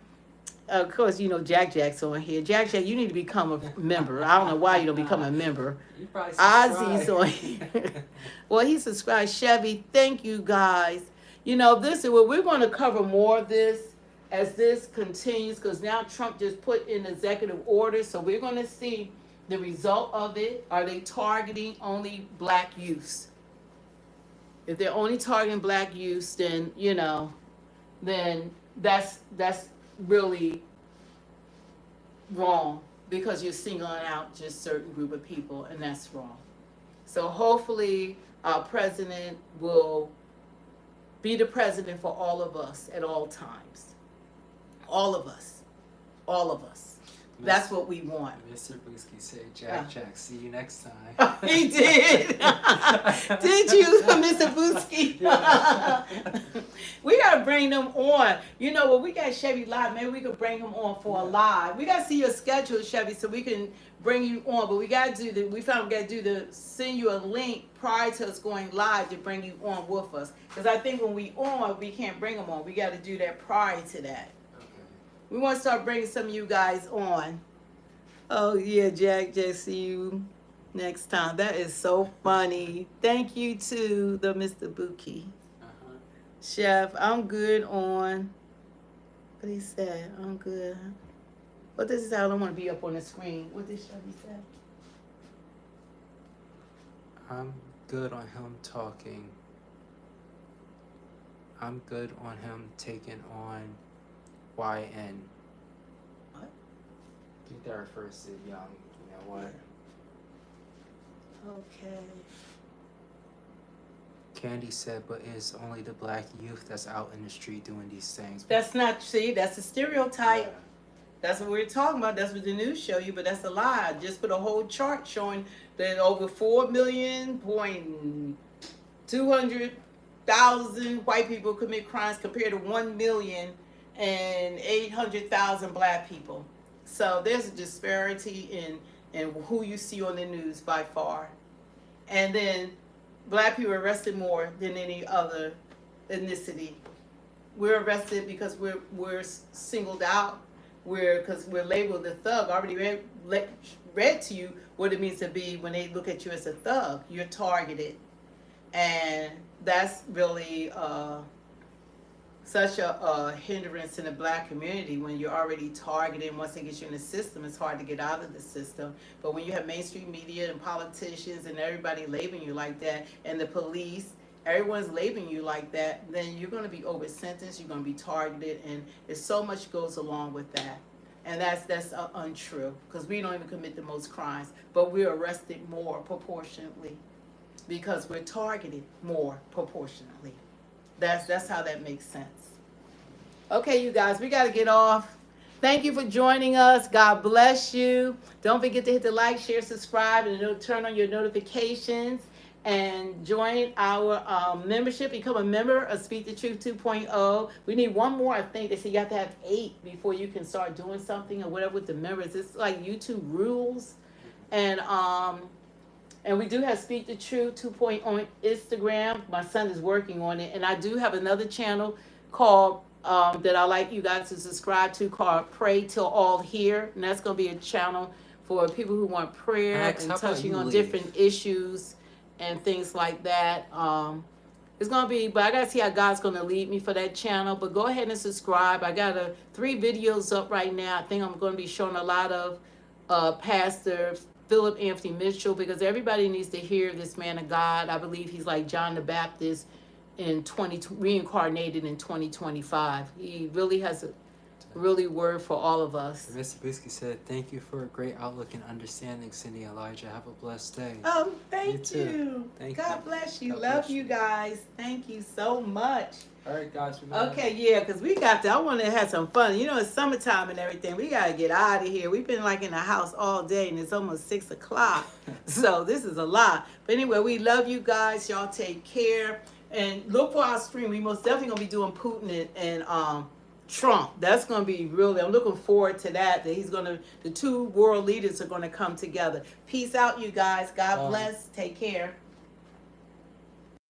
Of course, you know Jack's on here. Jack, you need to become a member. I don't know why you don't become a member. Ozzy's on here. Well, he subscribed. Chevy, thank you guys. You know, this is what we're going to cover more of this as this continues, because now Trump just put in executive order, so we're going to see the result of it. Are they targeting only black youths? If they're only targeting black youths, then, you know, then that's really wrong, because you're singling out just certain group of people, and that's wrong. So hopefully our president will be the president for all of us at all times. All of us. All of us. That's what we want. Mr. Booski said, Jack, see you next time. He did. Did you, Mr. Booski? We got to bring them on. You know what? We got Chevy live. Maybe we could bring him on for a live. We got to see your schedule, Chevy, so we can bring you on. But we got to do we found we got to do send you a link prior to us going live to bring you on with us. Because I think when we on, we can't bring them on. We got to do that prior to that. We want to start bringing some of you guys on. Oh, yeah, Jack, see you next time. That is so funny. Thank you to the Mr. Buki. Chef, I'm good on, what he said, I'm good. What does he say? I don't want to be up on the screen. What did Chevy say? I'm good on him talking. I'm good on him taking on YN. What? I think that refers to young, you know what? Okay. Candy said, but it's only the black youth that's out in the street doing these things. That's not, see, that's a stereotype. That's what we're talking about. That's what the news show you, but that's a lie. Just put a whole chart showing that over 4,200,000 white people commit crimes compared to 1,800,000 black people. So there's a disparity in who you see on the news by far. And then black people are arrested more than any other ethnicity. We're arrested because we're singled out. Because we're labeled a thug. I already read to you what it means to be when they look at you as a thug. You're targeted, and that's really such a hindrance in the black community when you're already targeted. Once they get you in the system, it's hard to get out of the system. But when you have mainstream media and politicians and everybody labeling you like that, and the police, everyone's labeling you like that, then you're going to be over sentenced, you're going to be targeted, and there's so much goes along with that. And that's untrue, because we don't even commit the most crimes, but we're arrested more proportionately because we're targeted more proportionately. That's how that makes sense. Okay, you guys, we got to get off. Thank you for joining us. God bless you. Don't forget to hit the like, share, subscribe, and turn on your notifications. And join our membership. Become a member of Speak the Truth 2.0. We need one more, I think. They say you have to have 8 before you can start doing something or whatever with the members. It's like YouTube rules. And we do have Speak the Truth 2.0 on Instagram. My son is working on it. And I do have another channel called that I like you guys to subscribe to called Pray Till All Here. And that's going to be a channel for people who want prayer and touching on different issues and things like that. It's gonna be, but I gotta see how God's gonna lead me for that channel. But go ahead and subscribe. I got 3 videos up right now. I think I'm gonna be showing a lot of Pastor Philip Anthony Mitchell, because everybody needs to hear this man of God. I believe he's like John the Baptist reincarnated in 2025. He really has a word for all of us. Mr. Bisky said, "Thank you for a great outlook and understanding, Cindy and Elijah. Have a blessed day." Oh, thank you. God bless you. Love you guys. Thank you so much. All right, guys. Okay, yeah, because we got to, I want to have some fun. You know, it's summertime and everything. We got to get out of here. We've been like in the house all day, and it's almost 6 o'clock. So this is a lot. But anyway, we love you guys. Y'all take care. And look for our stream. We most definitely going to be doing Putin and Trump. That's going to be really, I'm looking forward to that the 2 world leaders are going to come together. Peace out, you guys. God bless. Take care.